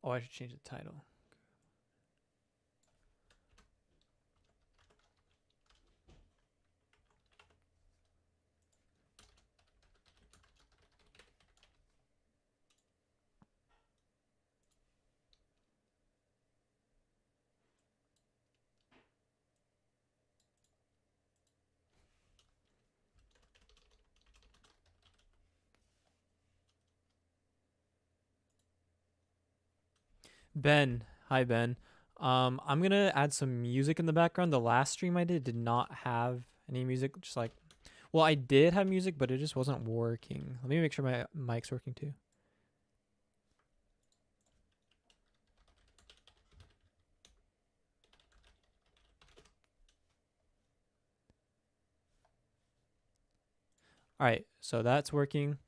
Oh, I should change the title. Ben, hi Ben. I'm gonna add some music in the background. The last stream I did not have any music. Just like, well, I did have music, but it just wasn't working. Let me make sure my mic's working too. All right, so that's working.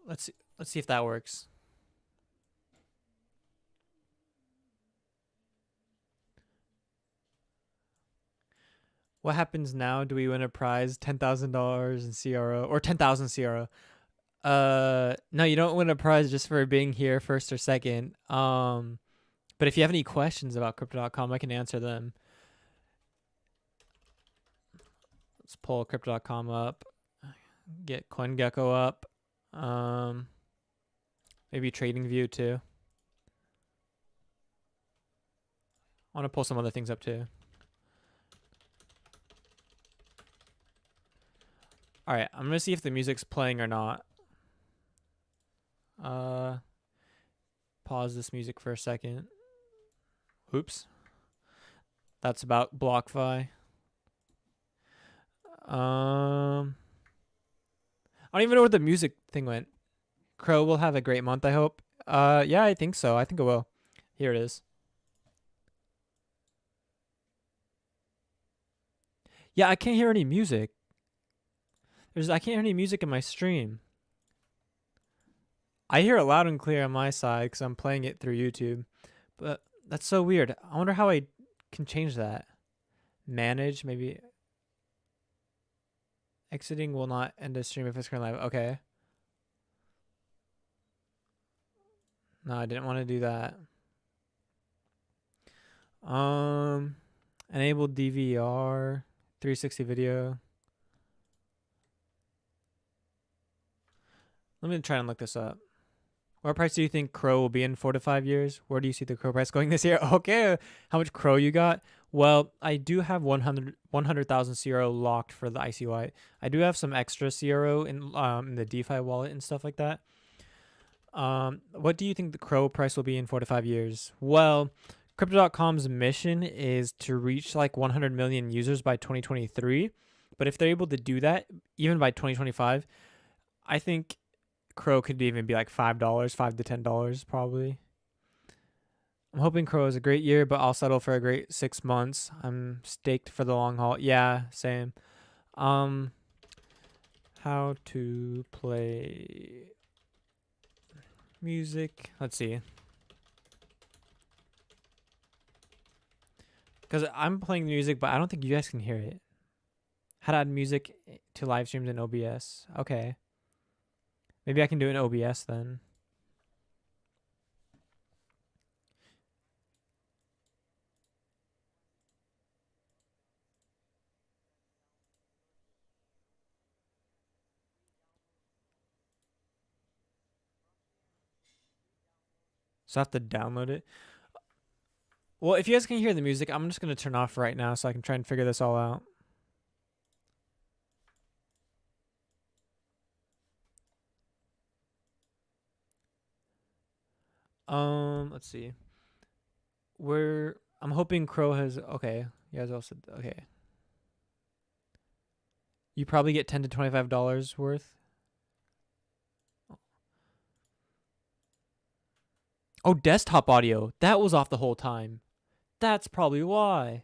Let's see if that works. What happens now? Do we win a prize? $10,000 in CRO or 10,000 CRO? No, you don't win a prize just for being here first or second. But if you have any questions about Crypto.com, I can answer them. Let's pull Crypto.com up. Get CoinGecko up. Maybe TradingView too. I want to pull some other things up too. All right, I'm gonna see if the music's playing or not. Pause this music for a second. Oops. That's about BlockFi. I don't even know where the music thing went. Crow will have a great month, I hope. Yeah, I think so. I think it will. Here it is. Yeah, I can't hear any music. I can't hear any music in my stream. I hear it loud and clear on my side because I'm playing it through YouTube. But that's so weird. I wonder how I can change that. Manage, maybe. Exiting will not end a stream if it's currently live. Okay. No, I didn't want to do that. Enable DVR, 360 video. Let me try and look this up. What price do you think Crow will be in 4 to 5 years? Where do you see the Crow price going this year? Okay, how much Crow you got? Well, I do have 100,000 CRO locked for the IC White. I do have some extra CRO in the DeFi wallet and stuff like that. What do you think the Crow price will be in 4 to 5 years? Well, Crypto.com's mission is to reach like 100 million users by 2023. But if they're able to do that, even by 2025, I think Crow could even be like $5, $5 to $10 probably. I'm hoping Crow has a great year, but I'll settle for a great 6 months. I'm staked for the long haul. Yeah, same. How to play music. Let's see. Because I'm playing music, but I don't think you guys can hear it. How to add music to live streams in OBS. Okay. Maybe I can do an OBS then. So I have to download it. Well, if you guys can hear the music, I'm just going to turn off right now so I can try and figure this all out. Let's see. I'm hoping Crow has, okay. You guys also, okay. You probably get $10 to $25 worth. Oh, desktop audio. That was off the whole time. That's probably why.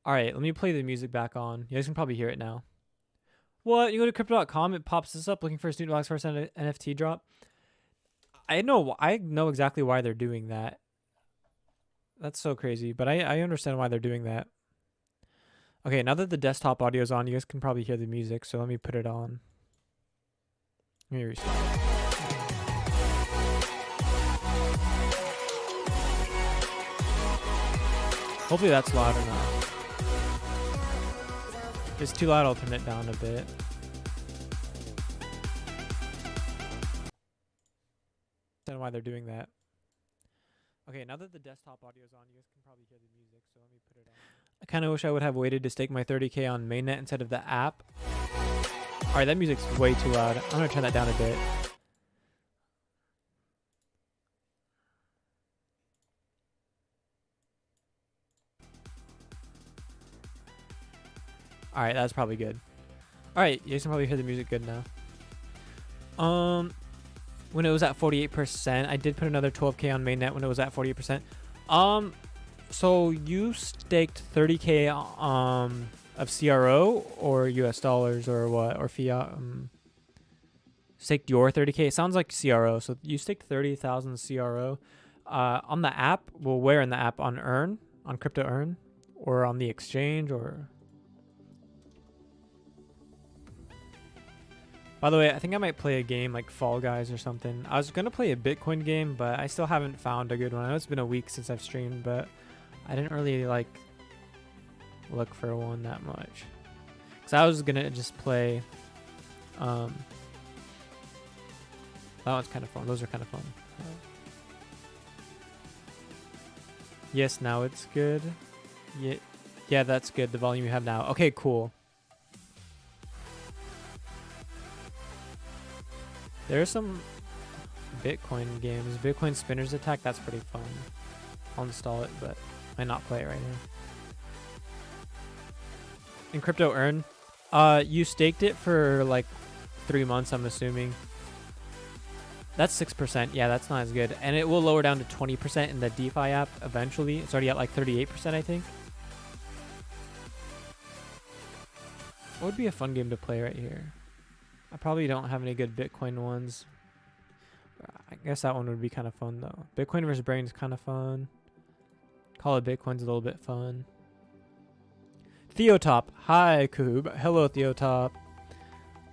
All right, let me play the music back on. You guys can probably hear it now. What? You go to Crypto.com, it pops this up looking for a student box first NFT drop. I know exactly why they're doing that. That's so crazy, but I understand why they're doing that. Okay, now that the desktop audio is on, you guys can probably hear the music, so let me put it on. Let me restart. Hopefully that's loud enough. If it's too loud, I'll turn it down a bit. I don't know why they're doing that. Okay, now that the desktop audio is on, you guys can probably hear the music, so let me put it on. I kind of wish I would have waited to stake my 30K on mainnet instead of the app. Alright, that music's way too loud. I'm going to turn that down a bit. Alright, that's probably good. Alright, you guys can probably hear the music good now. When it was at 48%, I did put another 12K on mainnet when it was at 48%. So you staked 30K of CRO or US dollars or what, or fiat? Staked your 30K. It sounds like CRO. So you staked 30,000 CRO on the app. Well, where in the app? On Earn, on Crypto Earn, or on the exchange, or. By the way, I think I might play a game like Fall Guys or something. I was going to play a Bitcoin game, but I still haven't found a good one. I know it's been a week since I've streamed, but I didn't really like look for one that much. Because I was going to just play... that one's kind of fun. Those are kind of fun. Yes, now it's good. Yeah, that's good. The volume you have now. Okay, cool. There's some Bitcoin games. Bitcoin Spinners Attack, that's pretty fun. I'll install it, but I might not play it right now. In Crypto Earn, you staked it for like 3 months, I'm assuming. That's 6%. Yeah, that's not as good. And it will lower down to 20% in the DeFi app eventually. It's already at like 38%, I think. What would be a fun game to play right here? I probably don't have any good Bitcoin ones. I guess that one would be kind of fun, though. Bitcoin vs. Brain is kind of fun. Call it Bitcoin's a little bit fun. Theotop. Hi, Kahoobb. Hello, Theotop.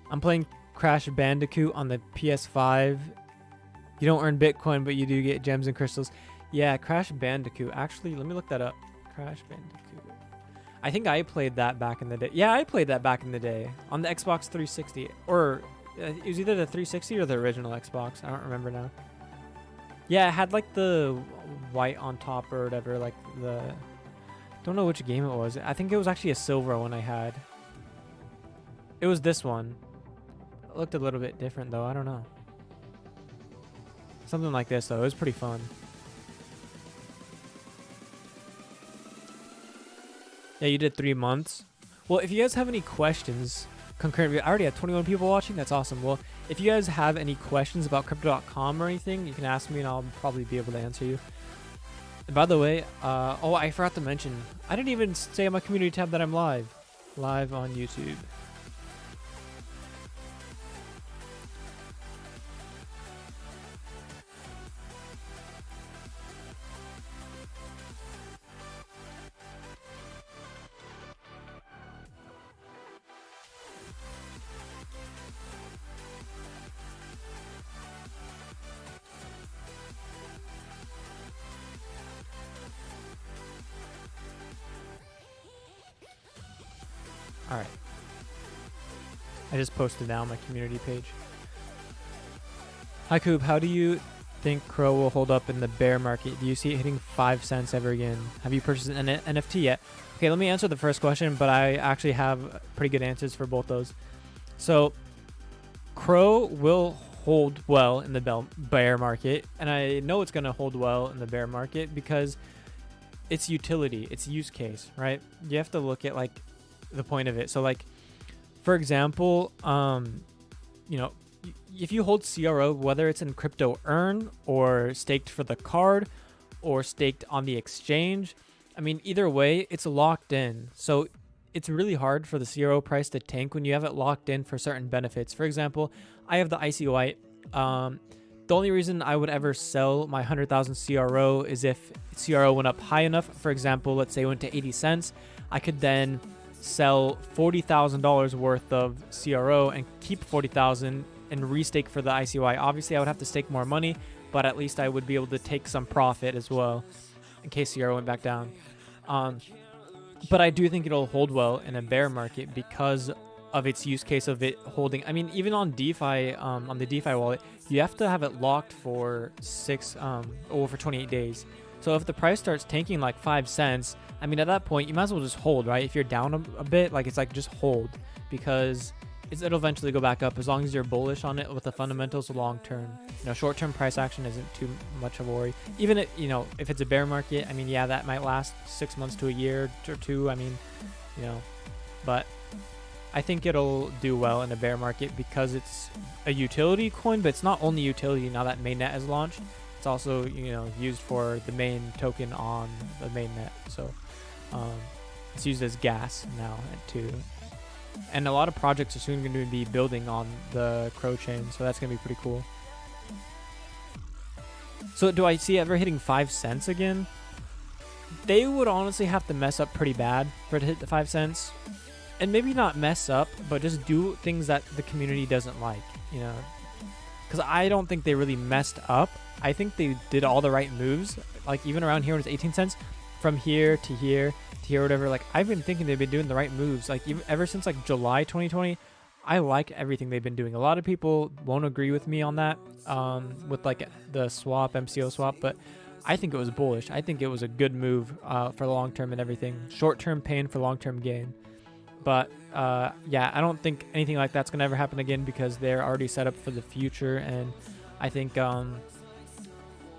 I'm playing Crash Bandicoot on the PS5. You don't earn Bitcoin, but you do get gems and crystals. Yeah, Crash Bandicoot. Actually, let me look that up. Crash Bandicoot. I think I played that back in the day. Yeah, I played that back in the day on the Xbox 360. Or it was either the 360 or the original Xbox. I don't remember now. Yeah, it had like the white on top or whatever. Like the... Don't know which game it was. I think it was actually a silver one I had. It was this one. It looked a little bit different though. I don't know. Something like this though. It was pretty fun. Yeah, you did 3 months. Well, if you guys have any questions, concurrent, I already have 21 people watching. That's awesome. Well, if you guys have any questions about Crypto.com or anything, you can ask me and I'll probably be able to answer you. And by the way, oh, I forgot to mention, I didn't even say on my community tab that I'm live on YouTube. All right. I just posted now on my community page. Hi, Kahoobb. How do you think CRO will hold up in the bear market? Do you see it hitting 5 cents ever again? Have you purchased an NFT yet? Okay, let me answer the first question, but I actually have pretty good answers for both those. So, CRO will hold well in the bear market, and I know it's going to hold well in the bear market because it's utility, it's use case, right? You have to look at like the point of it. So like, for example, you know, if you hold CRO, whether it's in Crypto Earn or staked for the card or staked on the exchange, I mean, either way, it's locked in. So it's really hard for the CRO price to tank when you have it locked in for certain benefits. For example, I have the Icy White. The only reason I would ever sell my 100,000 CRO is if CRO went up high enough. For example, let's say it went to 80 cents. I could then sell $40,000 worth of CRO and keep 40,000 and restake for the ICY. Obviously, I would have to stake more money, but at least I would be able to take some profit as well in case CRO went back down. But I do think it'll hold well in a bear market because of its use case of it holding. I mean, even on DeFi, on the DeFi wallet, you have to have it locked for for 28 days. So if the price starts tanking like 5 cents, I mean, at that point, you might as well just hold, right? If you're down a bit, like it's like just hold, because it'll eventually go back up as long as you're bullish on it with the fundamentals long term. Short-term price action isn't too much of a worry. Even if it's a bear market, I mean, yeah, that might last 6 months to a year or two. I mean, but I think it'll do well in a bear market because it's a utility coin, but it's not only utility now that mainnet is launched. It's also, used for the main token on the mainnet. So it's used as gas now too. And a lot of projects are soon going to be building on the CRO chain, so that's going to be pretty cool. So do I see it ever hitting 5 cents again? They would honestly have to mess up pretty bad for it to hit the 5 cents. And maybe not mess up, but just do things that the community doesn't like, Because I don't think they really messed up. I think they did all the right moves. Like even around here when it's 18 cents, from here to here to here, whatever. Like I've been thinking they've been doing the right moves. Like even ever since like July 2020, I like everything they've been doing. A lot of people won't agree with me on that, with like the swap, MCO swap, but I think it was bullish. I think it was a good move for long term and everything. Short term pain for long term gain. But yeah, I don't think anything like that's gonna ever happen again because they're already set up for the future, and I think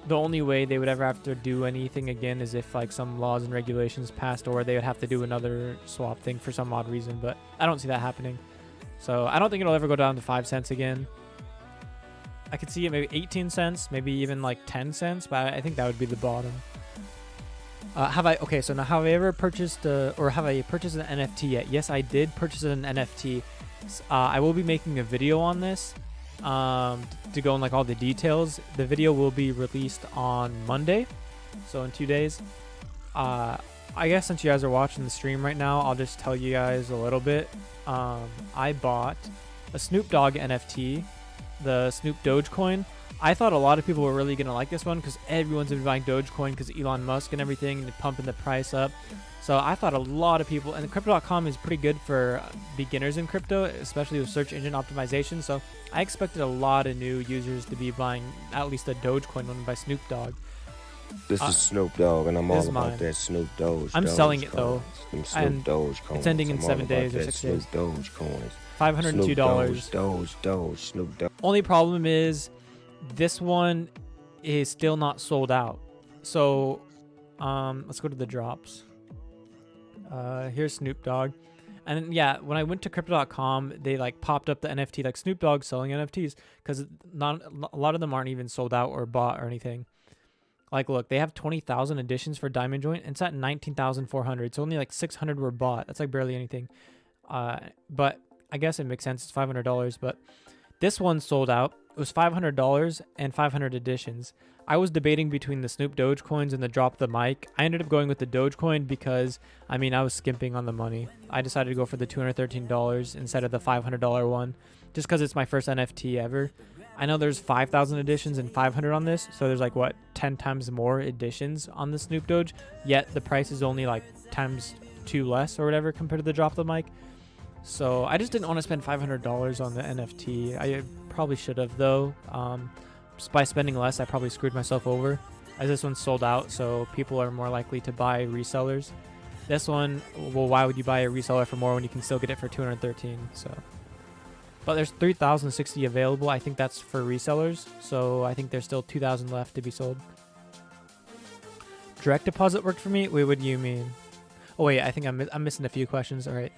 the only way they would ever have to do anything again is if like some laws and regulations passed, or they would have to do another swap thing for some odd reason. But I don't see that happening, so I don't think it'll ever go down to 5 cents again. I could see it maybe 18 cents, maybe even like 10 cents, but I think that would be the bottom. Have I ever purchased have I purchased an NFT yet? Yes, I did purchase an NFT. I will be making a video on this to go in like all the details. The video will be released on Monday, so in 2 days. I guess since you guys are watching the stream right now, I'll just tell you guys a little bit. I bought a Snoop Dogg NFT, the Snoop Dogecoin. I thought a lot of people were really going to like this one because everyone's been buying Dogecoin because Elon Musk and everything, and pumping the price up. So I thought a lot of people, and Crypto.com is pretty good for beginners in crypto, especially with search engine optimization. So I expected a lot of new users to be buying at least a Dogecoin one by Snoop Dogg. This is Snoop Dogg, and I'm all about that Snoop Dogg. I'm selling it though. Snoop Dogg coins. It's ending in 7 days or 6 days. Snoop Dogg coins. $502. Dogg, Snoop Dogg. Only problem is this one is still not sold out. So let's go to the drops. Here's Snoop Dogg. And yeah, when I went to crypto.com, they like popped up the NFT like Snoop Dogg selling NFTs, because not a lot of them aren't even sold out or bought or anything. Like, look, they have 20,000 editions for Diamond Joint, and it's at 19,400. So only like 600 were bought. That's like barely anything. But I guess it makes sense. It's $500. But this one sold out. It was $500 and 500 editions. I was debating between the Snoop Dogecoins and the Drop the Mic. I ended up going with the Dogecoin because, I mean, I was skimping on the money. I decided to go for the $213 instead of the $500 one, just because it's my first NFT ever. I know there's 5,000 editions and 500 on this, so there's like, what, 10 times more editions on the Snoop Doge, yet the price is only like times 2 less or whatever compared to the Drop the Mic. So I just didn't want to spend $500 on the NFT. I probably should have though. Just by spending less, I probably screwed myself over, as this one's sold out, so people are more likely to buy resellers. This one, well, why would you buy a reseller for more when you can still get it for 213? So, but there's 3,060 available. I think that's for resellers, so I think there's still 2,000 left to be sold. Direct deposit worked for me. Wait, what do you mean? Oh wait, I think I'm missing a few questions. All right.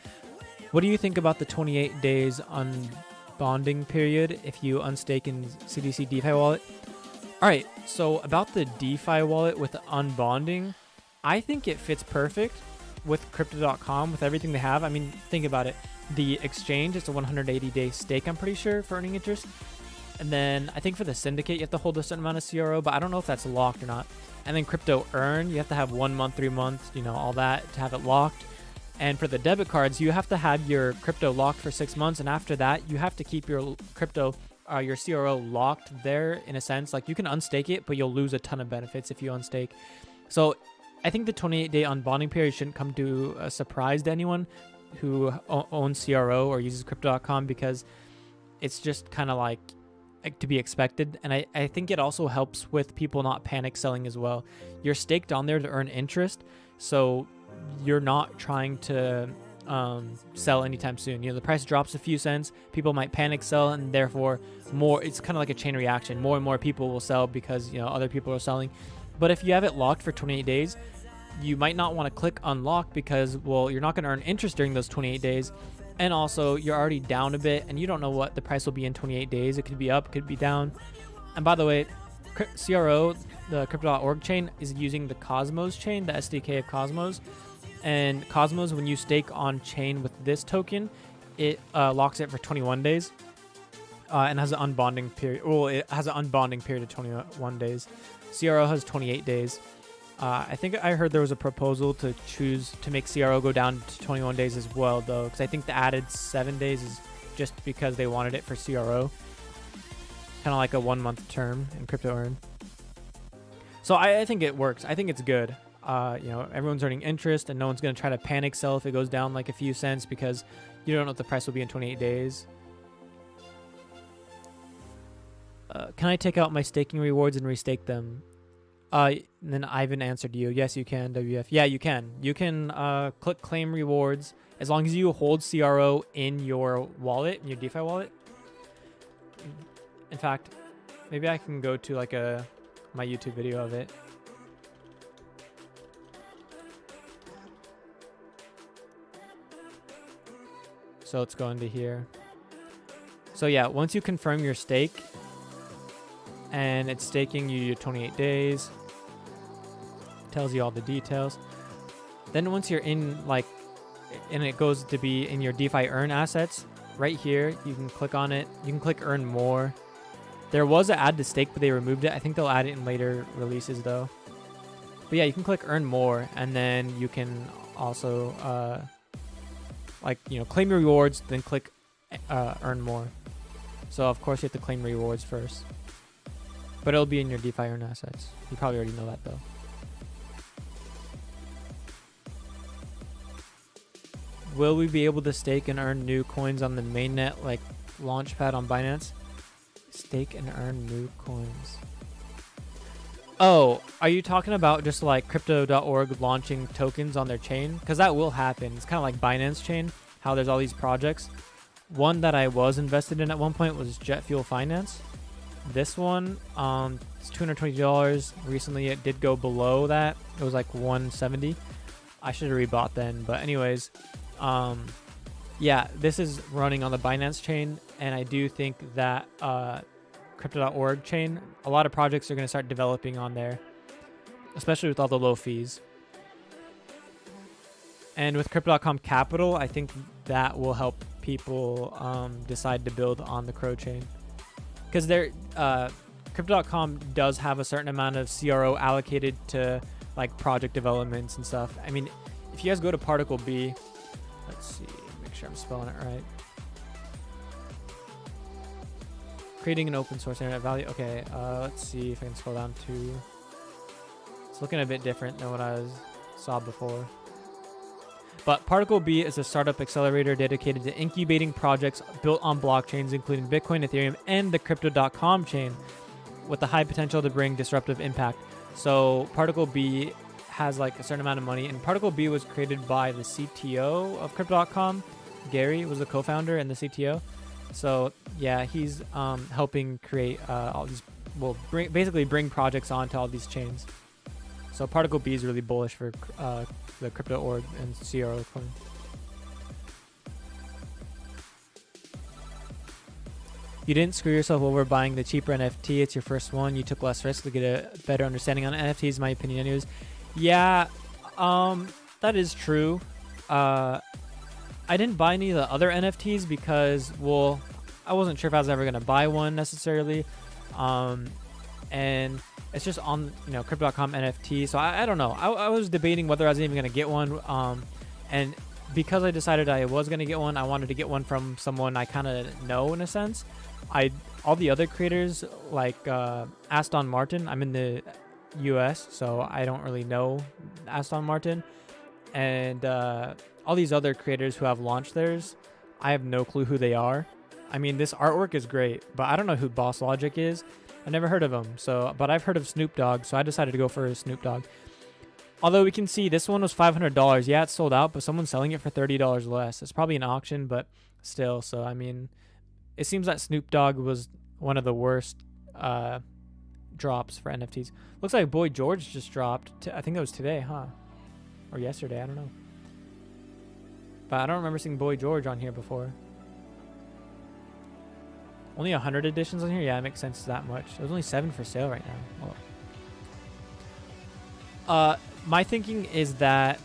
What do you think about the 28 days unbonding period if you unstake in CDC DeFi wallet? All right, so about the DeFi wallet with the unbonding, I think it fits perfect with Crypto.com, with everything they have. I mean, think about it. The exchange, it's a 180-day stake, I'm pretty sure, for earning interest. And then I think for the syndicate, you have to hold a certain amount of CRO, but I don't know if that's locked or not. And then Crypto Earn, you have to have 1 month, 3 months, all that to have it locked. And for the debit cards, you have to have your crypto locked for 6 months. And after that, you have to keep your crypto, your CRO locked there in a sense. Like you can unstake it, but you'll lose a ton of benefits if you unstake. So I think the 28-day unbonding period shouldn't come to a surprise to anyone who owns CRO or uses Crypto.com, because it's just kind of like to be expected. And I think it also helps with people not panic selling as well. You're staked on there to earn interest, so you're not trying to sell anytime soon. You know, the price drops a few cents, people might panic sell, and therefore it's kind of like a chain reaction. More and more people will sell because, you know, other people are selling. But if you have it locked for 28 days, you might not want to click unlock because, well, you're not going to earn interest during those 28 days. And also, you're already down a bit, and you don't know what the price will be in 28 days. It could be up, it could be down. And by the way, CRO, the Crypto.org chain, is using the Cosmos chain, the SDK of Cosmos. And Cosmos, when you stake on chain with this token, it locks it for 21 days and has an unbonding period. Well, it has an unbonding period of 21 days. CRO has 28 days. I think I heard there was a proposal to make CRO go down to 21 days as well, though, because I think the added 7 days is just because they wanted it for CRO. Kind of like a 1 month term in crypto earn. So I think it works. I think it's good. You know, everyone's earning interest, and no one's going to try to panic sell if it goes down like a few cents, because you don't know what the price will be in 28 days. Can I take out my staking rewards and restake them? Then Ivan answered you. Yes, you can, WF. Yeah, you can. You can click claim rewards as long as you hold CRO in your wallet, in your DeFi wallet. In fact, maybe I can go to like my YouTube video of it. So let's go into here. So yeah, once you confirm your stake, and it's staking you 28 days, tells you all the details. Then once you're in, like, and it goes to be in your DeFi earn assets, right here, you can click on it. You can click earn more. There was an add to stake, but they removed it. I think they'll add it in later releases though. But yeah, you can click earn more, and then you can also like, you know, claim your rewards, then click earn more. So of course you have to claim rewards first, but it'll be in your DeFi earn assets. You probably already know that though. Will we be able to stake and earn new coins on the mainnet like Launchpad on Binance? Stake and earn new coins. Oh, are you talking about just like Crypto.org launching tokens on their chain? Because that will happen. It's kind of like Binance chain, how there's all these projects. One that I was invested in at one point was Jet Fuel Finance. This one, it's $220. Recently, it did go below that. It was like $170. I should have rebought then. But anyways, yeah, this is running on the Binance chain, and I do think that Crypto.org chain, a lot of projects are going to start developing on there, especially with all the low fees. And with Crypto.com Capital, I think that will help people decide to build on the CRO chain, because Crypto.com does have a certain amount of CRO allocated to like project developments and stuff. I mean, if you guys go to Particle B, let's see, make sure I'm spelling it right. Creating an open source internet value. Okay, let's see if I can scroll down to. It's looking a bit different than what I saw before. But Particle B is a startup accelerator dedicated to incubating projects built on blockchains, including Bitcoin, Ethereum, and the Crypto.com chain, with the high potential to bring disruptive impact. So Particle B has like a certain amount of money, and Particle B was created by the CTO of Crypto.com. Gary was the co-founder and the CTO. So yeah, he's helping create all these, basically bring projects onto all these chains. So Particle B is really bullish for the Crypto.org and CRO coin. You didn't screw yourself over buying the cheaper NFT. It's your first one. You took less risk to get a better understanding on NFTs, my opinion anyways. Yeah, that is true. I didn't buy any of the other NFTs because, well, I wasn't sure if I was ever going to buy one necessarily. And it's just on, you know, Crypto.com NFT. So I don't know. I was debating whether I was even going to get one. And because I decided I was going to get one, I wanted to get one from someone I kind of know in a sense. All the other creators, like Aston Martin, I'm in the US, so I don't really know Aston Martin. And all these other creators who have launched theirs, I have no clue who they are. I mean, this artwork is great, but I don't know who Boss Logic is. I never heard of him, but I've heard of Snoop Dogg, so I decided to go for Snoop Dogg. Although we can see this one was $500. Yeah, it's sold out, but someone's selling it for $30 less. It's probably an auction, but still. So, I mean, it seems that Snoop Dogg was one of the worst drops for NFTs. Looks like Boy George just dropped. I think that was today, huh? Or yesterday, I don't know. But I don't remember seeing Boy George on here before. Only 100 editions on here? Yeah, it makes sense that much. There's only 7 for sale right now. Well. My thinking is that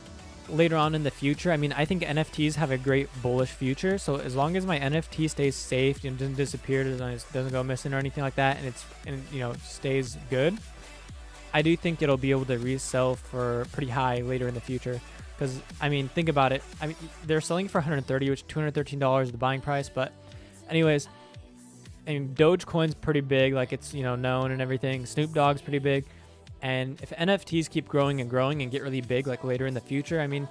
later on in the future, I mean, I think NFTs have a great bullish future. So as long as my NFT stays safe and doesn't disappear, doesn't go missing or anything like that, and stays good, I do think it'll be able to resell for pretty high later in the future. Because I mean, think about it. I mean, they're selling for $130, which is $213 is the buying price. But anyways, I mean, Dogecoin's pretty big, like it's known and everything. Snoop Dogg's pretty big. And if NFTs keep growing and growing and get really big, like later in the future, I mean,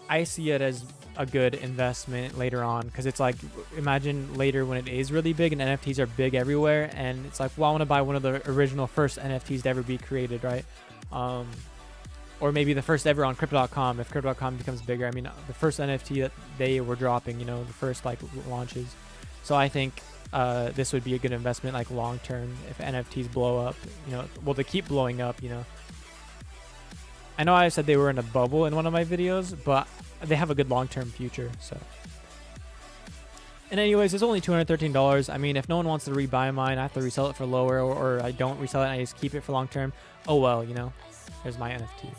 I see it as a good investment later on, because it's like, imagine later when it is really big and NFTs are big everywhere, and it's like, well, I want to buy one of the original first NFTs to ever be created, right? Or maybe the first ever on Cryptocom, if Cryptocom becomes bigger. I mean, the first NFT that they were dropping, the first like launches. So I think this would be a good investment, like long term, if NFTs blow up. Well, they keep blowing up. I know I said they were in a bubble in one of my videos, but they have a good long term future. So, and anyways, it's only $213. I mean, if no one wants to rebuy mine, I have to resell it for lower, or I don't resell it and I just keep it for long term. Oh well, there's my NFT.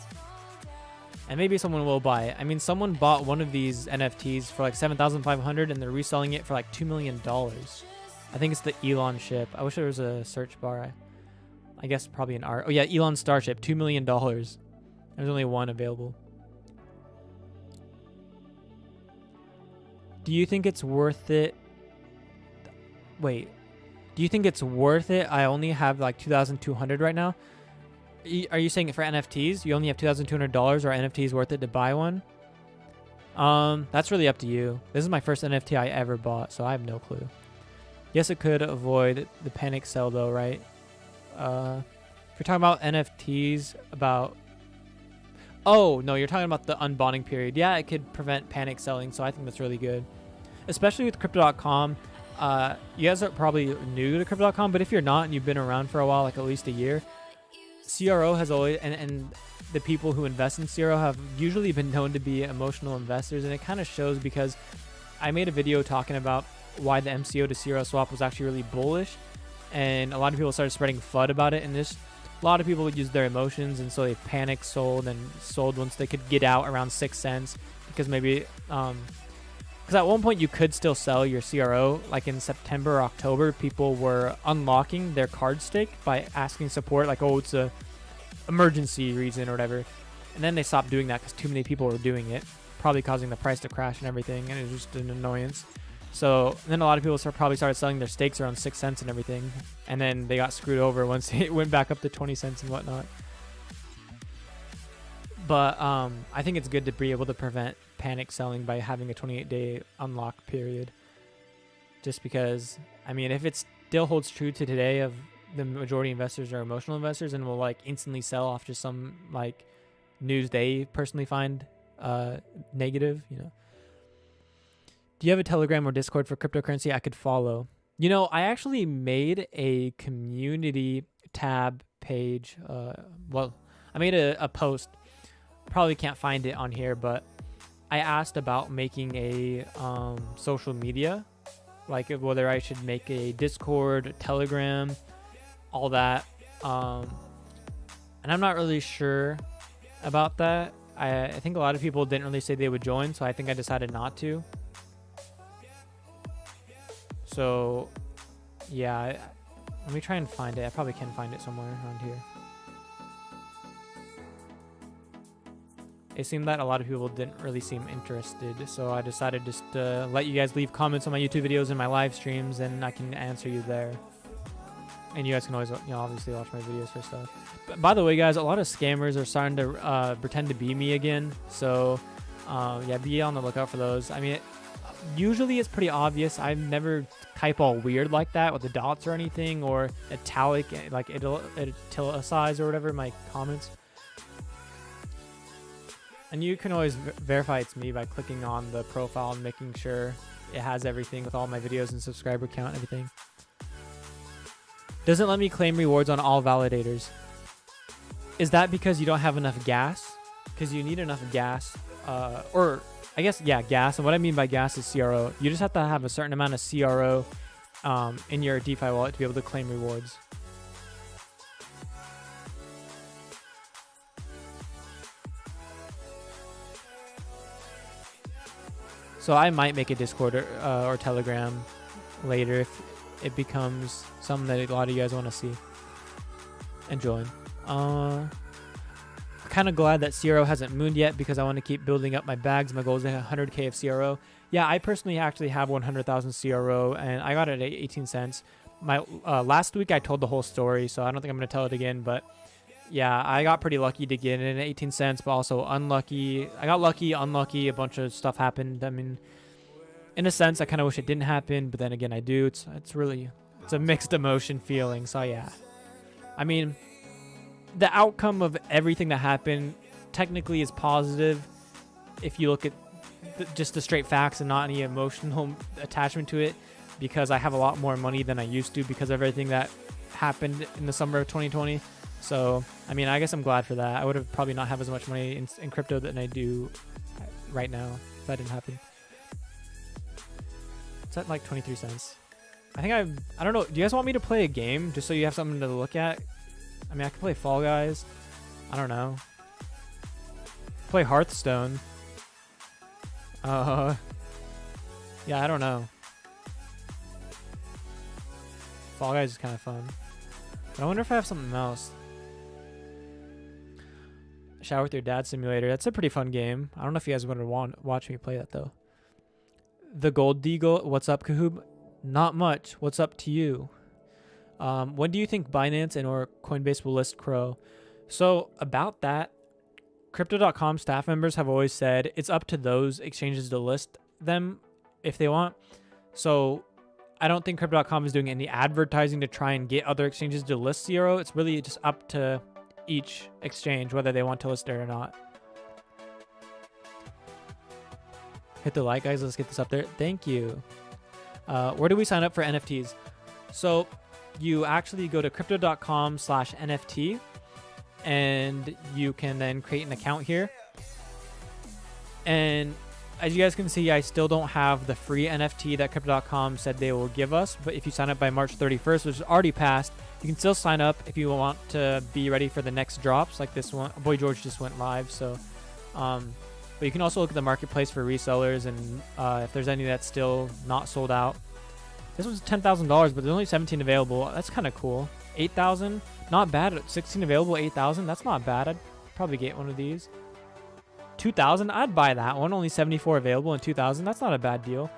And maybe someone will buy it. I mean, someone bought one of these NFTs for like $7,500 and they're reselling it for like $2 million. I think it's the Elon ship. I wish there was a search bar. I guess probably an art. Oh yeah, Elon Starship, $2 million. There's only one available. Do you think it's worth it? Wait. Do you think it's worth it? I only have like 2,200 right now. Are you saying it for NFTs? You only have $2,200, or NFTs worth it to buy one? That's really up to you. This is my first NFT I ever bought, so I have no clue. Yes, it could avoid the panic sell though, right? If you're talking about NFTs, oh no, you're talking about the unbonding period. Yeah, it could prevent panic selling, so I think that's really good, especially with Crypto.com. You guys are probably new to Crypto.com, but if you're not and you've been around for a while, like at least a year, CRO has always, and the people who invest in CRO have usually been known to be emotional investors, and it kind of shows, because I made a video talking about why the MCO to CRO swap was actually really bullish, and a lot of people started spreading FUD about it, and a lot of people would use their emotions, and so they panic sold once they could get out around 6 cents, because maybe because at one point you could still sell your CRO, like in September or October, people were unlocking their card stake by asking support, like, oh, it's a emergency reason or whatever, and then they stopped doing that because too many people were doing it, probably causing the price to crash and everything, and it was just an annoyance. So then a lot of people probably started selling their stakes around 6 cents and everything, and then they got screwed over once it went back up to 20 cents and whatnot. But I think it's good to be able to prevent panic selling by having a 28-day unlock period. Just because, I mean, if it still holds true to today of the majority investors are emotional investors and will like instantly sell off just some like news they personally find negative, Do you have a Telegram or Discord for cryptocurrency I could follow? I actually made a community tab page. I made a post. Probably can't find it on here, but I asked about making a social media, like whether I should make a Discord, Telegram, all that. And I'm not really sure about that. I think a lot of people didn't really say they would join, so I think I decided not to. So, yeah, let me try and find it. I probably can find it somewhere around here. It seemed that a lot of people didn't really seem interested, so I decided just to let you guys leave comments on my YouTube videos and my live streams, and I can answer you there. And you guys can always, obviously watch my videos for stuff. But by the way, guys, a lot of scammers are starting to pretend to be me again. So, yeah, be on the lookout for those. I mean, usually it's pretty obvious. I never type all weird like that with the dots or anything, or italic, like italicize or whatever in my comments. And you can always verify it's me by clicking on the profile and making sure it has everything with all my videos and subscriber count and everything. Doesn't let me claim rewards on all validators. Is that because you don't have enough gas? Because you need enough gas, or I guess, yeah, gas. And what I mean by gas is CRO. You just have to have a certain amount of CRO in your DeFi wallet to be able to claim rewards. So I might make a Discord or Telegram later if it becomes something that a lot of you guys want to see and join. I'm kind of glad that CRO hasn't mooned yet because I want to keep building up my bags. My goal is 100k of CRO. Yeah, I personally actually have 100,000 CRO, and I got it at 18 cents. My last week I told the whole story, so I don't think I'm going to tell it again, but yeah, I got pretty lucky to get it at 18 cents, but also unlucky. I got lucky, unlucky, a bunch of stuff happened. I mean, in a sense, I kind of wish it didn't happen, but then again, I do. It's a mixed emotion feeling, so yeah. I mean, the outcome of everything that happened technically is positive if you look at just the straight facts and not any emotional attachment to it, because I have a lot more money than I used to because of everything that happened in the summer of 2020. So, I mean, I guess I'm glad for that. I would have probably not have as much money in crypto than I do right now if that didn't happen. It's at like 23 cents. I don't know. Do you guys want me to play a game just so you have something to look at? I mean, I could play Fall Guys. I don't know. Play Hearthstone. Yeah, I don't know. Fall Guys is kind of fun. But I wonder if I have something else. Shower with Your Dad Simulator. That's a pretty fun game. I don't know if you guys would want to watch me play that, though. The Gold Deagle. What's up, Kahoobb? Not much. What's up to you? When do you think Binance and or Coinbase will list CRO? So about that, Crypto.com staff members have always said it's up to those exchanges to list them if they want. So I don't think Crypto.com is doing any advertising to try and get other exchanges to list CRO. It's really just up to each exchange whether they want to list it or not. Hit the like, guys. Let's get this up there. Thank you. Where do we sign up for NFTs? So you actually go to crypto.com/NFT and you can then create an account here. And as you guys can see, I still don't have the free NFT that Crypto.com said they will give us. But if you sign up by March 31st, which is already passed, you can still sign up if you want to be ready for the next drops like this one. Boy George just went live. So, but you can also look at the marketplace for resellers and if there's any that's still not sold out. This one's $10,000, but there's only 17 available. That's kind of cool. 8,000, not bad. 16 available, 8,000. That's not bad. I'd probably get one of these. 2,000, I'd buy that one. Only 74 available and 2,000. That's not a bad deal.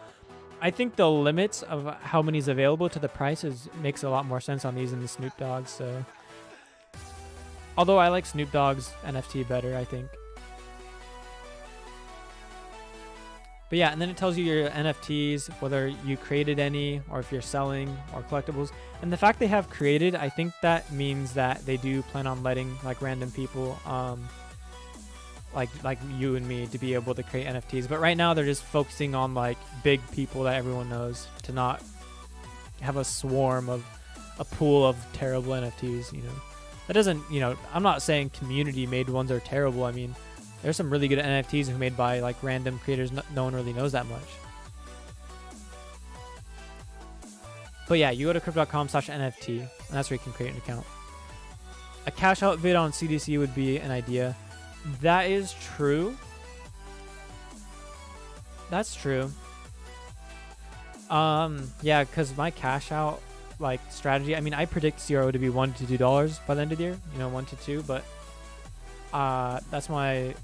I think the limits of how many is available to the prices makes a lot more sense on these than the Snoop Dogg's. So, although I like Snoop Dogg's NFT better, I think. But yeah, and then it tells you your NFTs, whether you created any or if you're selling or collectibles. And the fact they have created, I think that means that they do plan on letting like random people, like you and me, to be able to create NFTs. But right now they're just focusing on like big people that everyone knows, to not have a swarm of a pool of terrible NFTs, you know. That doesn't, you know, I'm not saying community made ones are terrible. I mean, there's some really good NFTs made by like random creators no one really knows that much. But yeah, you go to crypto.com/NFT and that's where you can create an account. A cash out vid on CDC would be an idea. That is true. That's true. Yeah, because my cash out like strategy, I mean, I predict CRO to be $1 to $2 by the end of the year. You know, 1 to 2, but that's my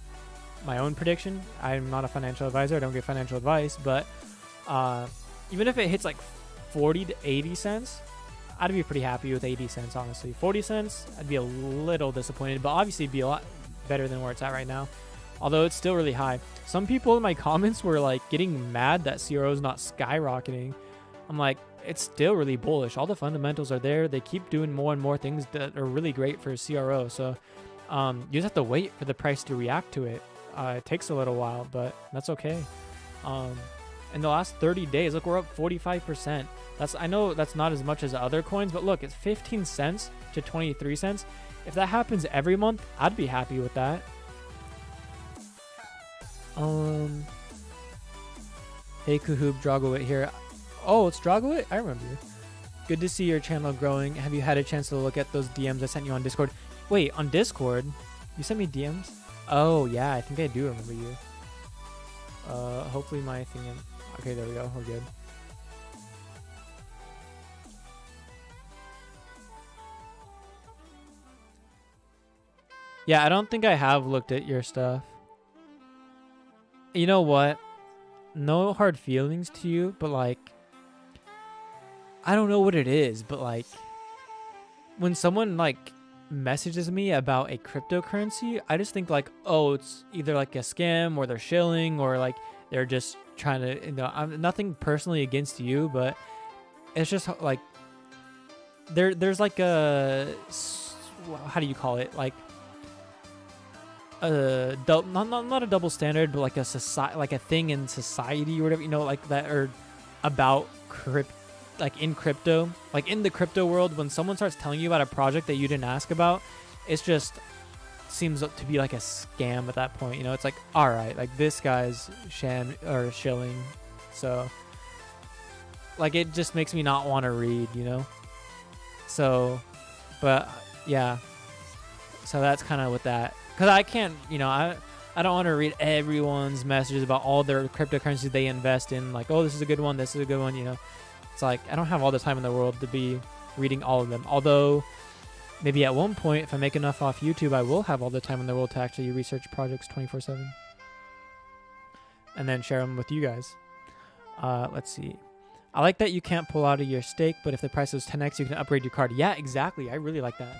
own prediction. I'm not a financial advisor. I don't give financial advice, but even if it hits like 40 to 80 cents, I'd be pretty happy with 80 cents, honestly. 40 cents, I'd be a little disappointed, but obviously it'd be a lot better than where it's at right now. Although it's still really high. Some people in my comments were like getting mad that CRO is not skyrocketing. I'm like, it's still really bullish. All the fundamentals are there. They keep doing more and more things that are really great for CRO. So you just have to wait for the price to react to it. It takes a little while, but that's okay. In the last 30 days, look, we're up 45%. I know that's not as much as other coins, but look, it's 15 cents to 23 cents. If that happens every month, I'd be happy with that. Hey Kahoobb, Dragowit here. Oh, it's Dragowit? I remember you. Good to see your channel growing. Have you had a chance to look at those DMs I sent you on Discord? Wait, on Discord? You sent me DMs? Oh, yeah, I think I do remember you. Hopefully my thing... Okay, there we go. We're good. Yeah, I don't think I have looked at your stuff. You know what? No hard feelings to you, but like... I don't know what it is, but like... When someone like messages me about a cryptocurrency, I just think like, oh, it's either like a scam or they're shilling or like they're just trying to, you know, I'm nothing personally against you, but it's just like there's like a, how do you call it, like not a double standard, but like a society, like a thing in society or whatever, you know, like that, or about like in crypto, like in the crypto world, when someone starts telling you about a project that you didn't ask about, it's just seems to be like a scam at that point. You know, it's like, all right, like this guy's shilling. So like, it just makes me not want to read, you know? So, but yeah, so that's kind of with that. Cause I can't, you know, I don't want to read everyone's messages about all their cryptocurrencies they invest in. Like, oh, this is a good one. This is a good one. You know, it's like, I don't have all the time in the world to be reading all of them. Although maybe at one point, if I make enough off YouTube, I will have all the time in the world to actually research projects 24/7 and then share them with you guys. Let's see. I like that you can't pull out of your stake, but if the price is 10x, you can upgrade your card. Yeah, exactly. I really like that.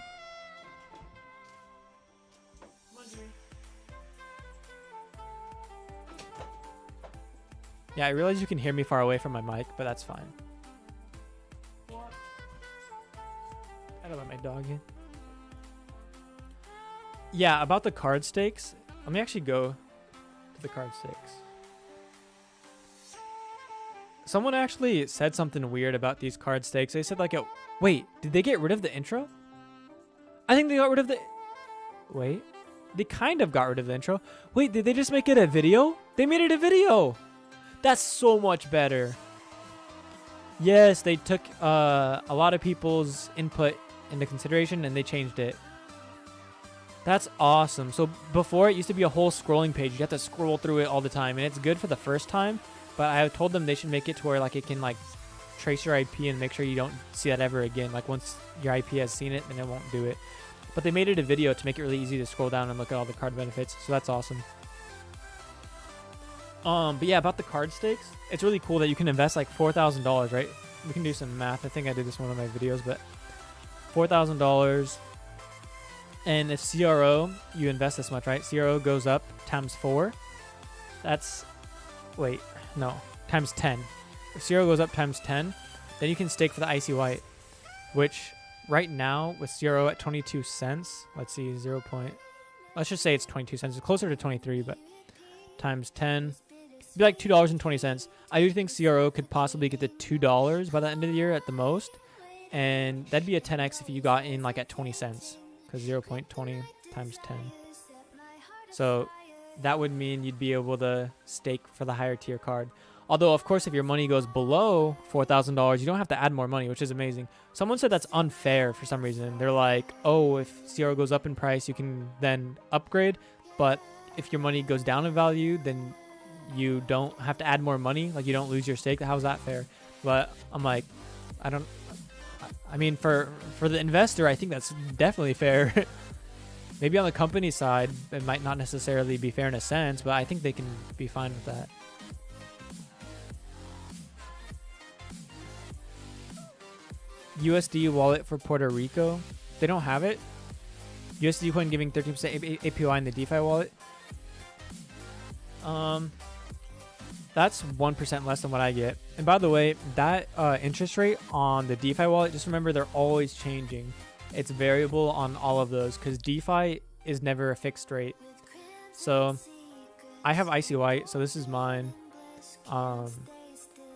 Yeah, I realize you can hear me far away from my mic, but that's fine. I don't let my dog in. Yeah, about the card stakes. Let me actually go to the card stakes. Someone actually said something weird about these card stakes. They said like, wait, did they get rid of the intro? I think they got rid of the... Wait, they kind of got rid of the intro. Wait, did they just make it a video? They made it a video. That's so much better. Yes, they took a lot of people's input into consideration and they changed it. That's awesome. So before, it used to be a whole scrolling page. You have to scroll through it all the time, and it's good for the first time. But I told them they should make it to where like it can like trace your IP and make sure you don't see that ever again. Like once your IP has seen it, then it won't do it. But they made it a video to make it really easy to scroll down and look at all the card benefits. So that's awesome. But yeah, about the card stakes, it's really cool that you can invest like $4,000, right? We can do some math. I think I did this in one of my videos, but $4,000. And if CRO, you invest this much, right? CRO goes up times 4. That's, wait, no, times 10. If CRO goes up times 10, then you can stake for the Icy White, which right now with CRO at 22 cents, let's see, let's just say it's 22 cents. It's closer to 23, but times 10. It'd be like $2.20. I do think CRO could possibly get to $2 by the end of the year at the most. And that'd be a 10x if you got in like at 20 cents. Because 0.20 times 10. So that would mean you'd be able to stake for the higher tier card. Although, of course, if your money goes below $4,000, you don't have to add more money, which is amazing. Someone said that's unfair for some reason. They're like, oh, if CRO goes up in price, you can then upgrade. But if your money goes down in value, then you don't have to add more money. Like, you don't lose your stake. How's that fair? But I'm like, I mean, for the investor, I think that's definitely fair. Maybe on the company side, it might not necessarily be fair in a sense, but I think they can be fine with that. USD wallet for Puerto Rico. They don't have it. USD coin giving 13% APY in the DeFi wallet. That's 1% less than what I get. And by the way, that interest rate on the DeFi wallet, just remember they're always changing. It's variable on all of those because DeFi is never a fixed rate. So I have Icy White, so this is mine. I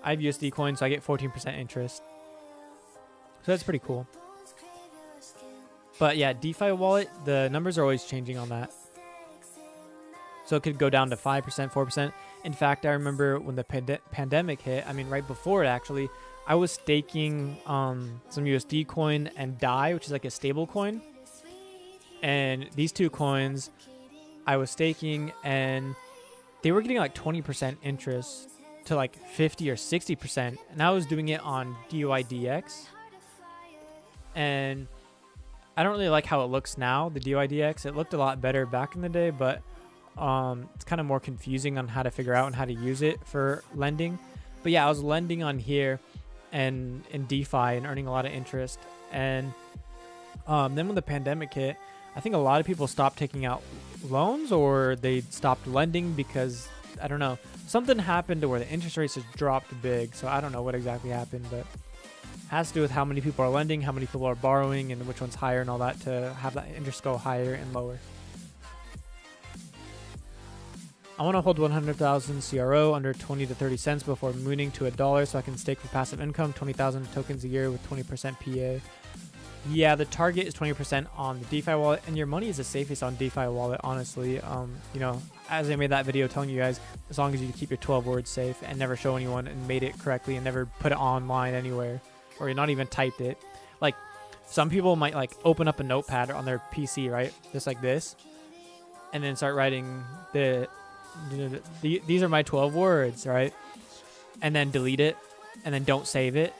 have USD coin, so I get 14% interest. So that's pretty cool. But yeah, DeFi wallet, the numbers are always changing on that. So it could go down to 5%, 4%. In fact, I remember when the pandemic hit, I mean, right before it actually, I was staking some USD coin and DAI, which is like a stable coin. And these two coins I was staking, and they were getting like 20% interest to like 50 or 60%. And I was doing it on DYDX. And I don't really like how it looks now, the DYDX. It looked a lot better back in the day, but it's kind of more confusing on how to figure out and how to use it for lending. But yeah, I was lending on here and in DeFi and earning a lot of interest. And then when the pandemic hit, I think a lot of people stopped taking out loans, or they stopped lending because, I don't know, something happened to where the interest rates just dropped big. So I don't know what exactly happened, but it has to do with how many people are lending, how many people are borrowing, and which one's higher and all that to have that interest go higher and lower. I want to hold 100,000 CRO under 20 to 30 cents before mooning to $1 so I can stake for passive income, 20,000 tokens a year with 20% PA. Yeah, the target is 20% on the DeFi wallet, and your money is the safest on DeFi wallet, honestly. You know, as I made that video telling you guys, as long as you keep your 12 words safe and never show anyone and made it correctly and never put it online anywhere, or you're not even typed it. Like, some people might like open up a notepad on their PC, right? Just like this, and then start writing these are my 12 words, right? And then delete it, and then don't save it.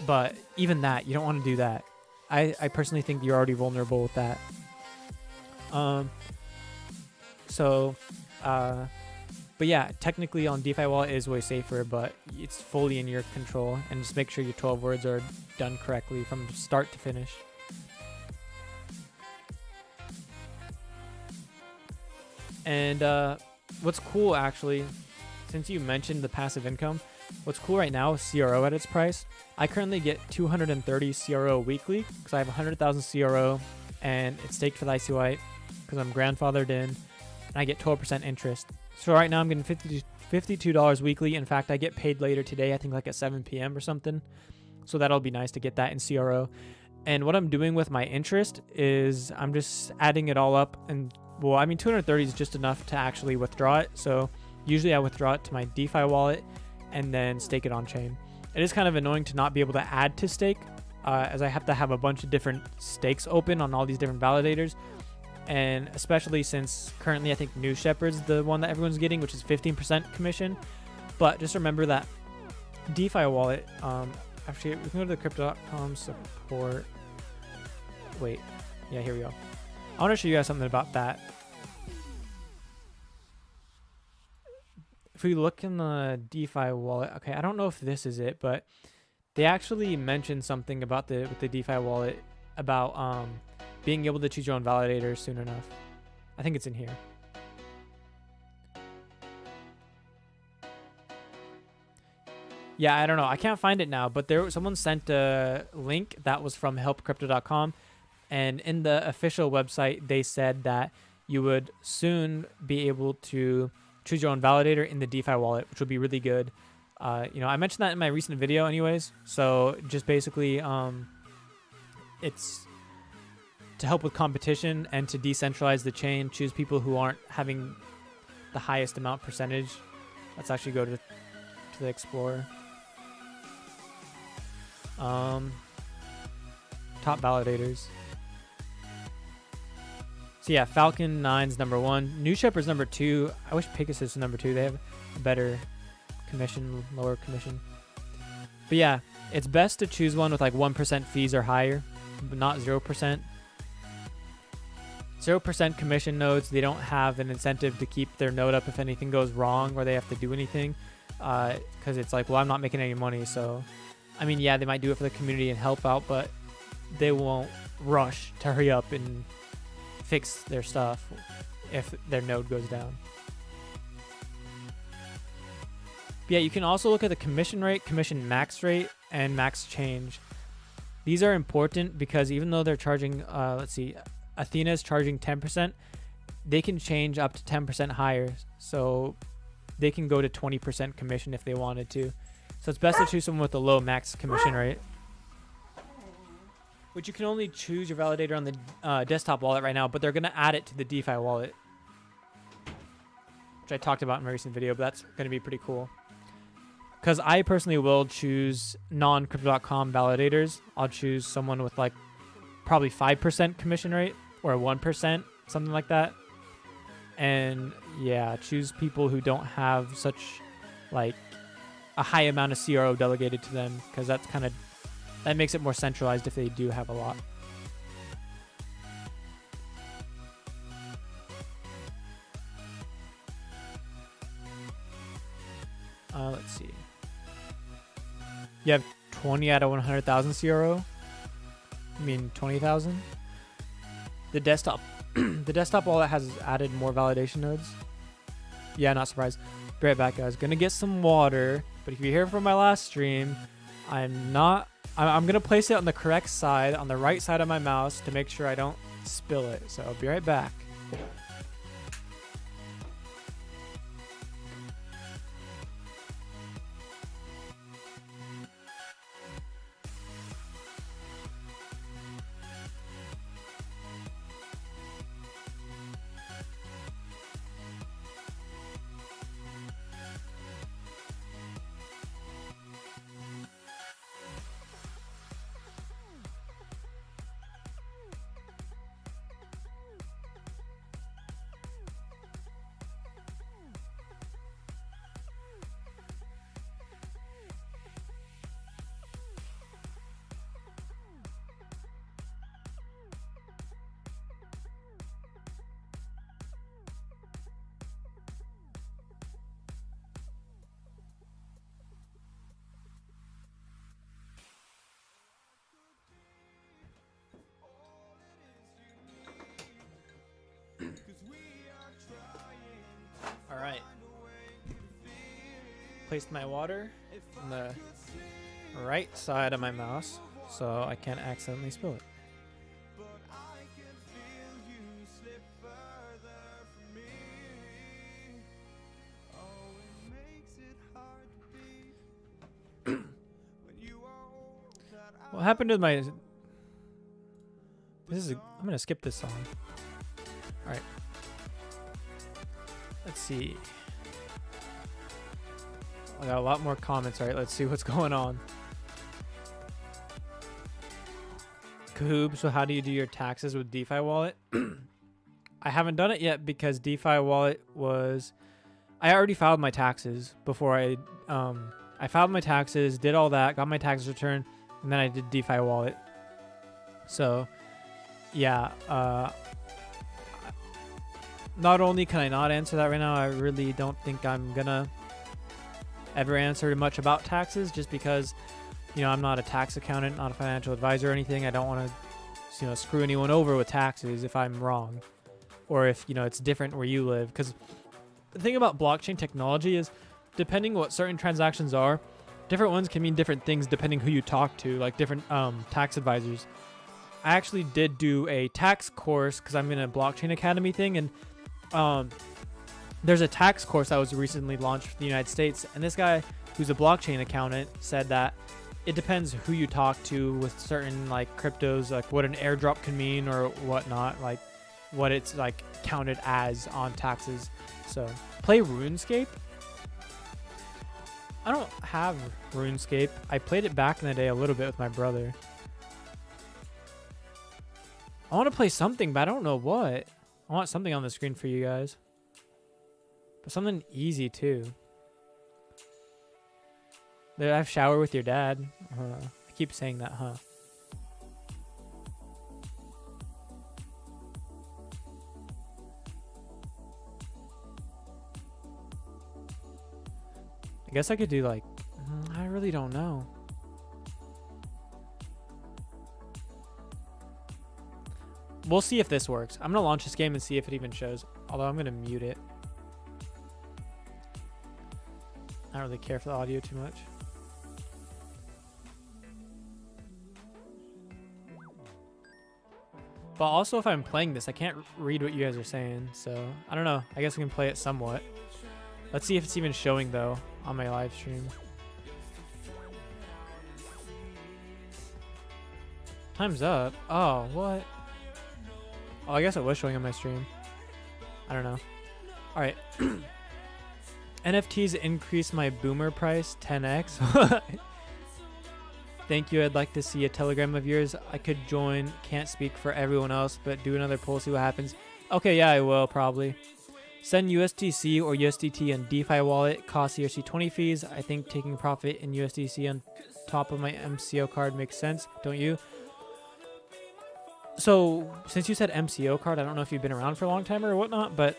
But even that, you don't want to do that. I personally think you're already vulnerable with that. But yeah, technically on DeFi wallet it is way safer, but it's fully in your control. And just make sure your 12 words are done correctly from start to finish. And what's cool, actually, since you mentioned the passive income, what's cool right now is CRO at its price. I currently get 230 CRO weekly because I have 100,000 CRO, and it's staked for the Icy White because I'm grandfathered in, and I get 12% interest. So right now I'm getting $52 weekly. In fact, I get paid later today, I think like at 7 p.m. or something. So that'll be nice to get that in CRO. And what I'm doing with my interest is I'm just adding it all up, and well, I mean, 230 is just enough to actually withdraw it. So usually I withdraw it to my DeFi wallet and then stake it on chain. It is kind of annoying to not be able to add to stake, as I have to have a bunch of different stakes open on all these different validators. And especially since currently I think New Shepherd's the one that everyone's getting, which is 15% commission. But just remember that DeFi wallet, actually we can go to the Cryptocom support. Wait, yeah, here we go. I want to show you guys something about that. If we look in the DeFi wallet, okay, I don't know if this is it, but they actually mentioned something about with the DeFi wallet about being able to choose your own validator soon enough. I think it's in here. Yeah, I don't know. I can't find it now, but someone sent a link that was from helpcrypto.com. And in the official website, they said that you would soon be able to choose your own validator in the DeFi wallet, which would be really good. You know, I mentioned that in my recent video anyways. So just basically, it's to help with competition and to decentralize the chain, choose people who aren't having the highest amount percentage. Let's actually go to the Explorer. Top validators. So yeah, Falcon 9's number 1. New Shepherd's number 2. I wish Pegasus is number 2. They have a better commission, lower commission. But yeah, it's best to choose one with like 1% fees or higher, but not 0%. 0% commission nodes, they don't have an incentive to keep their node up if anything goes wrong or they have to do anything. Because it's like, well, I'm not making any money, so I mean, yeah, they might do it for the community and help out, but they won't rush to hurry up and fix their stuff if their node goes down. But yeah, you can also look at the commission rate, commission max rate, and max change. These are important because even though they're charging, let's see, Athena is charging 10%, they can change up to 10% higher. So they can go to 20% commission if they wanted to. So it's best to choose someone with a low max commission rate. Which you can only choose your validator on the desktop wallet right now, but they're going to add it to the DeFi wallet. Which I talked about in my recent video, but that's going to be pretty cool. Because I personally will choose non-Crypto.com validators. I'll choose someone with like probably 5% commission rate or 1%, something like that. And yeah, choose people who don't have such like a high amount of CRO delegated to them, because that's kind of, that makes it more centralized if they do have a lot. Let's see. You have 20 out of 100,000 CRO. I mean 20,000. The desktop, the desktop wallet has added more validation nodes. Yeah, not surprised. Be right back, guys. Gonna get some water. But if you hear from my last stream, I'm gonna place it on the correct side, on the right side of my mouse, to make sure I don't spill it. So I'll be right back. All right. Placed my water on the right side of my mouse so I can't accidentally spill it. What happened to my... I'm going to skip this song. All right. Let's see. I got a lot more comments. All right, let's see what's going on. Kahoobb, so how do you do your taxes with DeFi Wallet? I haven't done it yet because DeFi Wallet was... I already filed my taxes before I filed my taxes, did all that, got my taxes returned, and then I did DeFi Wallet. So, yeah. Not only can I not answer that right now, I really don't think I'm gonna ever answer much about taxes, just because, you know, I'm not a tax accountant, not a financial advisor or anything. I don't want to, you know, screw anyone over with taxes if I'm wrong, or if, you know, it's different where you live. Because the thing about blockchain technology is, depending what certain transactions are, different ones can mean different things depending who you talk to, like different tax advisors. I actually did do a tax course because I'm in a blockchain academy thing, and there's a tax course that was recently launched for the United States, and this guy who's a blockchain accountant said that it depends who you talk to with certain like cryptos, like what an airdrop can mean or whatnot, like what it's like counted as on taxes. So play Runescape. I don't have Runescape. I played it back in the day a little bit with my brother. I want to play something, but I don't know what. I want something on the screen for you guys. But something easy, too. I have shower with your dad. I keep saying that, huh? I guess I could do like... I really don't know. we'll see if this works. I'm gonna launch this game and see if it even shows. Although I'm gonna mute it. I don't really care for the audio too much. But also, if I'm playing this, I can't read what you guys are saying. So I don't know. I guess we can play it somewhat. Let's see if it's even showing though on my live stream. Time's up. Oh, what? Oh, I guess it was showing on my stream. I don't know. All right. NFTs increase my boomer price 10x. Thank you. I'd like to see a Telegram of yours. I could join. Can't speak for everyone else, but do another poll, see what happens. Okay, yeah, I will probably. Send USDC or USDT and DeFi wallet. Cost ERC20 fees. I think taking profit in USDC on top of my MCO card makes sense. Don't you? So, since you said MCO card, I don't know if you've been around for a long time or whatnot, but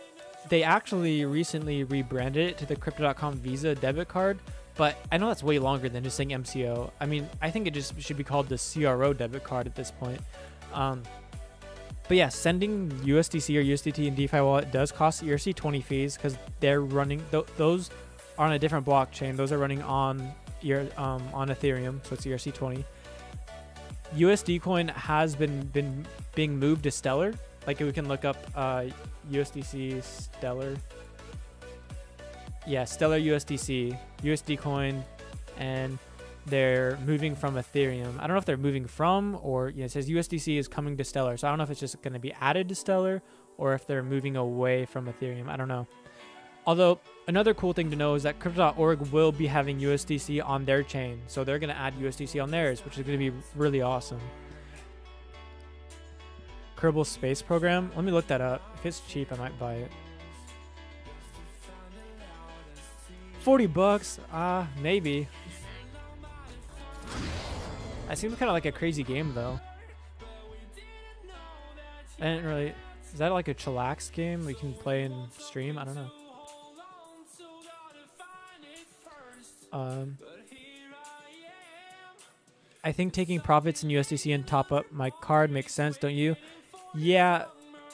they actually recently rebranded it to the Crypto.com Visa debit card. But I know that's way longer than just saying MCO. I mean, I think it just should be called the CRO debit card at this point. But yeah, sending USDC or USDT and DeFi wallet does cost ERC20 fees because they're running, those are on a different blockchain. Those are running on Ethereum, so it's ERC20. USD coin has been being moved to Stellar. Like we can look up USDC Stellar. Yeah, Stellar USDC, USD coin, and they're moving from Ethereum. I don't know if they're moving from or it says USDC is coming to Stellar. So I don't know if it's just going to be added to Stellar or if they're moving away from Ethereum. I don't know. Although another cool thing to know is that Crypto.org will be having USDC on their chain. So they're going to add USDC on theirs, which is going to be really awesome. Kerbal Space Program. Let me look that up. If it's cheap, I might buy it. $40? Maybe. I seem kind of like a crazy game though. I didn't really. Is that like a chillax game we can play and stream? I don't know. I think taking profits in USDC and top up my card makes sense, don't you? Yeah,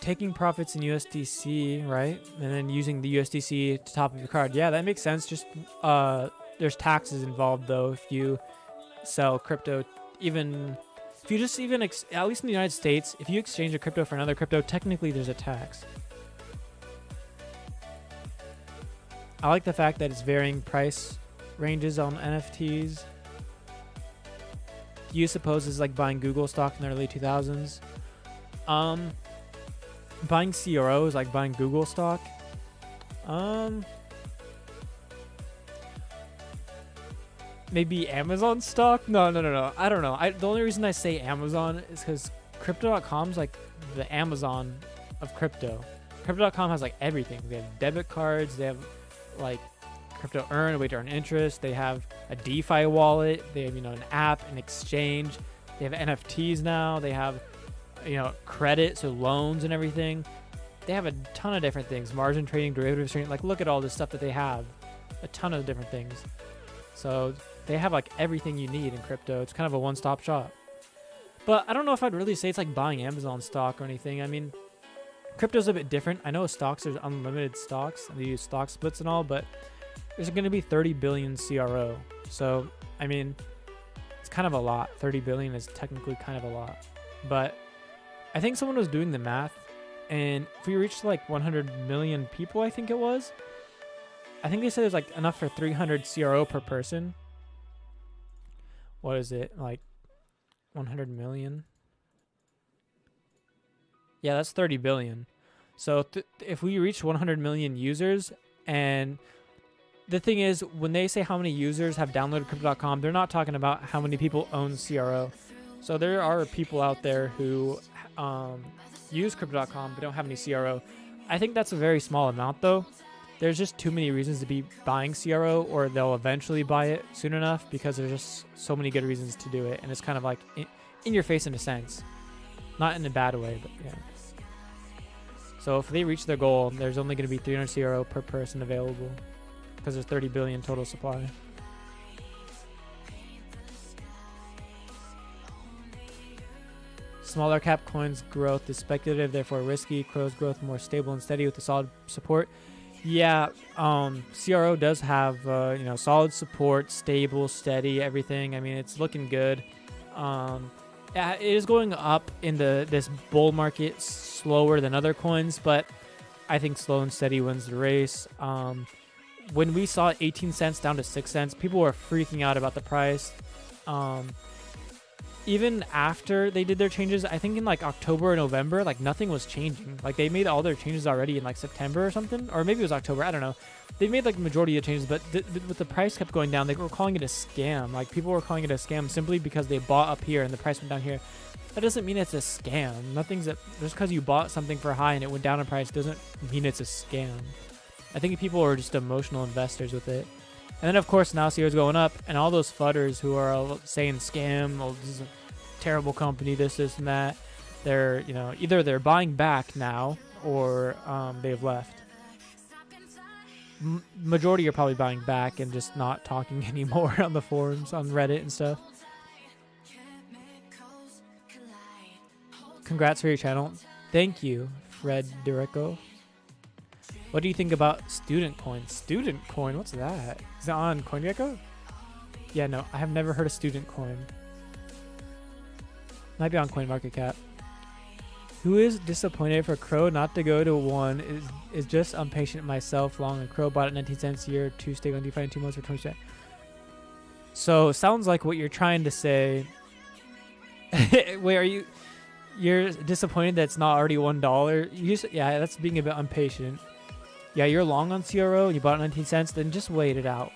taking profits in USDC, right? And then using the USDC to top up your card. Yeah, that makes sense. Just there's taxes involved though if you sell crypto. Even if you just at least in the United States, if you exchange a crypto for another crypto, technically there's a tax. I like the fact that it's varying price ranges on NFTs. Do you suppose it's like buying Google stock in the early 2000s? Buying CRO is like buying Google stock. Maybe Amazon stock? No. I don't know. The only reason I say Amazon is because Crypto.com's like the Amazon of crypto. Crypto.com has like everything. They have debit cards. They have like crypto earn, a way to earn interest. They have a DeFi wallet. They have, an app, an exchange. They have NFTs now. They have, credit, so loans and everything. They have a ton of different things. Margin trading, derivatives trading. Like, look at all this stuff that they have. A ton of different things. So they have like everything you need in crypto. It's kind of a one-stop shop. But I don't know if I'd really say it's like buying Amazon stock or anything. I mean, crypto's a bit different. I know stocks, there's unlimited stocks, and they use stock splits and all, but there's going to be 30 billion CRO. So, I mean, it's kind of a lot. 30 billion is technically kind of a lot. But I think someone was doing the math, and if we reached like 100 million people, I think it was, I think they said there's like enough for 300 CRO per person. What is it? Like 100 million? Yeah, that's 30 billion. So if we reach 100 million users, and the thing is, when they say how many users have downloaded Crypto.com, they're not talking about how many people own CRO. So there are people out there who use Crypto.com but don't have any CRO. I think that's a very small amount though. There's just too many reasons to be buying CRO, or they'll eventually buy it soon enough because there's just so many good reasons to do it. And it's kind of like in your face in a sense. Not in a bad way, but yeah. So if they reach their goal, there's only going to be 300 CRO per person available because there's 30 billion total supply. Smaller cap coins growth is speculative, therefore risky. Crow's growth more stable and steady with a solid support. Yeah, CRO does have solid support, stable, steady, everything. I mean, it's looking good. Yeah, it is going up in this bull market slower than other coins, but I think slow and steady wins the race. When we saw 18 cents down to 6 cents, people were freaking out about the price. Even after they did their changes, I think in like October or November, like nothing was changing. Like they made all their changes already in like September or something, or maybe it was October. I don't know. They made like the majority of the changes, but with the price kept going down, they were calling it a scam. Like people were calling it a scam simply because they bought up here and the price went down here. That doesn't mean it's a scam. Just because you bought something for high and it went down in price doesn't mean it's a scam. I think people are just emotional investors with it. And then, of course, now CRO is going up, and all those fudders who are all saying scam, oh, this is a terrible company, this, and that, they're, either they're buying back now or they've left. Majority are probably buying back and just not talking anymore on the forums, on Reddit and stuff. Congrats for your channel. Thank you, Frederico. What do you think about student coin? Student coin? What's that? Is it on CoinGecko? Yeah, no, I have never heard of student coin. Might be on CoinMarketCap. Who is disappointed for Crow not to go to 1 is just impatient myself. Long and Crow bought at 19 cents a year, 2 stake on DeFi in 2 months for 20 cents. So sounds like what you're trying to say. Wait, you're disappointed that it's not already $1? Yeah, that's being a bit impatient. Yeah, you're long on CRO and you bought 19 cents, then just wait it out.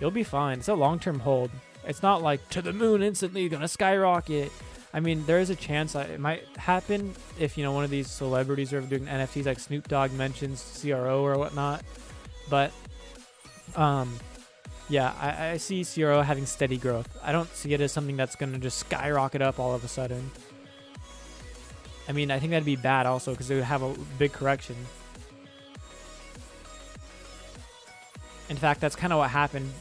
You'll be fine. It's a long-term hold. It's not like to the moon instantly, gonna skyrocket. I mean, there is a chance it might happen if, one of these celebrities are doing NFTs like Snoop Dogg mentions CRO or whatnot. But, yeah, I see CRO having steady growth. I don't see it as something that's gonna just skyrocket up all of a sudden. I mean, I think that'd be bad also because it would have a big correction. In fact, that's kind of what happened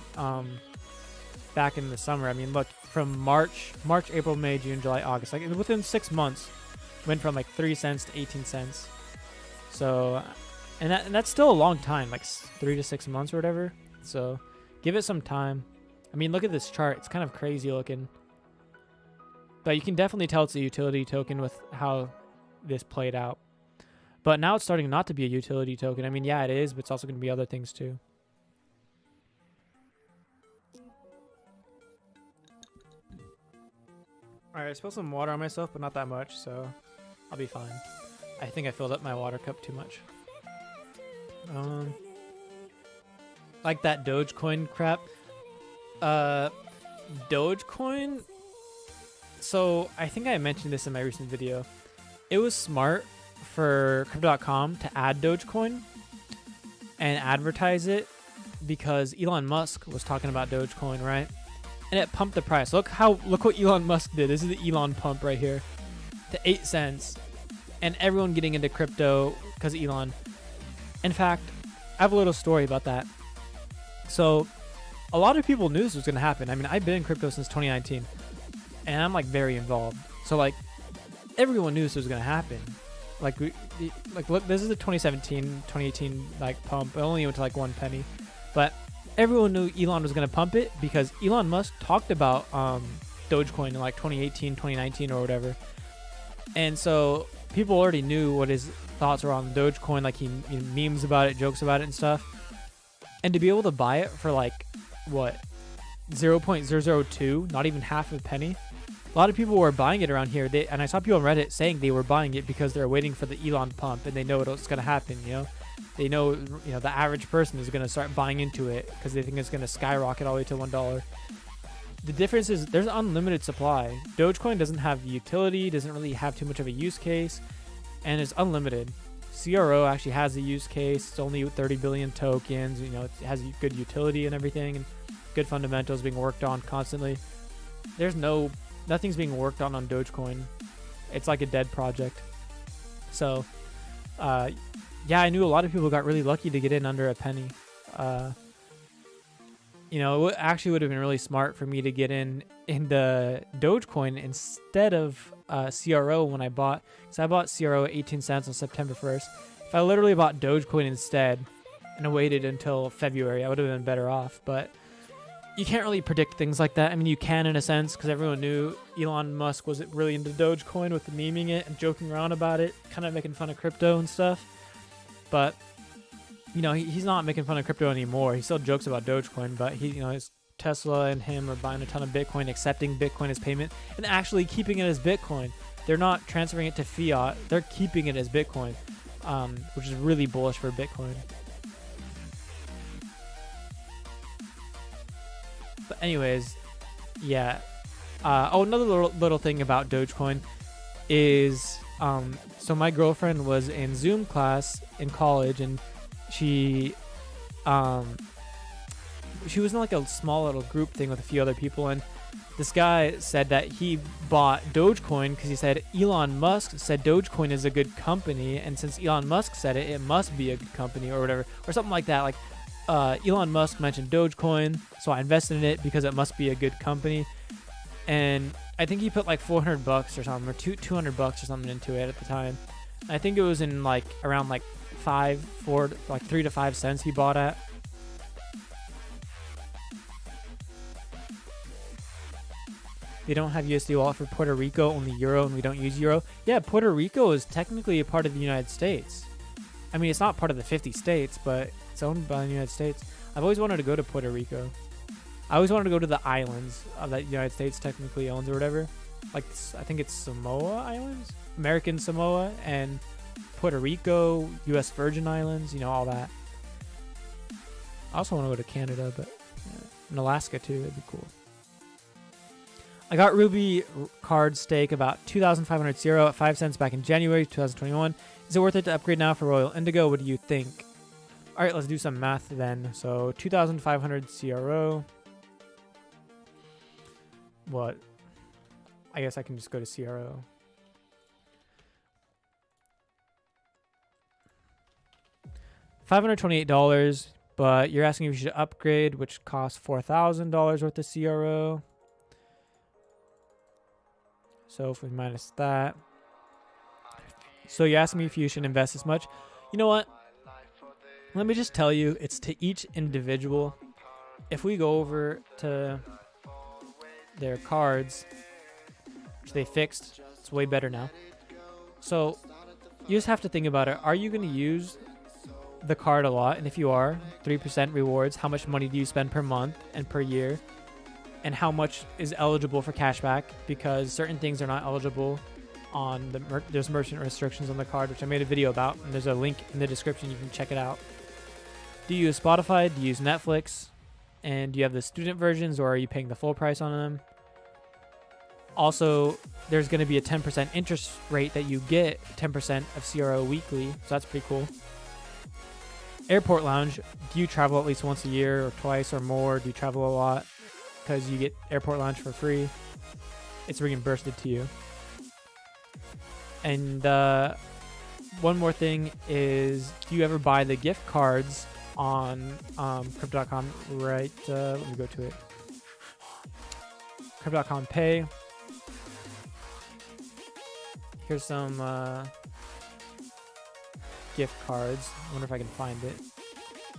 back in the summer. I mean, look, from March, April, May, June, July, August, like within 6 months, went from like 3 cents to 18 cents. So, and that's still a long time, like 3 to 6 months or whatever. So, give it some time. I mean, look at this chart. It's kind of crazy looking. But you can definitely tell it's a utility token with how this played out. But now it's starting not to be a utility token. I mean, yeah, it is, but it's also going to be other things too. Alright, I spilled some water on myself, but not that much, so I'll be fine. I think I filled up my water cup too much. Like that Dogecoin crap. Dogecoin? So, I think I mentioned this in my recent video. It was smart for Cryptocom to add Dogecoin and advertise it because Elon Musk was talking about Dogecoin, right? And it pumped the price. Look what Elon Musk did. This is the Elon pump right here to 8 cents. And everyone getting into crypto because of Elon. In fact, I have a little story about that. So a lot of people knew this was going to happen. I mean, I've been in crypto since 2019 and I'm like very involved. So like everyone knew this was going to happen. Like look, this is the 2017, 2018 like pump. It only went to like 1 penny, but everyone knew Elon was going to pump it because Elon Musk talked about Dogecoin in like 2018, 2019 or whatever. And so people already knew what his thoughts were on Dogecoin. Like he memes about it, jokes about it and stuff. And to be able to buy it for like, what, 0.002, not even half a penny. A lot of people were buying it around here. And I saw people on Reddit saying they were buying it because they're waiting for the Elon pump and they know what's going to happen, They know, the average person is going to start buying into it because they think it's going to skyrocket all the way to $1. The difference is there's unlimited supply. Dogecoin doesn't have utility, doesn't really have too much of a use case, and it's unlimited. CRO actually has a use case. It's only 30 billion tokens. It has good utility and everything, and good fundamentals being worked on constantly. Nothing's being worked on Dogecoin. It's like a dead project. So, yeah, I knew a lot of people got really lucky to get in under a penny. you know, it actually would have been really smart for me to get in the Dogecoin instead of CRO when I bought, because I bought CRO at 18 cents on September 1st. If I literally bought Dogecoin instead and waited until February, I would have been better off. But you can't really predict things like that. I mean, you can in a sense, because everyone knew Elon Musk was really into Dogecoin with the memeing it and joking around about it, kind of making fun of crypto and stuff. But you know, he's not making fun of crypto anymore. He still jokes about Dogecoin, but he, you know, his Tesla and him are buying a ton of Bitcoin, accepting Bitcoin as payment, and actually keeping it as Bitcoin. They're not transferring it to fiat. They're keeping it as Bitcoin, which is really bullish for Bitcoin. But anyways, yeah. Another little thing about Dogecoin is, so my girlfriend was in Zoom class in college, and she was in like a small little group thing with a few other people, and this guy said that he bought Dogecoin because he said Elon Musk said Dogecoin is a good company, and since Elon Musk said it, it must be a good company or whatever, or something like that. Like Elon Musk mentioned Dogecoin, so I invested in it because it must be a good company. And I think he put like $400 or something, or $200 or something into it at the time. I think it was in like around like 3 to 5 cents he bought at. They don't have USD wallet for Puerto Rico, only Euro, and we don't use Euro. Yeah, Puerto Rico is technically a part of the United States. I mean, it's not part of the 50 states, but it's owned by the United States. I've always wanted to go to Puerto Rico. I always wanted to go to the islands that the United States technically owns or whatever. Like, I think it's Samoa Islands? American Samoa and Puerto Rico, U.S. Virgin Islands, you know, all that. I also want to go to Canada, but yeah, and Alaska too, it'd be cool. I got Ruby card stake about 2,500 CRO at 5 cents back in January 2021. Is it worth it to upgrade now for Royal Indigo? What do you think? All right, let's do some math then. So 2,500 CRO. What? I guess I can just go to CRO. $528, but you're asking if you should upgrade, which costs $4,000 worth of CRO. So if we minus that. So you're asking me if you should invest as much. You know what? Let me just tell you, it's to each individual. If we go over to their cards, which they fixed, it's way better now. So you just have to think about it. Are you going to use the card a lot? And if you are, 3% rewards. How much money do you spend per month and per year? And how much is eligible for cashback? Because certain things are not eligible on the there's merchant restrictions on the card, which I made a video about, and there's a link in the description. You can check it out. Do you use Spotify? Do you use Netflix? And do you have the student versions, or are you paying the full price on them? Also, there's going to be a 10% interest rate that you get 10% of CRO weekly, so that's pretty cool. Airport lounge, do you travel at least once a year or twice or more? Do you travel a lot? Because you get airport lounge for free. It's reimbursed to you. And one more thing is, do you ever buy the gift cards on Cryptocom? Right, let me go to it. Cryptocom Pay. Here's some gift cards. I wonder if I can find it.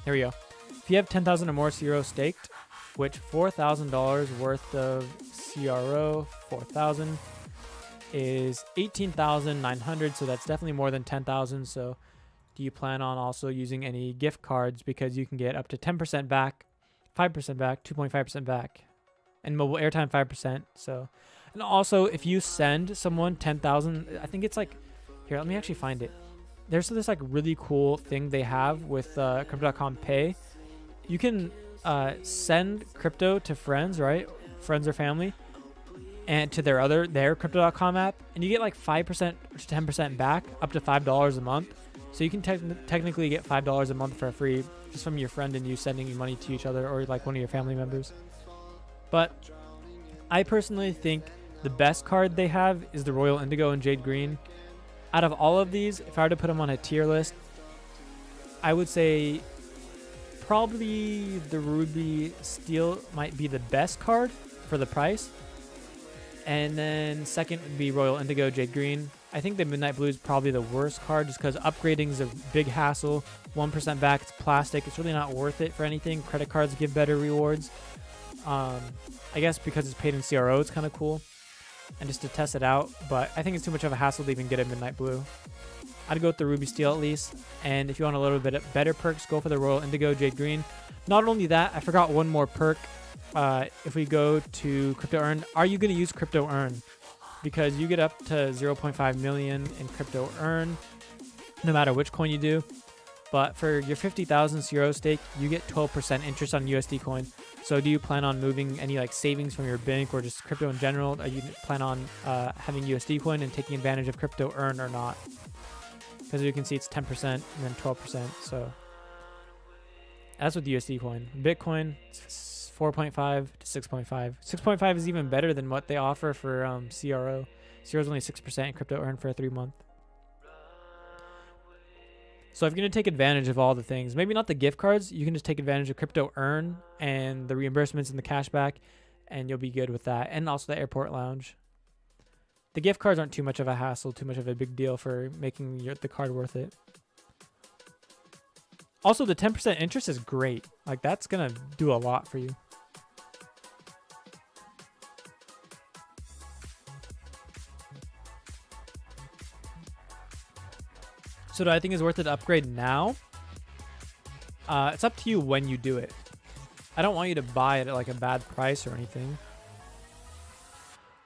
Here we go. If you have 10,000 or more CRO staked, which $4,000 worth of CRO, 4,000 is 18,900, so that's definitely more than 10,000. So do you plan on also using any gift cards, because you can get up to 10% back, 5% back, 2.5% back, and mobile airtime 5%. So, and also if you send someone 10,000, I think it's like, here, let me actually find it. There's this like really cool thing they have with Cryptocom Pay. You can send crypto to friends, right? Friends or family, and to their Crypto.com app, and you get like 5% to 10% back, up to $5 a month. So you can technically get $5 a month for free just from your friend and you sending money to each other, or like one of your family members. But I personally think the best card they have is the Royal Indigo and Jade Green. Out of all of these, if I were to put them on a tier list, I would say probably the Ruby Steel might be the best card for the price. And then second would be Royal Indigo Jade Green. I think the Midnight Blue is probably the worst card just because upgrading is a big hassle. 1% back, it's plastic. It's really not worth it for anything. Credit cards give better rewards. I guess because it's paid in CRO, it's kind of cool. And just to test it out. But I think it's too much of a hassle to even get a Midnight Blue. I'd go with the Ruby Steel at least. And if you want a little bit better perks, go for the Royal Indigo Jade Green. Not only that, I forgot one more perk. If we go to Crypto Earn, are you going to use Crypto Earn? Because you get up to 0.5 million in Crypto Earn, no matter which coin you do. But for your 50,000 CRO stake, you get 12% interest on USD coin. So do you plan on moving any like savings from your bank or just crypto in general? Are you plan on having USD coin and taking advantage of Crypto Earn or not? Because you can see it's 10% and then 12%. So that's with USD coin. Bitcoin, 4.5 to 6.5. 6.5 is even better than what they offer for CRO. CRO is only 6% in Crypto Earn for a 3-month. So if you're going to take advantage of all the things, maybe not the gift cards, you can just take advantage of Crypto Earn and the reimbursements and the cashback, and you'll be good with that. And also the airport lounge. The gift cards aren't too much of a hassle, too much of a big deal for making the card worth it. Also, the 10% interest is great. Like, that's going to do a lot for you. So do I think it's worth it to upgrade now? It's up to you when you do it. I don't want you to buy it at like a bad price or anything.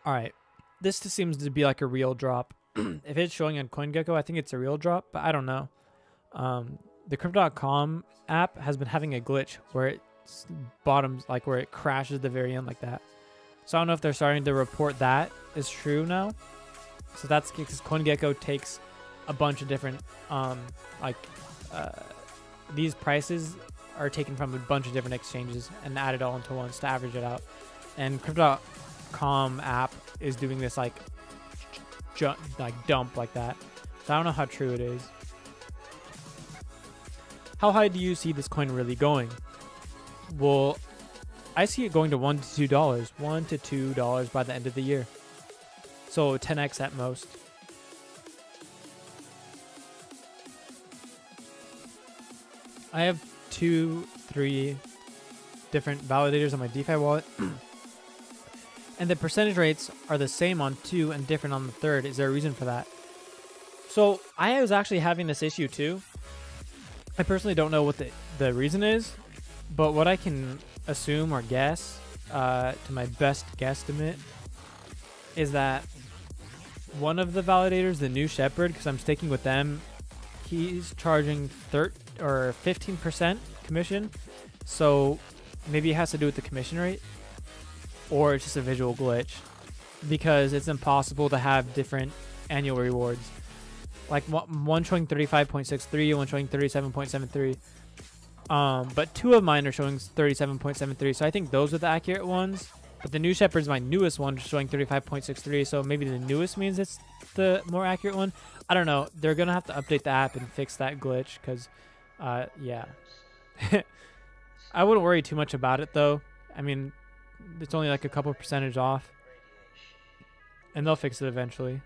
All right. This just seems to be like a real drop. If it's showing on CoinGecko, I think it's a real drop, but I don't know. The Cryptocom app has been having a glitch where it bottoms, like where it crashes at the very end like that. So I don't know if they're starting to report that is true now. So that's because CoinGecko takes a bunch of different, these prices are taken from a bunch of different exchanges and added all into once to average it out. And Cryptocom app is doing this like dump like that. So I don't know how true it is. How high do you see this coin really going? Well, I see it going to $1 to $2, $1 to $2 by the end of the year. So 10x at most. I have 2-3 different validators on my DeFi wallet. And the percentage rates are the same on 2 and different on the 3rd. Is there a reason for that? So I was actually having this issue too. I personally don't know what the reason is, but what I can assume or guess, to my best guesstimate, is that one of the validators, the New Shepherd, because I'm sticking with them, he's charging 15% commission. So maybe it has to do with the commission rate, or it's just a visual glitch, because it's impossible to have different annual rewards. Like one showing 35.63, one showing 37.73. But 2 of mine are showing 37.73, so I think those are the accurate ones. But the New Shepherd is my newest one, showing 35.63, so maybe the newest means it's the more accurate one. I don't know. They're going to have to update the app and fix that glitch, because, yeah. I wouldn't worry too much about it, though. I mean, it's only like a couple percentage off. And they'll fix it eventually.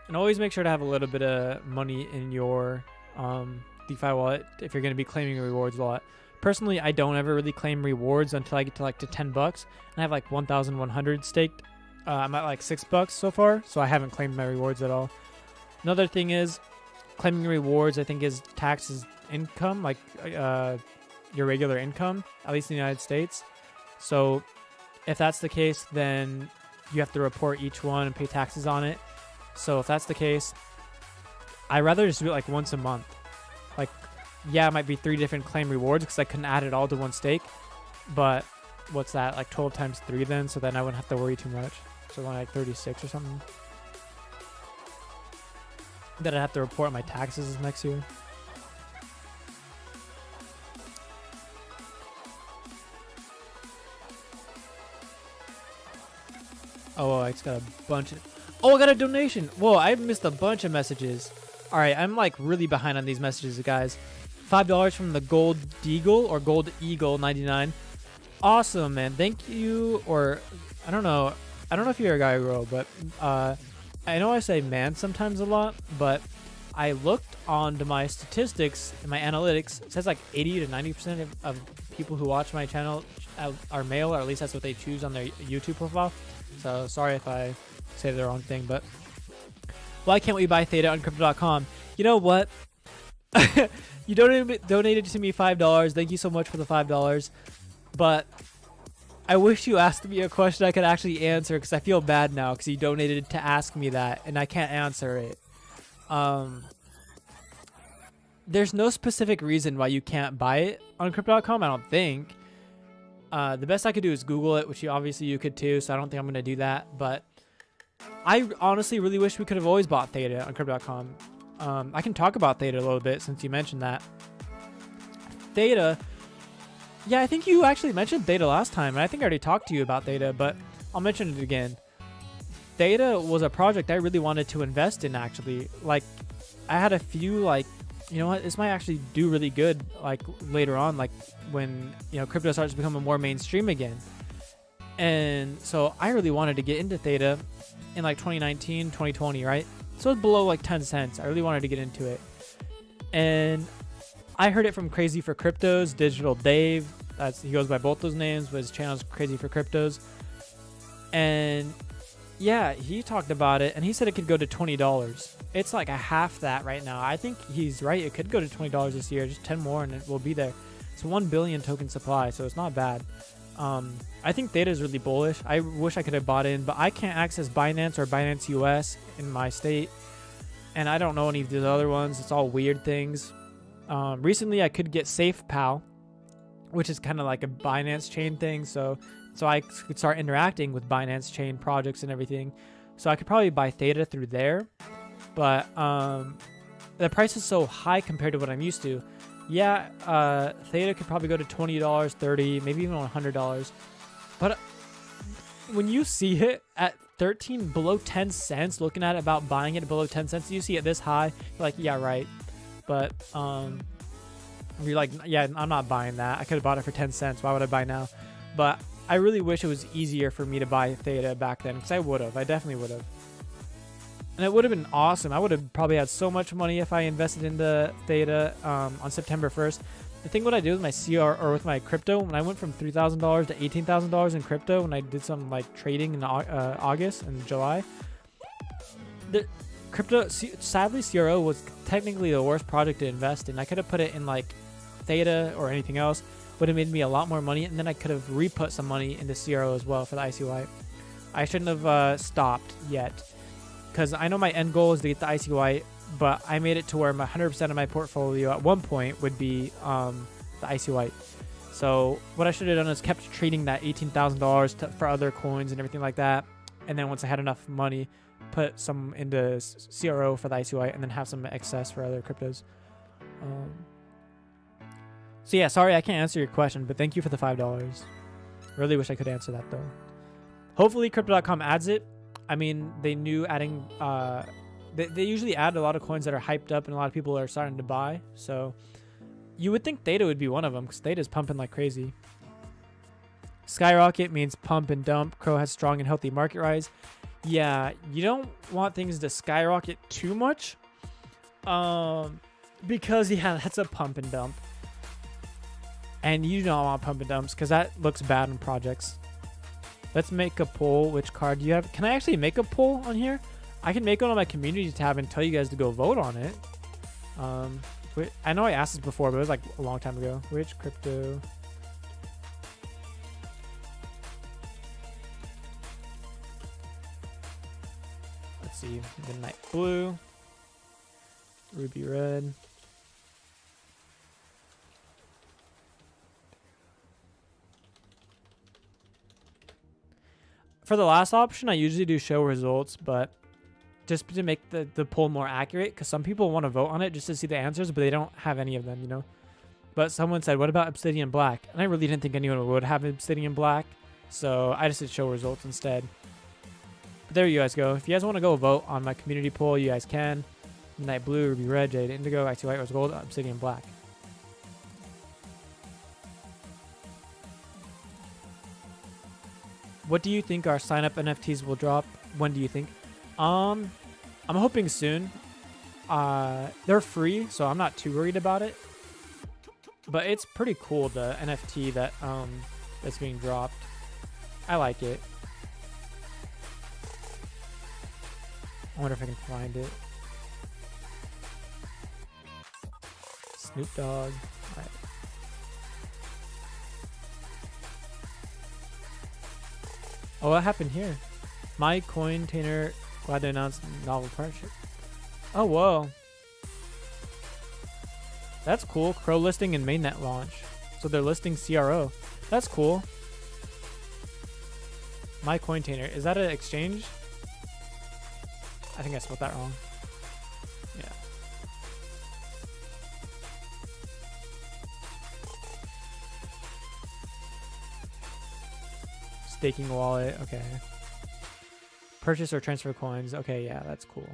And always make sure to have a little bit of money in your DeFi wallet if you're going to be claiming rewards a lot. Personally, I don't ever really claim rewards until I get to like to $10, and I have like 1,100 staked. I'm at like $6 so far, so I haven't claimed my rewards at all. Another thing is claiming rewards, I think, is taxed as income, like your regular income, at least in the United States. So if that's the case, then you have to report each one and pay taxes on it. So if that's the case, I'd rather just do it like once a month. Like, yeah, it might be 3 different claim rewards because I couldn't add it all to one stake. But what's that? Like 12 times 3 then? So then I wouldn't have to worry too much. So only like 36 or something. That I'd have to report my taxes next year. Oh, it's got a bunch of... Oh, I got a donation. Whoa, I missed a bunch of messages. All right, I'm like really behind on these messages, guys. $5 from the Gold Deagle or Gold Eagle 99. Awesome, man. Thank you. Or I don't know if you're a guy or girl, but I know I say man sometimes a lot, but I looked onto my statistics and my analytics. It says like 80 to 90% of people who watch my channel are male, or at least that's what they choose on their YouTube profile. So sorry if I say the wrong thing, but why can't we buy Theta on Crypto.com? You know what? You donated to me $5. Thank you so much for the $5. But I wish you asked me a question I could actually answer, because I feel bad now because you donated to ask me that and I can't answer it. There's no specific reason why you can't buy it on Crypto.com, I don't think. The best I could do is Google it, which you could too, so I don't think I'm going to do that. But I honestly really wish we could have always bought Theta on Crypto.com. I can talk about Theta a little bit since you mentioned that. Theta, yeah, I think you actually mentioned Theta last time, and I think I already talked to you about Theta, but I'll mention it again. Theta was a project I really wanted to invest in, actually. Like, I had a few, like, you know what, this might actually do really good, like, later on, like, when, you know, crypto starts becoming more mainstream again. And so I really wanted to get into Theta in, like, 2019, 2020, right? So it's below, like, 10 cents. I really wanted to get into it. And I heard it from Crazy for Cryptos, Digital Dave. He goes by both those names, but his channel's Crazy for Cryptos. And yeah, he talked about it, and he said it could go to $20. It's like a half that right now. I think he's right. It could go to $20 this year, just 10 more, and it will be there. It's 1 billion token supply, so it's not bad. I think Theta is really bullish. I wish I could have bought in, but I can't access Binance or Binance US in my state, and I don't know any of these other ones. It's all weird things. Recently, I could get SafePal, which is kind of like a Binance chain thing, so I could start interacting with Binance chain projects and everything. So I could probably buy Theta through there, but the price is so high compared to what I'm used to. Yeah, Theta could probably go to $20, $30, maybe even $100. But when you see it at 13 below 10 cents, looking at it about buying it below 10 cents, you see it this high, you're like, yeah, right. But you're like, yeah, I'm not buying that. I could have bought it for 10 cents. Why would I buy now? But I really wish it was easier for me to buy Theta back then, because I would have. I definitely would have. And it would have been awesome. I would have probably had so much money if I invested into Theta on September 1st. The thing what I did with my CR or with my crypto, when I went from $3,000 to $18,000 in crypto, when I did some like trading in August and July, the crypto, sadly, CRO was technically the worst project to invest in. I could have put it in like Theta or anything else, would have made me a lot more money, and then I could have re-put some money into CRO as well for the ICY. I shouldn't have stopped yet, because I know my end goal is to get the ICY, but I made it to where 100% of my portfolio at one point would be the ICY. So what I should have done is kept trading that $18,000 for other coins and everything like that, and then once I had enough money, put some into CRO for the ICY, and then have some excess for other cryptos. So yeah, sorry I can't answer your question, but thank you for the $5. Really wish I could answer that though. Hopefully Crypto.com adds it. I mean, they knew adding, they usually add a lot of coins that are hyped up and a lot of people are starting to buy. So you would think Theta would be one of them, because Theta is pumping like crazy. Skyrocket means pump and dump. Crow has strong and healthy market rise. Yeah, you don't want things to skyrocket too much, because yeah, that's a pump and dump. And you don't want pump and dumps, because that looks bad in projects. Let's make a poll. Which card do you have? Can I actually make a poll on here? I can make one on my community tab and tell you guys to go vote on it. I know I asked this before, but it was like a long time ago. Which crypto? Let's see. Midnight blue. Ruby red. For the last option, I usually do show results, but just to make the poll more accurate, because some people want to vote on it just to see the answers, but they don't have any of them, you know? But someone said, what about Obsidian Black? And I really didn't think anyone would have Obsidian Black, so I just did show results instead. But there you guys go. If you guys want to go vote on my community poll, you guys can. Midnight Blue, Ruby Red, Jade Indigo, Icy White, Rose Gold, Obsidian Black. What do you think our sign up NFTs will drop? When do you think? I'm hoping soon. They're free, so I'm not too worried about it. But it's pretty cool, the NFT that that's being dropped. I like it. I wonder if I can find it. Snoop Dogg. All right. Oh, what happened here? My Cointainer glad to announce novel partnership. Oh, whoa. That's cool. Crow listing and mainnet launch. So they're listing CRO. That's cool. My Cointainer. Is that an exchange? I think I spelled that wrong. Yeah. Staking wallet. Okay. Purchase or transfer coins. Okay, yeah, that's cool.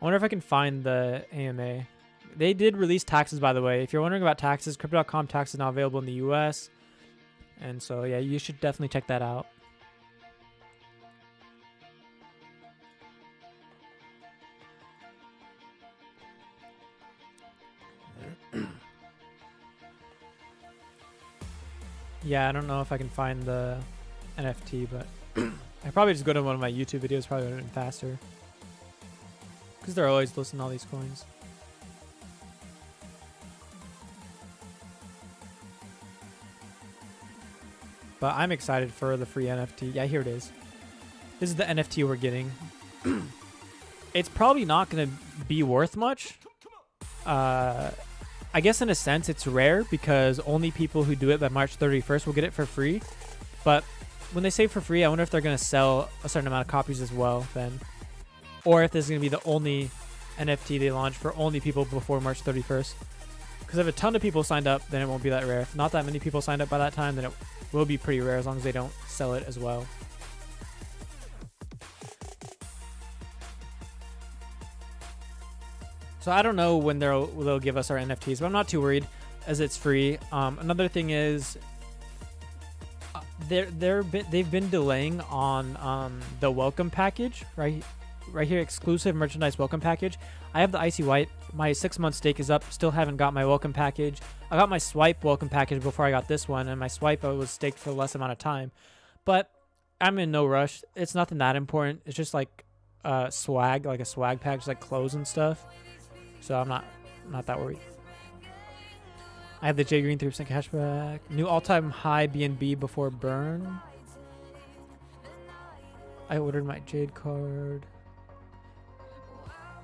I wonder if I can find the AMA. They did release taxes, by the way. If you're wondering about taxes, Cryptocom tax is now available in the US. And so, yeah, you should definitely check that out. Yeah, I don't know if I can find the NFT, but I probably just go to one of my YouTube videos, probably would have been faster. Because they're always listing all these coins. But I'm excited for the free NFT. Yeah, here it is. This is the NFT we're getting. It's probably not going to be worth much. I guess in a sense it's rare because only people who do it by March 31st will get it for free. But when they say for free, I wonder if they're going to sell a certain amount of copies as well then. Or if this is going to be the only NFT they launch for only people before March 31st. Because if a ton of people signed up, then it won't be that rare. If not that many people signed up by that time, then it will be pretty rare as long as they don't sell it as well. So I don't know when they'll give us our NFTs, but I'm not too worried as it's free. Another thing is they've been delaying on the welcome package, right here, exclusive merchandise welcome package. I have the Icy White. My 6-month stake is up. Still haven't got my welcome package. I got my Swipe welcome package before I got this one, and my Swipe I was staked for less amount of time. But I'm in no rush. It's nothing that important. It's just like swag, like a swag package, like clothes and stuff. So I'm not that worried. I have the J Green 3% cashback. New all-time high BNB before burn. I ordered my Jade card.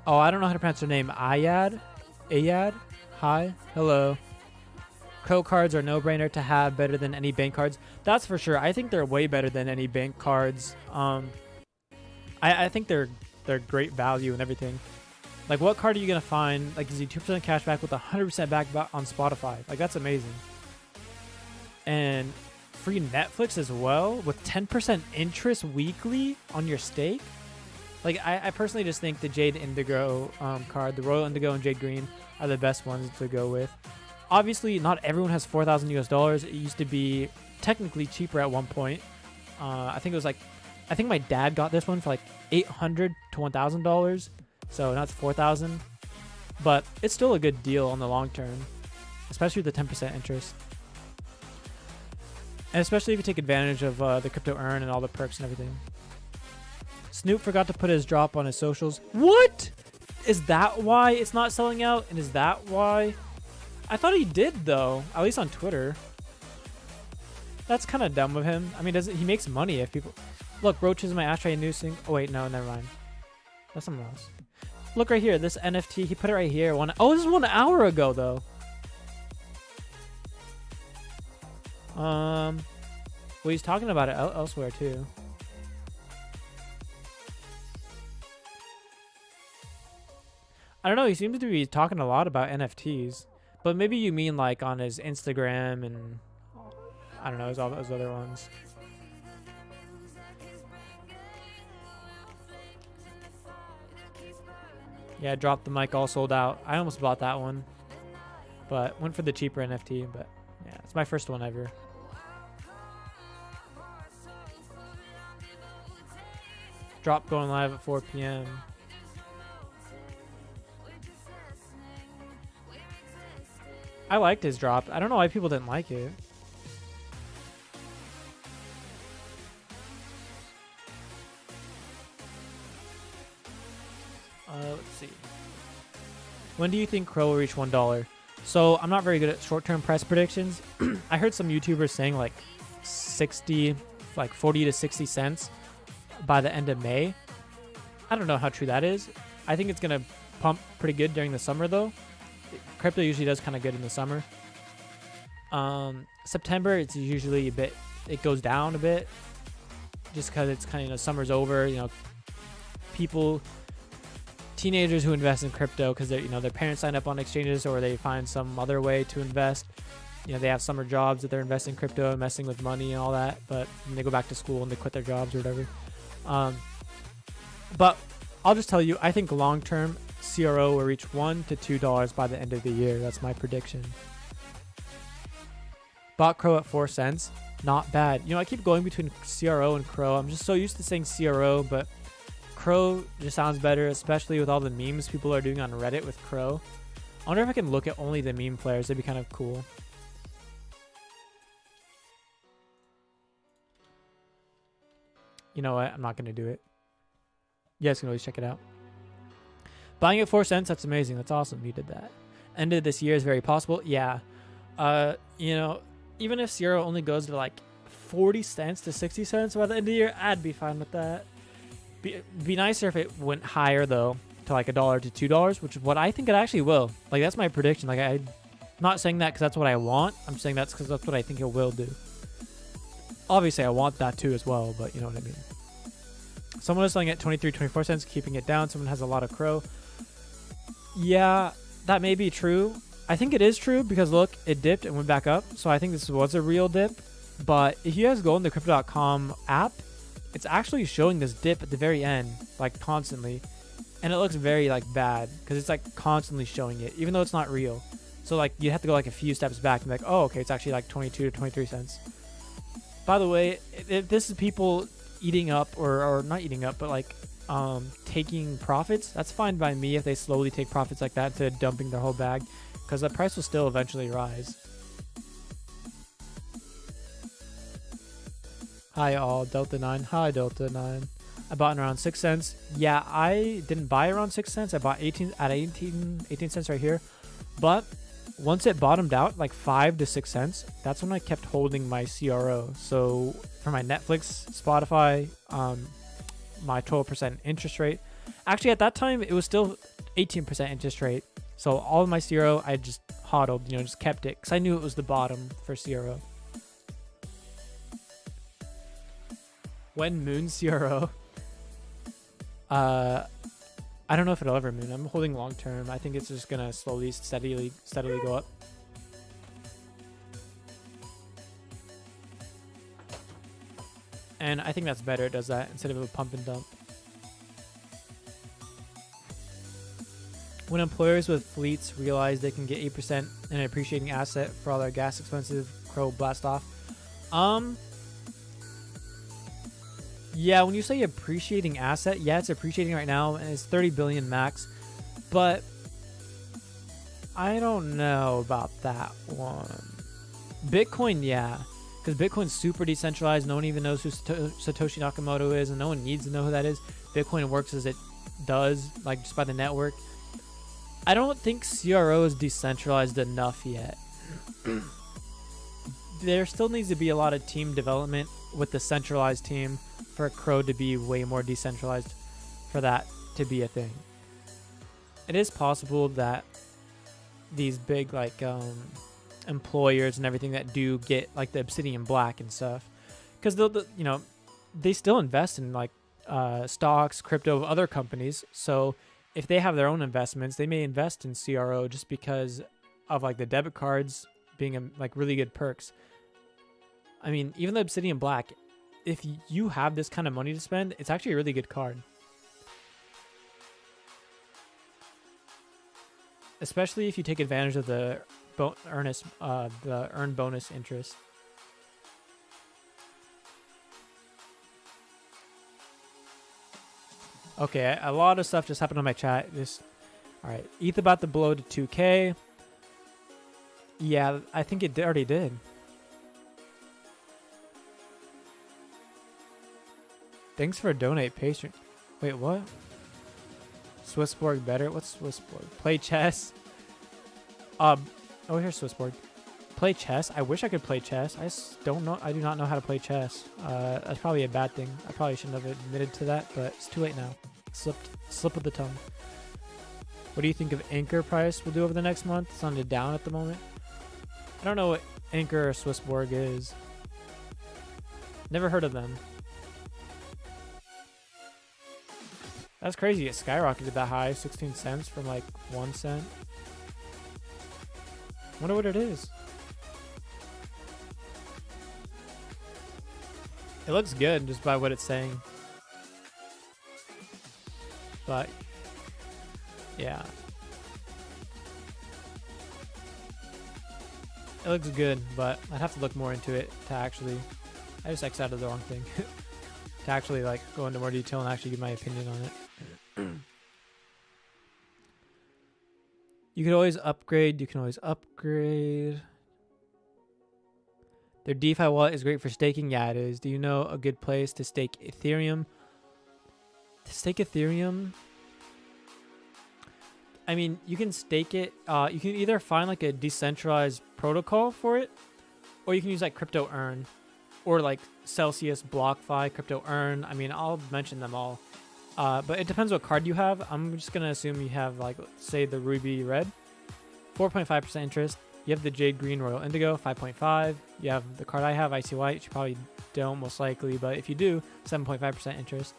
Oh, I don't know how to pronounce her name. Ayad? Hi. Hello. Crow cards are no-brainer to have, better than any bank cards. That's for sure. I think they're way better than any bank cards. I think they're great value and everything. Like, what card are you going to find? Like, is he 2% cash back with 100% back on Spotify? Like, that's amazing. And free Netflix as well with 10% interest weekly on your stake. Like, I personally just think the Jade Indigo card, the Royal Indigo and Jade Green are the best ones to go with. Obviously, not everyone has $4,000 US. It used to be technically cheaper at one point. I think my dad got this one for like $800 to $1,000. So now it's $4,000, but it's still a good deal on the long term, especially with the 10% interest. And especially if you take advantage of the crypto earn and all the perks and everything. Snoop forgot to put his drop on his socials. What? Is that why it's not selling out? And is that why? I thought he did though, at least on Twitter. That's kind of dumb of him. I mean, he makes money if people... Look, Roaches, my ashtray noosing. Oh wait, no, never mind. That's something else. Look right here, this NFT, he put it right here. Oh, this is 1 hour ago, though. Well, he's talking about it elsewhere, too. I don't know, he seems to be talking a lot about NFTs. But maybe you mean, like, on his Instagram and... I don't know, all those other ones. Yeah, Drop the Mic all sold out. I almost bought that one, but went for the cheaper NFT. But yeah, it's my first one ever. Drop going live at 4 p.m. I liked his drop. I don't know why people didn't like it. Let's see. When do you think CRO will reach $1? So I'm not very good at short-term price predictions. I heard some YouTubers saying like 40 to 60 cents by the end of May. I don't know how true that is. I think it's gonna pump pretty good during the summer though. Crypto usually does kind of good in the summer. September, it's usually it goes down a bit just because it's kind of, summer's over. Teenagers who invest in crypto because their parents sign up on exchanges or they find some other way to invest. They have summer jobs that they're investing in crypto and messing with money and all that, but when they go back to school and they quit their jobs or whatever. But I'll just tell you, I think long term CRO will reach $1 to $2 by the end of the year. That's my prediction. Bought CRO at 4 cents. Not bad. I keep going between CRO and CRO. I'm just so used to saying CRO, but CRO just sounds better, especially with all the memes people are doing on Reddit with CRO. I wonder if I can look at only the meme players. That'd be kind of cool. You know what? I'm not going to do it. You guys can always check it out. Buying at 4 cents, that's amazing. That's awesome. You did that. End of this year is very possible. Yeah. Even if CRO only goes to like 40 cents to 60 cents by the end of the year, I'd be fine with that. Be nicer if it went higher though, to like $1 to $2, which is what I think it actually will. Like that's my prediction. Like I'm not saying that because that's what I want. I'm saying that's because that's what I think it will do. Obviously, I want that too as well, but you know what I mean. Someone is selling at 23, 24 cents, keeping it down. Someone has a lot of CRO. Yeah, that may be true. I think it is true because look, it dipped and went back up. So I think this was a real dip. But if you guys go in the Crypto.com app, it's actually showing this dip at the very end, like constantly. And it looks very like bad because it's like constantly showing it, even though it's not real. So like you have to go like a few steps back and be like, oh, okay, it's actually like 22 to 23 cents. By the way, if this is people eating up or not eating up, but like taking profits, that's fine by me if they slowly take profits like that instead of dumping their whole bag, because the price will still eventually rise. Hi all, Delta 9. Hi Delta 9. I bought in around 6 cents. Yeah, I didn't buy around 6 cents. I bought 18 cents right here. But once it bottomed out like 5 to 6 cents, that's when I kept holding my CRO. So for my Netflix, Spotify, my 12% interest rate. Actually, at that time, it was still 18% interest rate. So all of my CRO, I just hodled, just kept it because I knew it was the bottom for CRO. When moon CRO? I don't know if it'll ever moon. I'm holding long term. I think it's just gonna slowly, steadily go up. And I think that's better. It does that instead of a pump and dump. When employers with fleets realize they can get 8% in an appreciating asset for all their gas expensive, CRO blast off. Yeah, when you say appreciating asset, yeah, it's appreciating right now and it's 30 billion max, but I don't know about that one. Bitcoin, yeah, because Bitcoin's super decentralized. No one even knows who Satoshi Nakamoto is, and no one needs to know who that is. Bitcoin works as it does, like just by the network. I don't think CRO is decentralized enough yet. There still needs to be a lot of team development with the centralized team for CRO to be way more decentralized for that to be a thing. It is possible that these big like employers and everything that do get like the Obsidian Black and stuff, because they still invest in like stocks, crypto, other companies. So if they have their own investments, they may invest in CRO just because of like the debit cards being like really good perks. I mean, even the Obsidian Black, if you have this kind of money to spend, it's actually a really good card. especially if you take advantage of the earn bonus interest. Okay, a lot of stuff just happened on my chat. All right, ETH about to blow to 2K. Yeah, I think it already did. Thanks for donate, patron. Wait, what? Swissborg better? What's Swissborg? Play chess. Oh, here's Swissborg. Play chess? I wish I could play chess. I just don't know. I do not know how to play chess. That's probably a bad thing. I probably shouldn't have admitted to that, but it's too late now. Slip of the tongue. What do you think of Anchor price will do over the next month? It's on the down at the moment. I don't know what Anchor or Swissborg is. Never heard of them. That's crazy. It skyrocketed that high, 16 cents from like 1 cent. Wonder what it is. It looks good just by what it's saying. But yeah. It looks good, but I'd have to look more into it to actually... I just X'd out of the wrong thing. To actually like go into more detail and actually give my opinion on it. You can always upgrade. Their DeFi wallet is great for staking. Yeah, it is. Do you know a good place to stake Ethereum? To stake Ethereum? I mean, you can stake it. You can either find like a decentralized protocol for it, or you can use like Crypto Earn, or like Celsius, BlockFi, Crypto Earn. I mean, I'll mention them all. But it depends what card you have. I'm just going to assume you have, like, say, the Ruby Red. 4.5% interest. You have the Jade Green Royal Indigo, 5.5. You have the card I have, Icy White, which you probably don't, most likely. But if you do, 7.5% interest.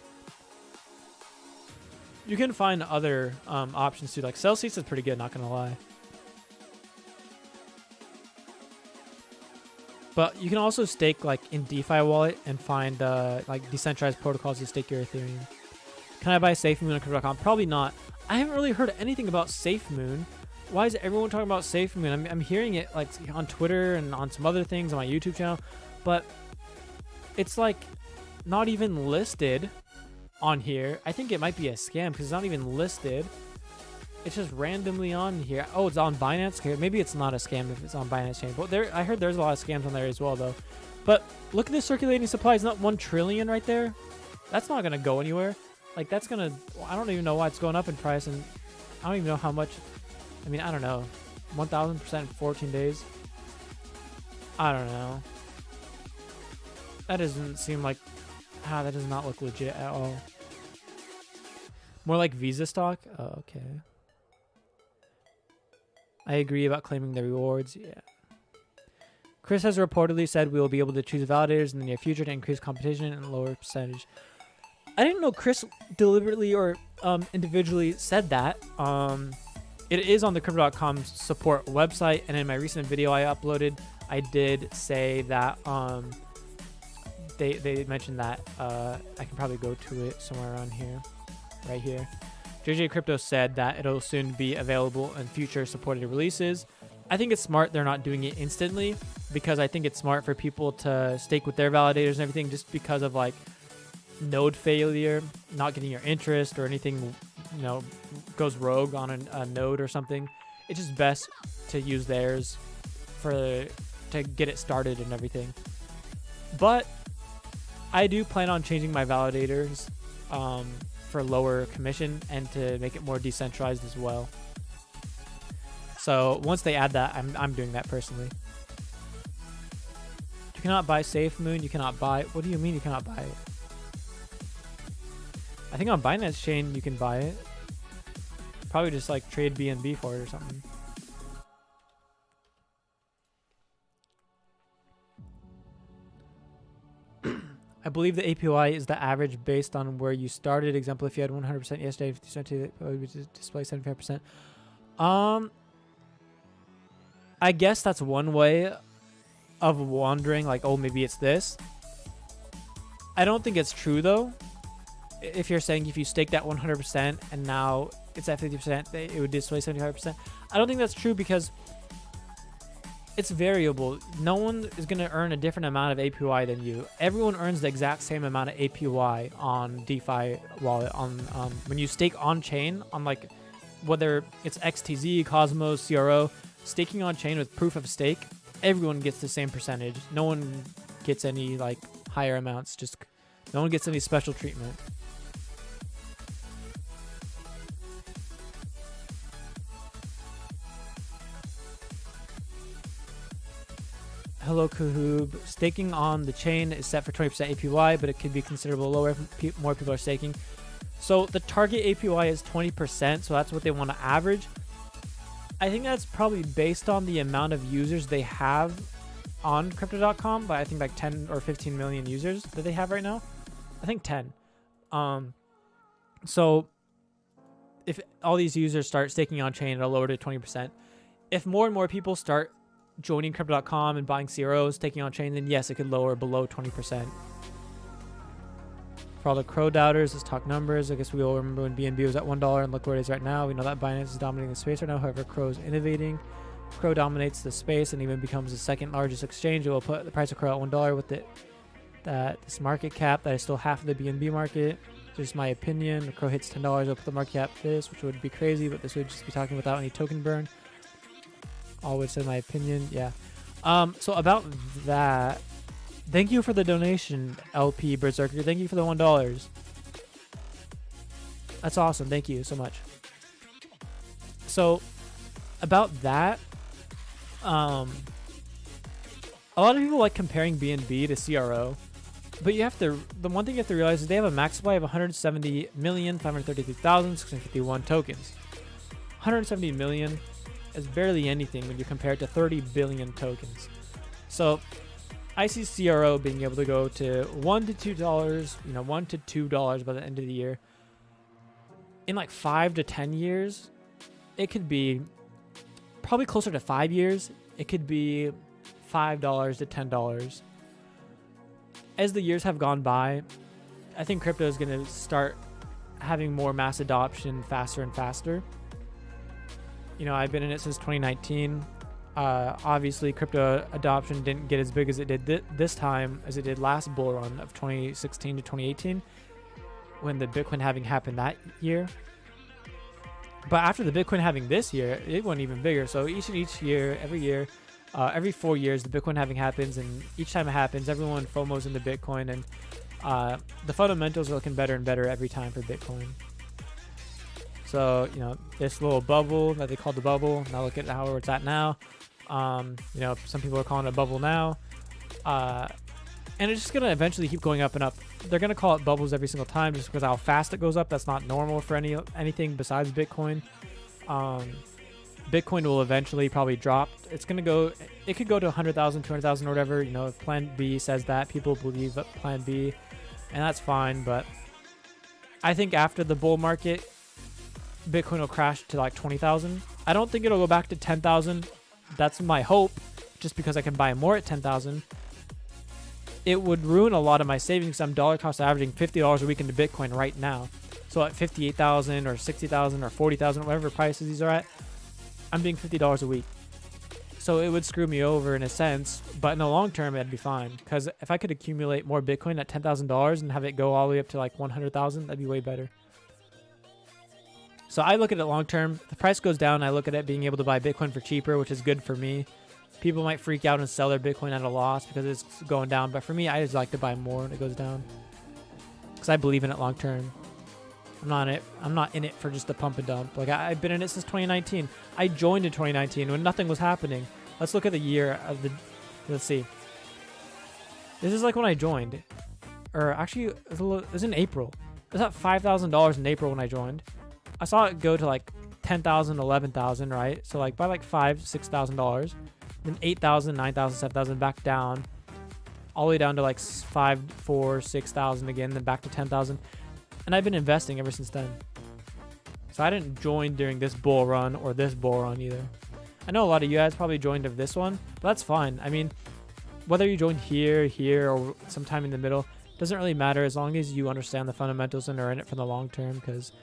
You can find other options, too. Like, Celsius is pretty good, not going to lie. But you can also stake, like, in DeFi wallet and find, like, decentralized protocols to stake your Ethereum. Can I buy SafeMoon on Cryptocom? Probably not. I haven't really heard anything about SafeMoon. Why is everyone talking about SafeMoon? I'm hearing it like on Twitter and on some other things on my YouTube channel, but it's like not even listed on here. I think it might be a scam because it's not even listed. It's just randomly on here. Oh, it's on Binance. Okay, maybe it's not a scam if it's on Binance chain. But I heard there's a lot of scams on there as well, though. But look at the circulating supply. It's not 1 trillion right there. That's not gonna go anywhere. Like, that's gonna... I don't even know why it's going up in price, and I don't even know how much... I mean, I don't know. 1,000% in 14 days? I don't know. That doesn't seem like... that does not look legit at all. More like Visa stock? Oh, okay. I agree about claiming the rewards. Yeah. Chris has reportedly said we will be able to choose validators in the near future to increase competition and lower percentage. I didn't know Chris deliberately or individually said that. It is on the Crypto.com support website, and in my recent video I uploaded, I did say that they mentioned that. I can probably go to it somewhere around here, right here. JJ Crypto said that it'll soon be available in future supported releases. I think it's smart they're not doing it instantly, because I think it's smart for people to stake with their validators and everything, just because of like node failure, not getting your interest, or anything, you know, goes rogue on a node or something. It's just best to use theirs to get it started and everything. But I do plan on changing my validators for lower commission and to make it more decentralized as well. So once they add that, I'm doing that personally. You cannot buy SafeMoon. You cannot buy... What do you mean you cannot buy it? I think on Binance chain you can buy it. Probably just like trade BNB for it or something. I believe the APY is the average based on where you started. Example, if you had 100% yesterday, 50% today, it would display 75%. I guess that's one way of wondering, like, oh, maybe it's this. I don't think it's true, though. If you're saying if you stake that 100% and now it's at 50%, it would display 75%. I don't think that's true because it's variable. No one is going to earn a different amount of APY than you. Everyone earns the exact same amount of APY on DeFi wallet. On when you stake on chain, on like whether it's XTZ, Cosmos, CRO, staking on chain with proof of stake, everyone gets the same percentage. No one gets any like higher amounts. Just no one gets any special treatment. Hello Kahoobb. Staking on the chain is set for 20% APY, but it could be considerably lower if more people are staking. So the target APY is 20%, so that's what they want to average. I think that's probably based on the amount of users they have on Crypto.com, but I think like 10 or 15 million users that they have right now. I think 10. So if all these users start staking on chain, it'll lower to 20%. If more and more people start joining Crypto.com and buying CROs, taking on chain, then yes, it could lower below 20%. For all the Crow doubters, let's talk numbers. I guess we all remember when BNB was at $1 and look where it is right now. We know that Binance is dominating the space right now. However, Crow is innovating. Crow dominates the space and even becomes the second largest exchange. It will put the price of Crow at $1 with this market cap that is still half of the BNB market. Just my opinion. If Crow hits $10, it'll put the market cap this, which would be crazy, but this would just be talking without any token burn. Always in my opinion. Yeah. So about that, thank you for the donation, LP Berserker. Thank you for the $1. That's awesome. Thank you so much. So about that, a lot of people like comparing BNB to CRO, but the one thing you have to realize is they have a max supply of 170,533,651 tokens. 170 million is barely anything when you compare it to 30 billion tokens. So I see CRO being able to go to $1 to $2, $1 to $2 by the end of the year. In like 5 to 10 years, it could be probably closer to 5 years. It could be $5 to $10. As the years have gone by, I think crypto is going to start having more mass adoption faster and faster. I've been in it since 2019. Obviously, crypto adoption didn't get as big as it did this time as it did last bull run of 2016 to 2018 when the Bitcoin halving happened that year. But after the Bitcoin halving this year, it went even bigger. So each year, every 4 years, the Bitcoin halving happens, and each time it happens, everyone FOMOs into Bitcoin, and the fundamentals are looking better and better every time for Bitcoin. So, this little bubble that they called the bubble, now look at how it's at now. Some people are calling it a bubble now. And it's just going to eventually keep going up and up. They're going to call it bubbles every single time just because how fast it goes up. That's not normal for anything besides Bitcoin. Bitcoin will eventually probably drop. It could go to 100,000, 200,000 or whatever. If Plan B says that, people believe that Plan B, and that's fine. But I think after the bull market, Bitcoin will crash to like 20,000. I don't think it'll go back to 10,000. That's my hope, just because I can buy more at 10,000. It would ruin a lot of my savings. I'm dollar cost averaging $50 a week into Bitcoin right now. So at 58,000 or 60,000 or 40,000, whatever prices these are at, I'm doing $50 a week. So it would screw me over in a sense, but in the long term, it'd be fine. Because if I could accumulate more Bitcoin at $10,000 and have it go all the way up to like 100,000, that'd be way better. So I look at it long term. If the price goes down, I look at it being able to buy Bitcoin for cheaper, which is good for me. People might freak out and sell their Bitcoin at a loss because it's going down. But for me, I just like to buy more when it goes down because I believe in it long term. I'm not in it for just the pump and dump. Like I've been in it since 2019. I joined in 2019 when nothing was happening. Let's look at the year of the. Let's see. This is like when I joined, or actually, it was in April. It was at $5,000 in April when I joined. I saw it go to like 10,000, 11,000, right? So like by like $5,000, $6,000, then 8,000, 9,000, 7,000, back down, all the way down to like 5,000, 4,000, 6,000 again, then back to 10,000. And I've been investing ever since then. So I didn't join during this bull run or this bull run either. I know a lot of you guys probably joined of this one, but that's fine. I mean, whether you joined here, or sometime in the middle, doesn't really matter as long as you understand the fundamentals and are in it for the long term, because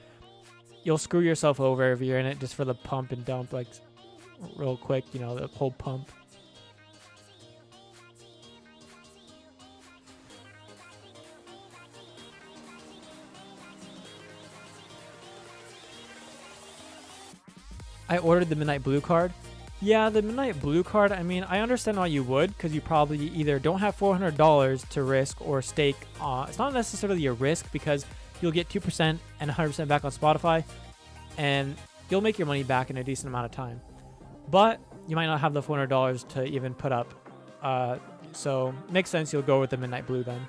you'll screw yourself over if you're in it just for the pump and dump. Like real quick, you know, the whole pump. I ordered the Midnight Blue card. Yeah, the Midnight Blue card, I mean, I understand why you would, because you probably either don't have $400 to risk or stake. It's not necessarily a risk because you'll get 2% and 100% back on Spotify, and you'll make your money back in a decent amount of time. But you might not have the $400 to even put up. So makes sense you'll go with the Midnight Blue then.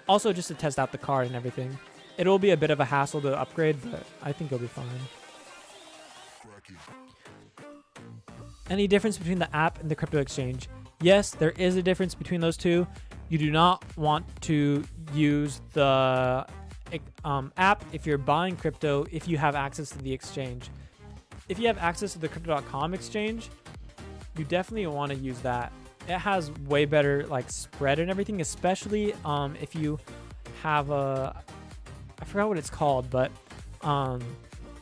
Also, just to test out the card and everything. It will be a bit of a hassle to upgrade, but I think you'll be fine. Any difference between the app and the crypto exchange? Yes, there is a difference between those two. You do not want to use the app if you're buying crypto if you have access to the exchange. If you have access to the Crypto.com exchange, you definitely want to use that. It has way better like spread and everything, especially if you have I forgot what it's called, but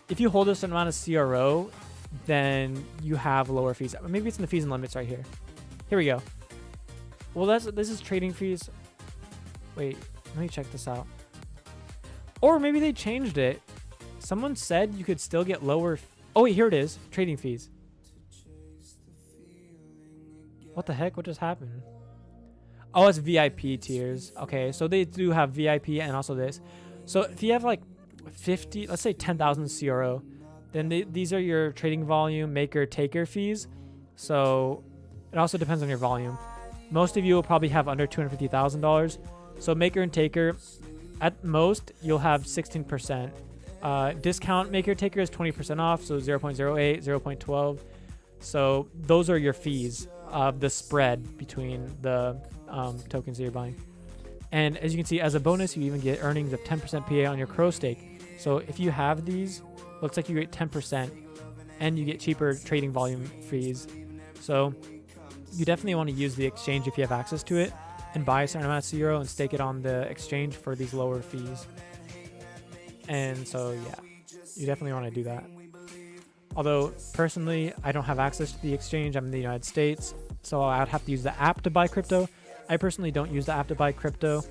if you hold a certain amount of CRO, then you have lower fees. Maybe it's in the fees and limits right here. Here we go. Well, this is trading fees. Wait, let me check this out. Or maybe they changed it. Someone said you could still get lower. Oh wait, here it is. Trading fees. What the heck? What just happened? Oh, it's VIP tiers. Okay, so they do have VIP and also this. So if you have like 50, let's say 10,000 CRO, then these are your trading volume, maker, taker fees. So it also depends on your volume. Most of you will probably have under $250,000. So maker and taker, at most, you'll have 16%. Discount maker taker is 20% off, so 0.08, 0.12. So those are your fees of the spread between the tokens that you're buying. And as you can see, as a bonus, you even get earnings of 10% PA on your CRO stake. So if you have these, looks like you get 10% and you get cheaper trading volume fees. So you definitely want to use the exchange if you have access to it and buy a certain amount of CRO and stake it on the exchange for these lower fees. And so, yeah, you definitely want to do that. Although personally, I don't have access to the exchange. I'm in the United States, so I'd have to use the app to buy crypto. I personally don't use the app to buy crypto.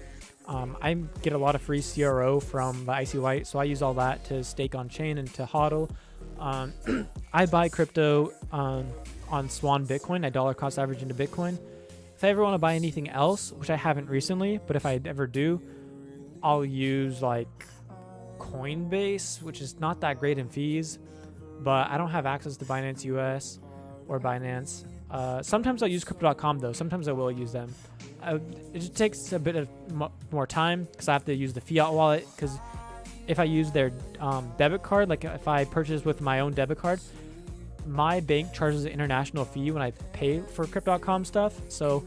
I get a lot of free CRO from the Icy White, so I use all that to stake on chain and to hodl. I buy crypto on Swan Bitcoin. I dollar cost average into Bitcoin. If I ever want to buy anything else, which I haven't recently, but if I ever do, I'll use like Coinbase, which is not that great in fees, but I don't have access to Binance US or Binance. Sometimes I'll use Crypto.com though. Sometimes I will use them. It just takes a bit of more time because I have to use the fiat wallet, because if I use their debit card, like if I purchase with my own debit card, my bank charges an international fee when I pay for Crypto.com stuff. So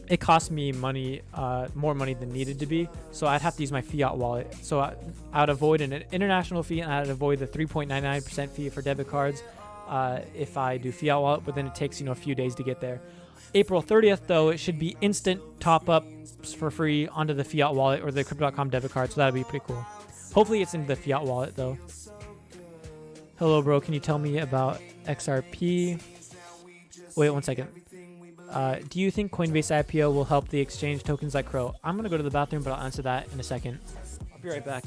it costs me money, more money than needed to be. So I'd have to use my fiat wallet. So I'd avoid an international fee, and I'd avoid the 3.99% fee for debit cards if I do fiat wallet, but then it takes, a few days to get there. April 30th, though, it should be instant top-ups for free onto the fiat wallet or the Crypto.com debit card, so that'd be pretty cool. Hopefully it's in the fiat wallet, though. Hello, bro. Can you tell me about XRP? Wait 1 second. Do you think Coinbase IPO will help the exchange tokens like CRO? I'm going to go to the bathroom, but I'll answer that in a second. I'll be right back.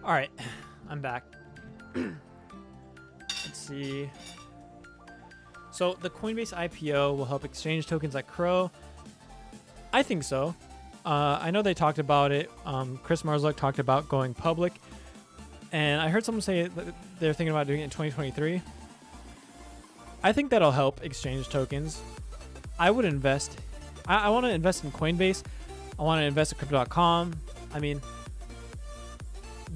All right, I'm back. Let's see. So the Coinbase IPO will help exchange tokens like CRO. I think so. I know they talked about it. Chris Marzluck talked about going public, and I heard someone say that they're thinking about doing it in 2023. I think that'll help exchange tokens. I would invest. I want to invest in Coinbase. I want to invest in Crypto.com. I mean,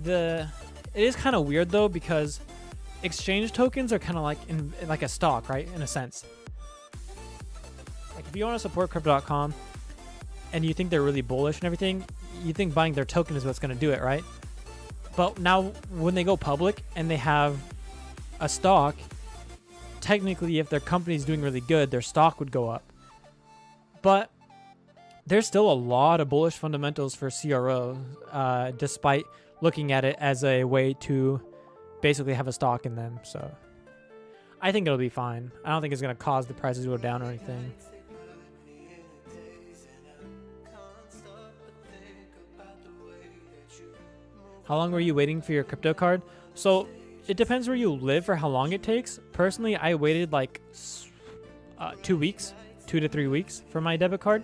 it is kind of weird though, because exchange tokens are kind of like a stock, right? In a sense. Like if you want to support Crypto.com and you think they're really bullish and everything, you think buying their token is what's going to do it, right? But now when they go public and they have a stock, technically if their company is doing really good, their stock would go up. But there's still a lot of bullish fundamentals for CRO, despite looking at it as a way to basically have a stock in them. So I think it'll be fine. I don't think it's going to cause the prices to go down or anything. How long were you waiting for your crypto card? So it depends where you live for how long it takes. Personally, I waited like 2 weeks, 2 to 3 weeks for my debit card.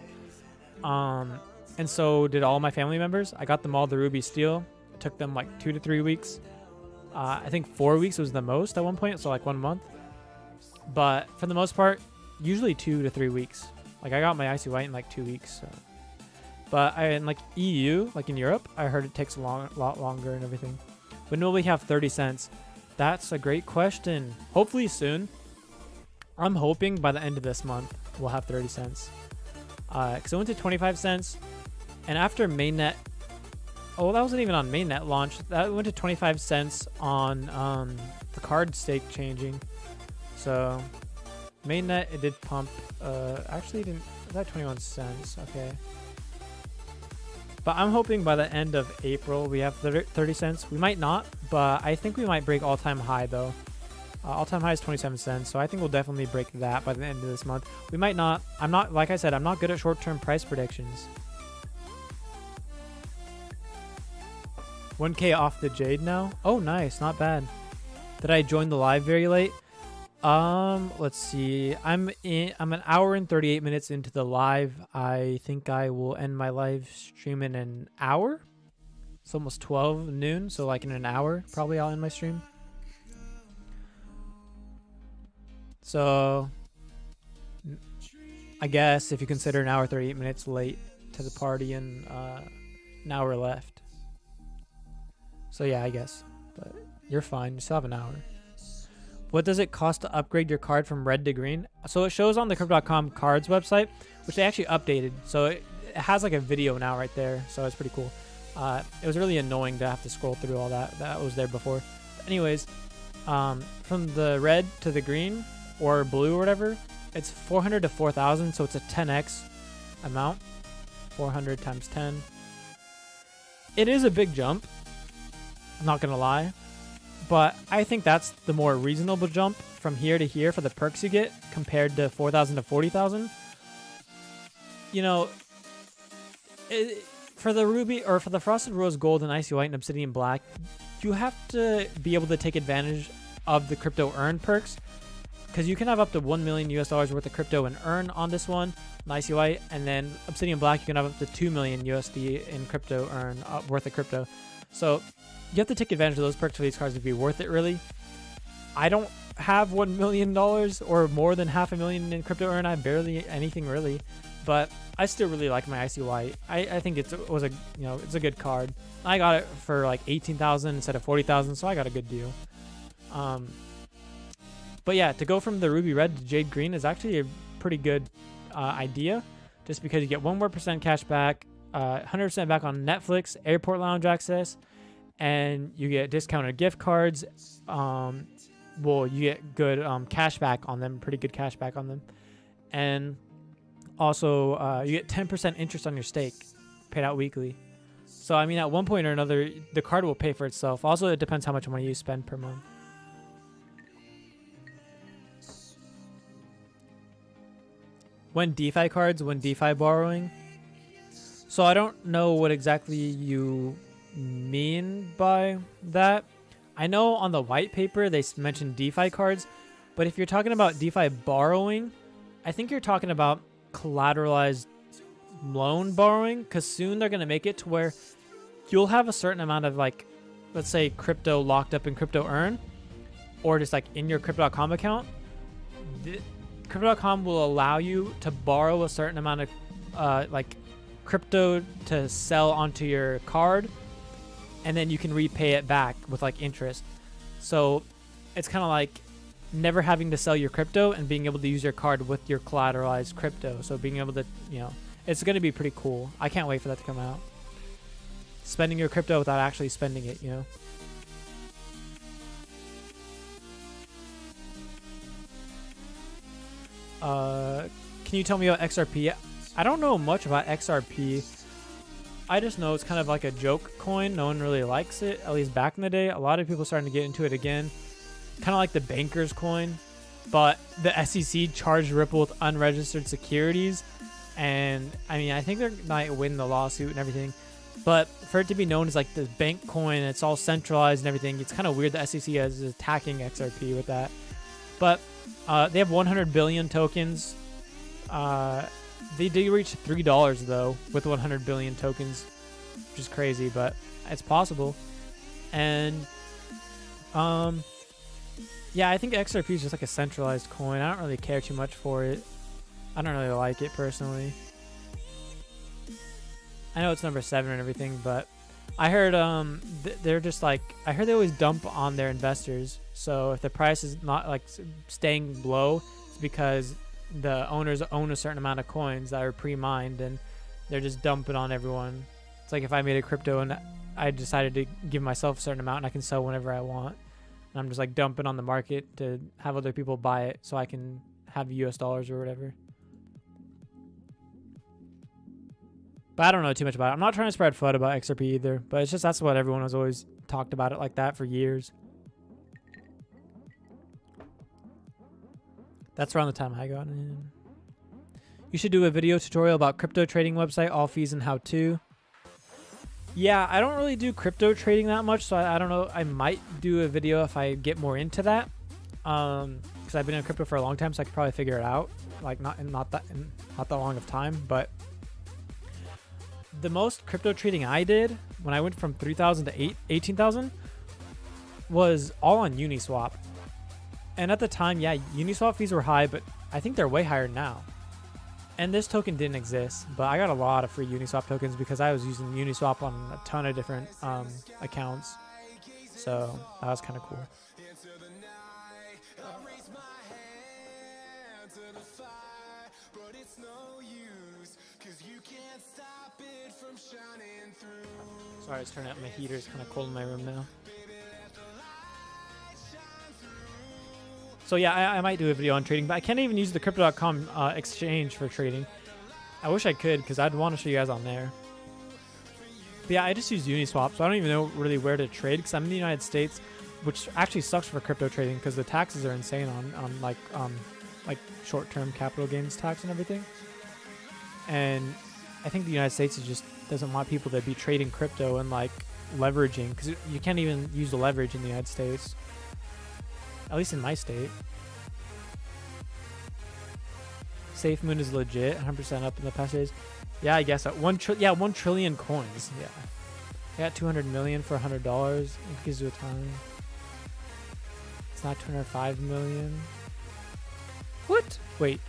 And so did all my family members. I got them all the Ruby Steel. It took them like 2 to 3 weeks. I think 4 weeks was the most at one point, so like 1 month. But for the most part, usually 2 to 3 weeks. Like I got my Icy White in like 2 weeks. So. But in like EU, like in Europe, I heard it takes a lot longer and everything. When will we have 30 cents? That's a great question. Hopefully soon. I'm hoping by the end of this month we'll have 30 cents. Because it went to 25 cents. And after mainnet, oh, that wasn't even on mainnet launch. That went to 25 cents on the card stake changing. So mainnet, it did pump. Actually, it didn't. It was at 21 cents. Okay. But I'm hoping by the end of April we have 30 cents. We might not, but I think we might break all-time high though. All-time high is 27 cents, so I think we'll definitely break that by the end of this month. We might not. I'm not, like I said, I'm not good at short-term price predictions. 1K off the Jade now. Oh, nice, not bad. Did I join the live very late? Let's see. I'm an hour and 38 minutes into the live. I think I will end my live stream in an hour. It's almost 12 noon, so like in an hour, probably I'll end my stream. So I guess if you consider an hour 38 minutes late to the party and an hour left. So yeah, I guess. But you're fine. You still have an hour. What does it cost to upgrade your card from red to green? So it shows on the Cryptocom cards website, which they actually updated. So it has like a video now right there. So it's pretty cool. It was really annoying to have to scroll through all that. That was there before. But anyways, from the red to the green or blue or whatever, it's 400 to 4,000. So it's a 10x amount. 400 times 10. It is a big jump. I'm not going to lie. But I think that's the more reasonable jump from here to here for the perks you get compared to 4,000 to 40,000. You know, for the Ruby or for the Frosted Rose Gold and Icy White and Obsidian Black, you have to be able to take advantage of the crypto earn perks, because you can have up to $1 million US worth of crypto and earn on this one, Icy White, and then Obsidian Black you can have up to 2 million USD in crypto earn worth of crypto. So you have to take advantage of those perks for these cards to be worth it, really. I don't have $1 million or more than $500,000 in crypto earn. I have barely anything really, but I still really like my Icy White. I think it's a good card. I got it for like 18,000 instead of 40,000, so I got a good deal. But yeah, to go from the Ruby Red to Jade Green is actually a pretty good idea, just because you get 1 more % cash back, 100% back on Netflix, airport lounge access, and you get discounted gift cards. well, you get good cash back on them, pretty good cash back on them. And also, you get 10% interest on your stake paid out weekly. So, I mean, at one point or another, the card will pay for itself. Also, it depends how much money you spend per month. When DeFi cards, when DeFi borrowing. So, I don't know what exactly you mean by that. I know on the white paper, they mentioned DeFi cards. But if you're talking about DeFi borrowing, I think you're talking about collateralized loan borrowing, because soon they're going to make it to where you'll have a certain amount of, like, let's say crypto locked up in Crypto Earn, or just like in your Cryptocom account. Cryptocom will allow you to borrow a certain amount of like crypto to sell onto your card, and then you can repay it back with like interest. So it's kind of like never having to sell your crypto and being able to use your card with your collateralized crypto. So being able to, you know, it's going to be pretty cool. I can't wait for that to come out. Spending your crypto without actually spending it, you know. Can you tell me about XRP? I don't know much about XRP. I just know it's kind of like a joke coin. No one really likes it, at least back in the day. A lot of people starting to get into it again. Kind of like the banker's coin. But the SEC charged Ripple with unregistered securities. And, I mean, I think they might win the lawsuit and everything. But for it to be known as like the bank coin, it's all centralized and everything, it's kind of weird the SEC is attacking XRP with that. But they have 100 billion tokens. They did reach $3 though with 100 billion tokens, which is crazy, but it's possible. And yeah, I think XRP is just like a centralized coin. I don't really care too much for it. I don't really like it personally. I know it's number 7 and everything, but I heard they're just like, I heard they always dump on their investors. So if the price is not like staying low, it's because the owners own a certain amount of coins that are pre-mined and they're just dumping on everyone. It's like if I made a crypto and I decided to give myself a certain amount and I can sell whenever I want. And I'm just like dumping on the market to have other people buy it so I can have US dollars or whatever. But I don't know too much about it. I'm not trying to spread FUD about XRP either, but it's just that's what everyone has always talked about it like that for years. That's around the time I got in. You should do a video tutorial about crypto trading website, all fees and how to. Yeah, I don't really do crypto trading that much, so I don't know. I might do a video if I get more into that. Because I've been in crypto for a long time, so I could probably figure it out. Like not that long of time, but the most crypto trading I did when I went from 3,000 to 18,000 was all on Uniswap. And at the time, yeah, Uniswap fees were high, but I think they're way higher now. And this token didn't exist, but I got a lot of free Uniswap tokens because I was using Uniswap on a ton of different accounts. So that was kind of cool. Sorry, it's turning up my heater. It's kind of cold in my room now. So yeah, I might do a video on trading, but I can't even use the Crypto.com exchange for trading. I wish I could because I'd want to show you guys on there. But yeah, I just use Uniswap, so I don't even know really where to trade because I'm in the United States, which actually sucks for crypto trading because the taxes are insane on like short-term capital gains tax and everything. And I think the United States just doesn't want people to be trading crypto and like leveraging because you can't even use the leverage in the United States. At least in my state. Safe Moon is legit, 100% up in the past days. Yeah, I guess. 1 trillion coins. Yeah. I got 200 million for $100. It gives you a time. It's not 205 million. What? Wait.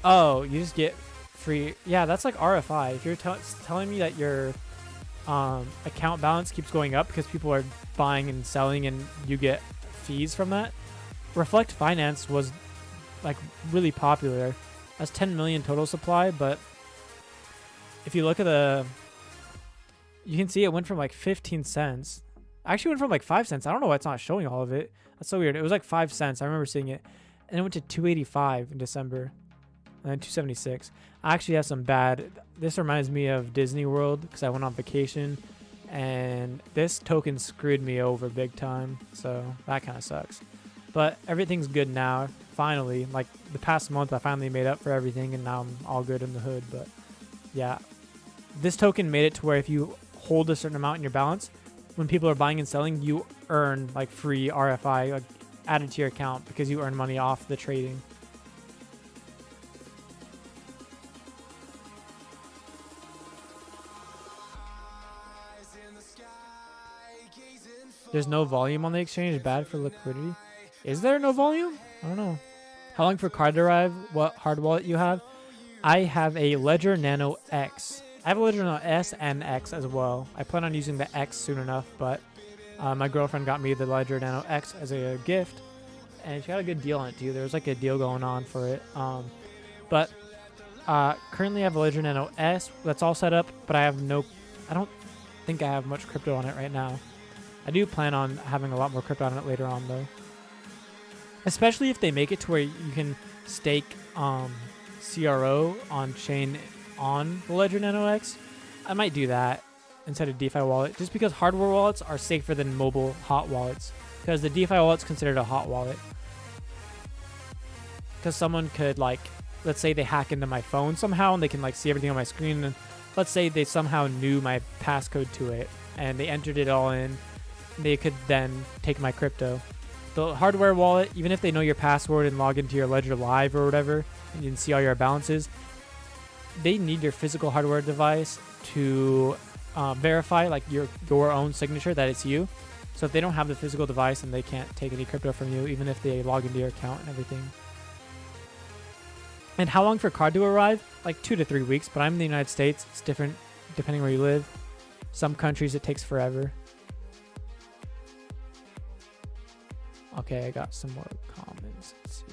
Oh, you just get free. Yeah, that's like RFI. If you're telling me that your account balance keeps going up because people are buying and selling and you get fees from that. Reflect Finance was like really popular. That's 10 million total supply, but if you look at you can see it went from like 15 cents I actually went from like 5 cents. I don't know why it's not showing all of it. That's so weird. It was like 5 cents. I remember seeing it. And it went to 285 in December. And then 276. I actually have some bad. This reminds me of Disney World because I went on vacation. And this token screwed me over big time. So that kind of sucks. But everything's good now. Finally, like the past month, I finally made up for everything. And now I'm all good in the hood. But yeah, this token made it to where if you hold a certain amount in your balance, when people are buying and selling, you earn like free RFI like, added to your account because you earn money off the trading. There's no volume on the exchange. Bad for liquidity. Is there no volume? I don't know. How long for card derive? What hard wallet you have? I have a Ledger Nano X. I have a Ledger Nano S and X as well. I plan on using the X soon enough, but my girlfriend got me the Ledger Nano X as a gift, and she got a good deal on it too. There was like a deal going on for it. But currently I have a Ledger Nano S that's all set up, but I don't think I have much crypto on it right now. I do plan on having a lot more crypto on it later on though. Especially if they make it to where you can stake CRO on chain on the Ledger Nano X. I might do that instead of DeFi wallet, just because hardware wallets are safer than mobile hot wallets, because the DeFi wallet's considered a hot wallet. Because someone could, like, let's say they hack into my phone somehow and they can like see everything on my screen, and let's say they somehow knew my passcode to it and they entered it all in, they could then take my crypto. The hardware wallet, even if they know your password and log into your Ledger Live or whatever, and you can see all your balances, they need your physical hardware device to verify like your own signature that it's you. So if they don't have the physical device, then they can't take any crypto from you, even if they log into your account and everything. And how long for card to arrive? Like 2 to 3 weeks, but I'm in the United States. It's different depending where you live. Some countries it takes forever. Okay, I got some more comments. Let's see.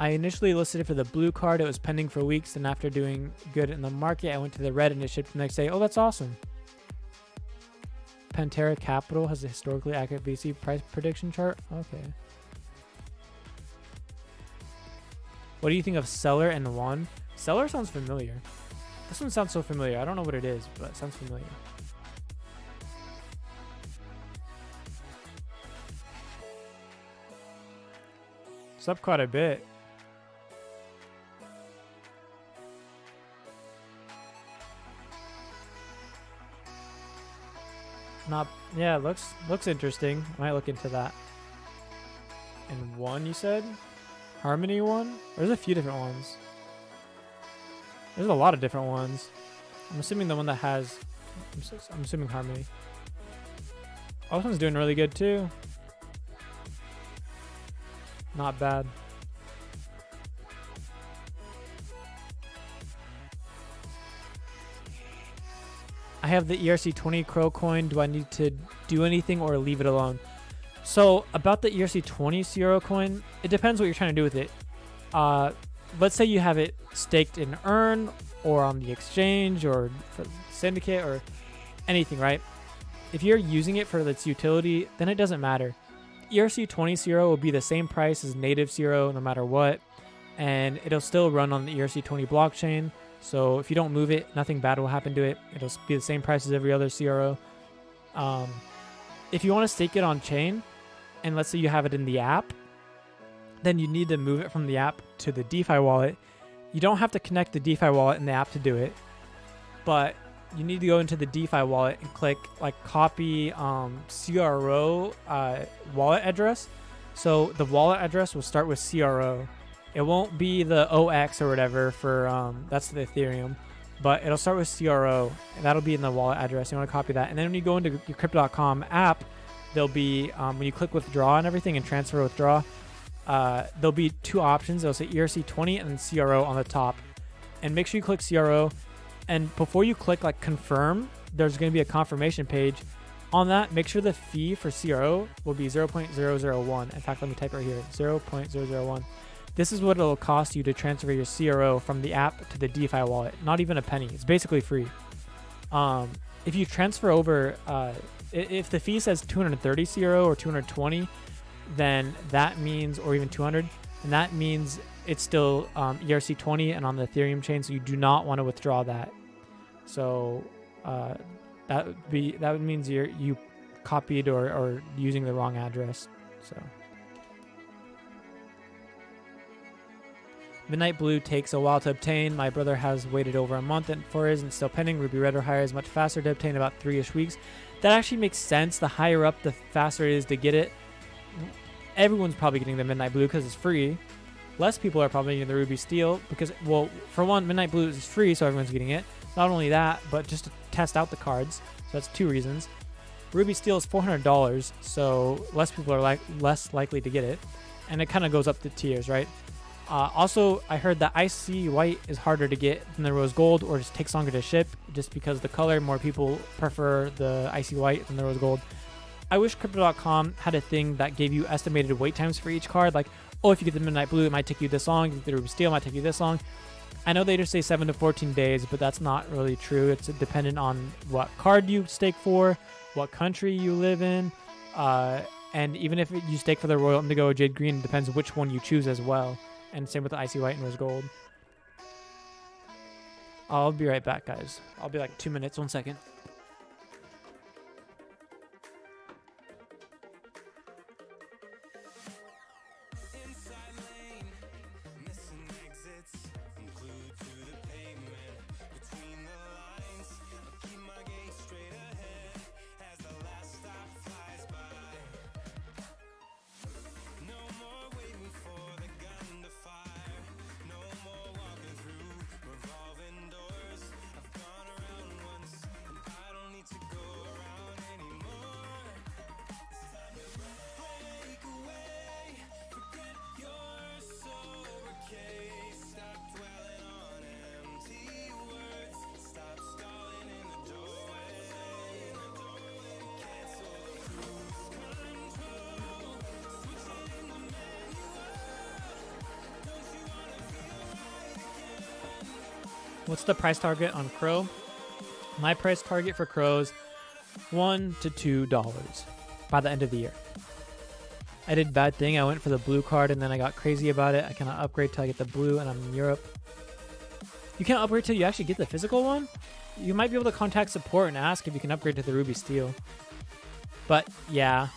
I initially listed it for the blue card. It was pending for weeks, and after doing good in the market, I went to the red and it shipped the next day. Oh, that's awesome. Pantera Capital has a historically accurate VC price prediction chart. Okay. What do you think of Seller and One? Seller sounds familiar. This one sounds so familiar. I don't know what it is, but it sounds familiar. It's up quite a bit. Yeah, looks interesting. Might look into that. And One, you said? Harmony One? There's a few different ones. There's a lot of different ones. I'm assuming the one that has... I'm assuming Harmony. Oh, this one's doing really good too. Not bad. I have the ERC20 CRO coin. Do I need to do anything or leave it alone? So about the ERC20 CRO coin, it depends what you're trying to do with it. Let's say you have it staked in Earn or on the exchange or for Syndicate or anything, right? If you're using it for its utility, then it doesn't matter. ERC20 CRO will be the same price as native CRO no matter what, and it'll still run on the ERC20 blockchain. So if you don't move it, nothing bad will happen to it. It'll be the same price as every other CRO. If you want to stake it on chain, and let's say you have it in the app, then you need to move it from the app to the DeFi wallet. You don't have to connect the DeFi wallet in the app to do it, but you need to go into the DeFi wallet and click like copy CRO wallet address. So the wallet address will start with CRO. It won't be the OX or whatever for that's the Ethereum, but it'll start with CRO, and that'll be in the wallet address. You want to copy that, and then when you go into your Cryptocom app, there'll be when you click withdraw and everything and transfer withdraw, there'll be two options. It'll say ERC20 and then CRO on the top, and make sure you click CRO. And before you click like confirm, there's going to be a confirmation page. On that, make sure the fee for CRO will be 0.001. In fact, let me type right here, 0.001. This is what it'll cost you to transfer your CRO from the app to the DeFi wallet. Not even a penny. It's basically free. If you transfer over, if the fee says 230 CRO or 220, then that means, or even 200, and that means it's still ERC20 and on the Ethereum chain, so you do not want to withdraw that. So that means you copied or using the wrong address. So Midnight Blue takes a while to obtain. My brother has waited over a month for his and still pending. Ruby Red or higher is much faster to obtain, about 3-ish weeks. That actually makes sense. The higher up, the faster it is to get it. Everyone's probably getting the Midnight Blue because it's free. Less people are probably getting the Ruby Steel because, well, for one, Midnight Blue is free, so everyone's getting it. Not only that, but just to test out the cards. So that's 2 reasons. Ruby Steel is $400, so less people are less likely to get it. And it kind of goes up the tiers, right? Also, I heard that Icy White is harder to get than the Rose Gold, or just takes longer to ship, just because the color, more people prefer the Icy White than the Rose Gold. I wish Crypto.com had a thing that gave you estimated wait times for each card, like, oh, if you get the Midnight Blue, it might take you this long, if you get the Ruby Steel, it might take you this long. I know they just say 7 to 14 days, but that's not really true. It's dependent on what card you stake for, what country you live in, and even if you stake for the Royal Indigo or Jade Green, it depends which one you choose as well. And same with the Icy White and Rose Gold. I'll be right back, guys. I'll be like 2 minutes, 1 second. What's the price target on Crow? My price target for Crows, $1 to $2 by the end of the year. I did a bad thing. I went for the blue card and then I got crazy about it. I cannot upgrade till I get the blue and I'm in Europe. You can't upgrade till you actually get the physical one? You might be able to contact support and ask if you can upgrade to the Ruby Steel. But yeah,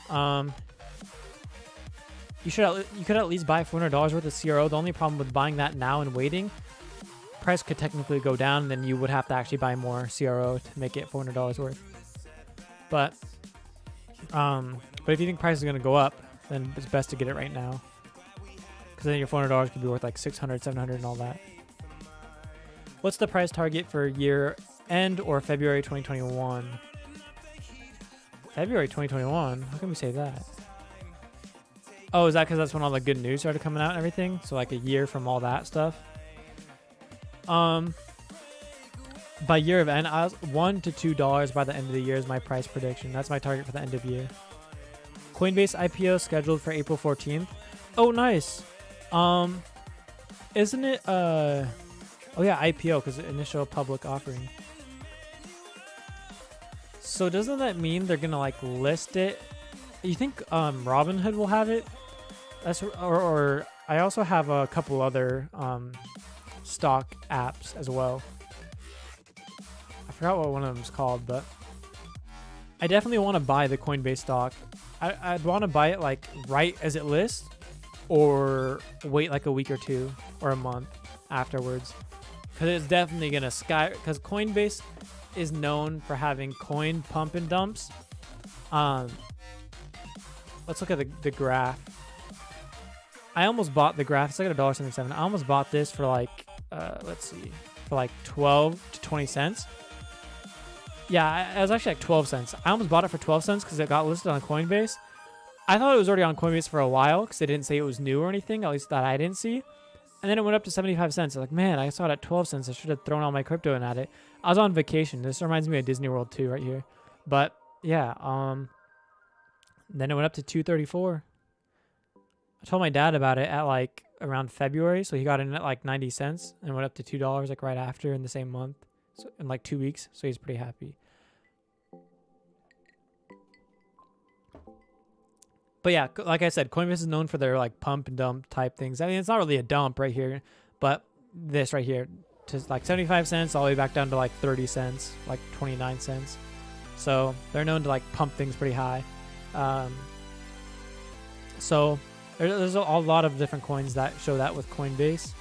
you could at least buy $400 worth of CRO. The only problem with buying that now and waiting, price could technically go down, and then you would have to actually buy more CRO to make it $400 worth. But if you think price is going to go up, then it's best to get it right now, because then your $400 could be worth like $600, $700 and all that. What's the price target for year end or February 2021? February 2021? How can we say that? Oh, is that because that's when all the good news started coming out and everything? So like a year from all that stuff? By year of end, $1 to $2 by the end of the year is my price prediction. That's my target for the end of year. Coinbase IPO scheduled for April 14th. Oh, nice. Isn't it, oh yeah, IPO, because initial public offering. So doesn't that mean they're gonna like list it? You think Robinhood will have it? Or I also have a couple other stock apps as well. I forgot what one of them is called, but I definitely want to buy the Coinbase stock. I'd want to buy it like right as it lists, or wait like a week or two or a month afterwards, because it's definitely gonna because Coinbase is known for having coin pump and dumps. Let's look at the graph. I almost bought the graph. It's like $1.77. I almost bought this for like let's see, for like 12 to 20 cents. Yeah, it was actually like 12 cents. I almost bought it for 12 cents because it got listed on Coinbase. I thought it was already on Coinbase for a while because they didn't say it was new or anything, at least that I didn't see. And then it went up to 75 cents. I was like, man, I saw it at 12 cents. I should have thrown all my crypto in at it. I was on vacation. This reminds me of Disney World too, right here. But yeah, then it went up to $2.34. I told my dad about it at like around February, so he got in at like 90 cents and went up to $2 like right after in the same month. so in like 2 weeks. So he's pretty happy. But yeah, like I said, Coinbase is known for their like pump and dump type things. I mean, it's not really a dump right here, but this right here, to like 75 cents all the way back down to like 30 cents, like 29 cents. So they're known to like pump things pretty high. So there's a lot of different coins that show that with Coinbase,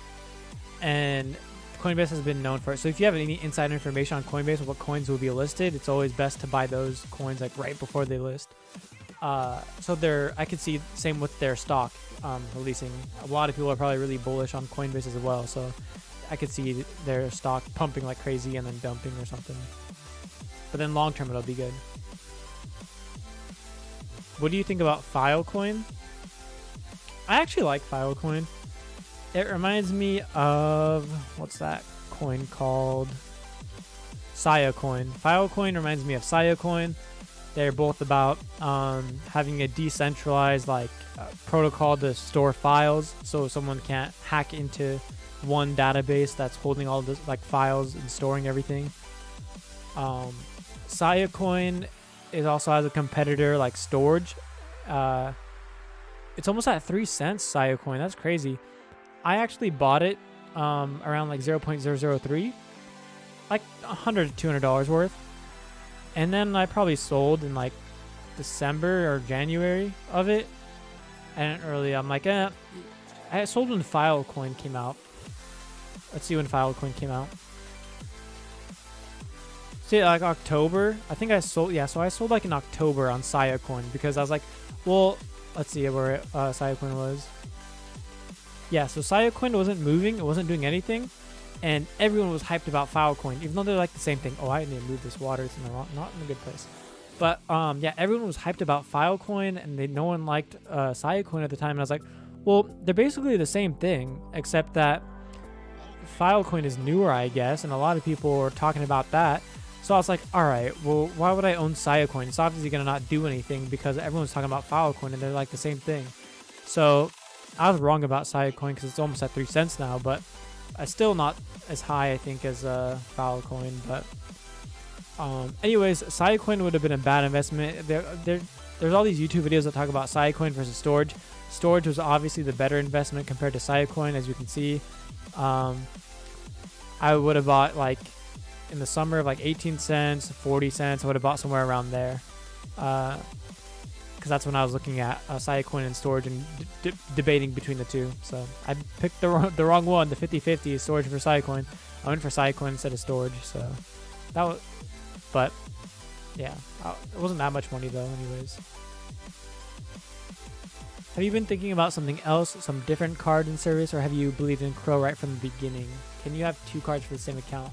and Coinbase has been known for it. So if you have any inside information on Coinbase of what coins will be listed, it's always best to buy those coins like right before they list. So I could see same with their stock releasing. A lot of people are probably really bullish on Coinbase as well. So I could see their stock pumping like crazy and then dumping or something. But then long term, it'll be good. What do you think about Filecoin? I actually like Filecoin. It reminds me of, what's that coin called? Siacoin. Filecoin reminds me of Siacoin. They're both about having a decentralized protocol to store files, so someone can't hack into one database that's holding all the files and storing everything. Siacoin is also has a competitor like Storage. It's almost at 3 cents. Siacoin, that's crazy. I actually bought it around like 0.003, like $100 to $200 worth. And then I probably sold in like December or January of it. And early, I'm like, I sold when Filecoin came out. Let's see when Filecoin came out. See, like October. I think I sold, yeah, so I sold like in October on Siacoin because I was like, well, let's see where Siacoin was. Yeah, so Siacoin wasn't moving. It wasn't doing anything. And everyone was hyped about Filecoin, even though they're like the same thing. Oh, I need to move this water. It's in the wrong, not in a good place. But yeah, everyone was hyped about Filecoin, and no one liked Siacoin at the time. And I was like, well, they're basically the same thing, except that Filecoin is newer, I guess, and a lot of people are talking about that. So I was like, all right, well, why would I own Siacoin? It's obviously gonna not do anything because everyone's talking about Filecoin, and they're like the same thing. So I was wrong about Siacoin because it's almost at 3 cents now, but still not as high, I think, as Filecoin. But anyways, Siacoin would have been a bad investment. There's all these YouTube videos that talk about Siacoin versus Storage. Storage was obviously the better investment compared to Siacoin, as you can see. I would have bought like in the summer of like 18 cents, 40 cents. I would have bought somewhere around there. Because that's when I was looking at Siacoin and Storage and debating between the two. So I picked the wrong one, the 50-50, Storage for Siacoin. I went for Siacoin instead of Storage. So that was, but yeah, it wasn't that much money though anyways. Have you been thinking about something else, some different card and service, or have you believed in CRO right from the beginning? Can you have 2 cards for the same account?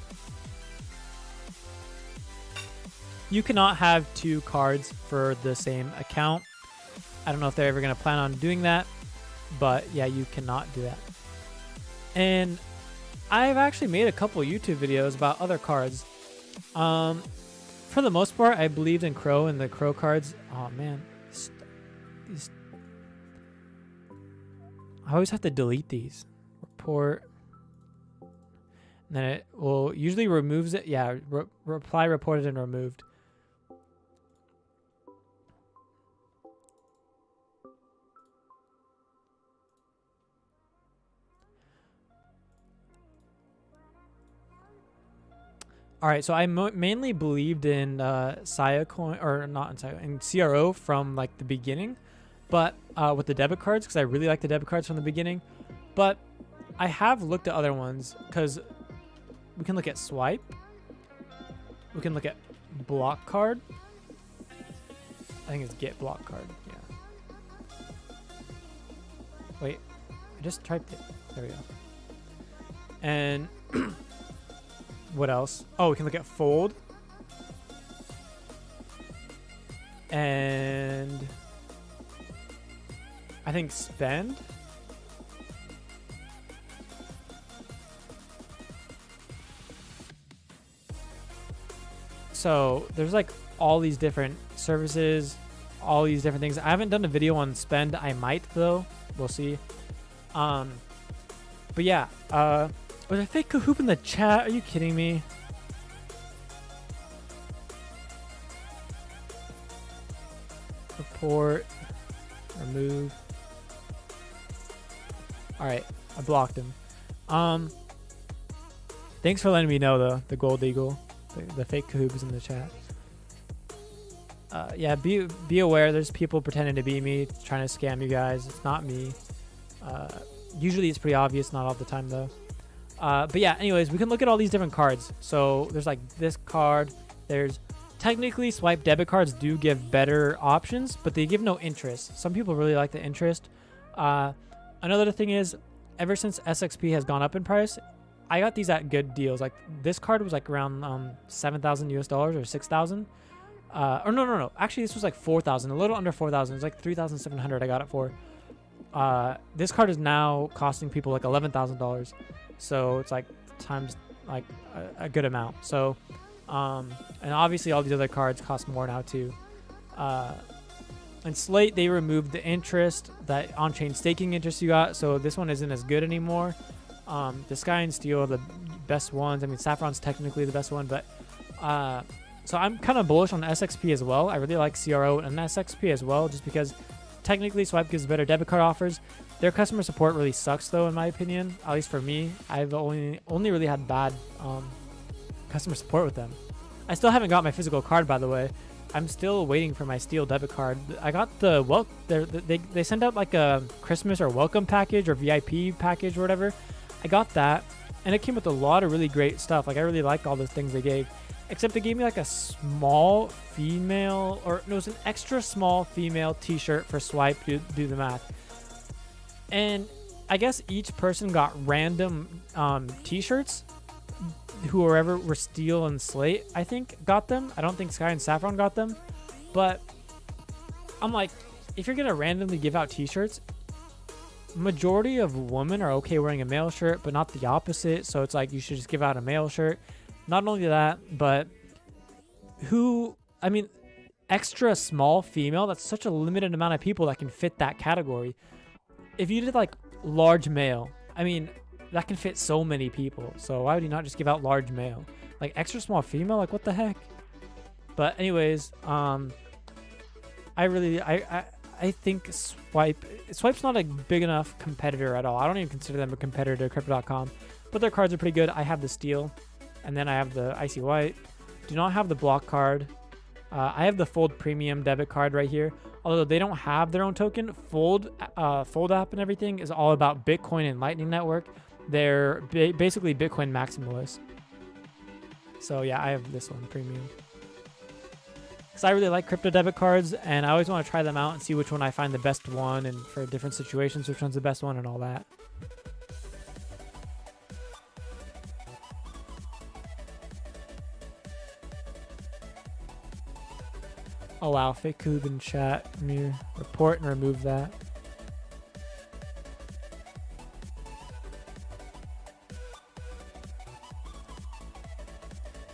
You cannot have 2 cards for the same account. I don't know if they're ever going to plan on doing that, but yeah, you cannot do that. And I've actually made a couple YouTube videos about other cards. For the most part, I believed in CRO and the CRO cards. Oh man, I always have to delete these. Report. And then it will usually removes it. Yeah, reply reported and removed. All right, so I mainly believed in Siacoin, or not in Siacoin, in CRO from like the beginning, but with the debit cards, because I really like the debit cards from the beginning. But I have looked at other ones, because we can look at Swipe, we can look at Block Card. I think it's Get Block Card. Yeah. Wait, I just typed it. There we go. And what else? Oh, we can look at Fold. And I think Spend. So there's like all these different services, all these different things. I haven't done a video on Spend. I might though. We'll see. But yeah, was a fake Kahoobb in the chat? Are you kidding me? report, remove. All right, I blocked him. Thanks for letting me know though. The gold eagle, the fake Kahoobb is in the chat. Yeah, be aware. There's people pretending to be me, trying to scam you guys. It's not me. Usually it's pretty obvious, not all the time though. But yeah, anyways, we can look at all these different cards. So there's like this card. There's technically swipe debit cards do give better options, but they give no interest. Some people really like the interest. Another thing is, ever since SXP has gone up in price, I got these at good deals. Like this card was like around $7,000 US or 6,000. Or no. Actually, this was like 4,000, a little under 4,000. It's like 3,700 I got it for. This card is now costing people like $11,000. So it's like times like a good amount. So, and obviously all these other cards cost more now too. And Slate, they removed the interest, that on-chain staking interest you got. So this one isn't as good anymore. The Sky and Steel are the best ones. I mean, Saffron's technically the best one, but, so I'm kind of bullish on SXP as well. I really like CRO and SXP as well, just because technically Swipe gives better debit card offers. Their customer support really sucks though, in my opinion. At least for me, I've only really had bad customer support with them. I still haven't got my physical card, by the way. I'm still waiting for my Steel debit card. I got the they sent out like a Christmas or welcome package or VIP package or whatever. I got that, and it came with a lot of really great stuff. Like I really liked all the things they gave. Except they gave me like a small female, or no, it was an extra small female t-shirt for Swipe, do the math. And I guess each person got random t-shirts. Whoever were Steel and Slate, I think, got them. I don't think Sky and Saffron got them. But I'm like, if you're going to randomly give out t-shirts, majority of women are okay wearing a male shirt, but not the opposite. So it's like you should just give out a male shirt. Not only that, but extra small female, that's such a limited amount of people that can fit that category. If you did like large male, I mean, that can fit so many people. So why would you not just give out large male? Like extra small female, like what the heck? But anyways, I think Swipe's not a big enough competitor at all. I don't even consider them a competitor to Crypto.com, but their cards are pretty good. I have the Steel. And then I have the Icy White. Do not have the block card. I have the Fold Premium debit card right here. Although they don't have their own token, Fold app and everything is all about Bitcoin and Lightning Network. They're basically Bitcoin maximalists. So yeah, I have this one, Premium. Because I really like crypto debit cards, and I always want to try them out and see which one I find the best one, and for different situations, which one's the best one and all that. Oh wow, fake Kahoobb in chat. Let me report and remove that.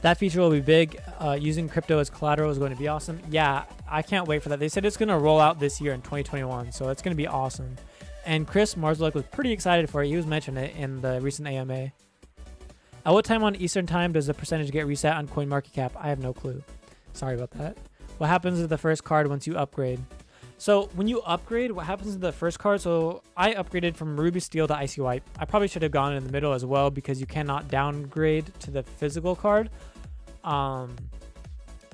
That feature will be big. Using crypto as collateral is going to be awesome. Yeah, I can't wait for that. They said it's going to roll out this year in 2021, so it's going to be awesome. And Chris Marsluck was pretty excited for it. He was mentioning it in the recent AMA. At what time on Eastern Time does the percentage get reset on CoinMarketCap? I have no clue. Sorry about that. What happens to the first card once you upgrade? So when you upgrade, what happens to the first card? So I upgraded from Ruby Steel to Icy White. I probably should have gone in the middle as well, because you cannot downgrade to the physical card.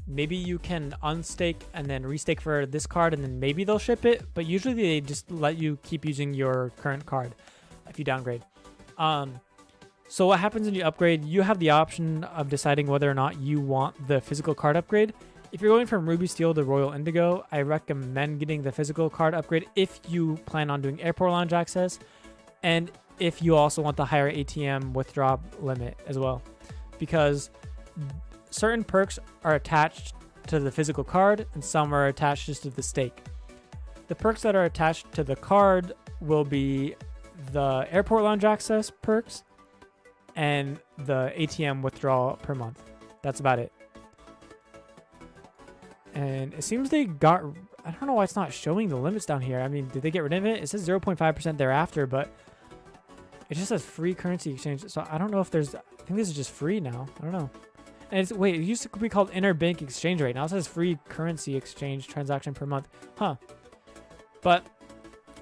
Maybe you can unstake and then restake for this card, and then maybe they'll ship it. But usually they just let you keep using your current card if you downgrade. So what happens when you upgrade? You have the option of deciding whether or not you want the physical card upgrade. If you're going from Ruby Steel to Royal Indigo, I recommend getting the physical card upgrade if you plan on doing airport lounge access, and if you also want the higher ATM withdraw limit as well, because certain perks are attached to the physical card and some are attached just to the stake. The perks that are attached to the card will be the airport lounge access perks and the ATM withdrawal per month. That's about it. And it seems they got, I don't know why it's not showing the limits down here. I mean, did they get rid of it? It says 0.5% thereafter, but it just says free currency exchange. So I don't know if there's, I think this is just free now. I don't know. And it's, wait, it used to be called interbank exchange rate. Now it says free currency exchange transaction per month. Huh. But,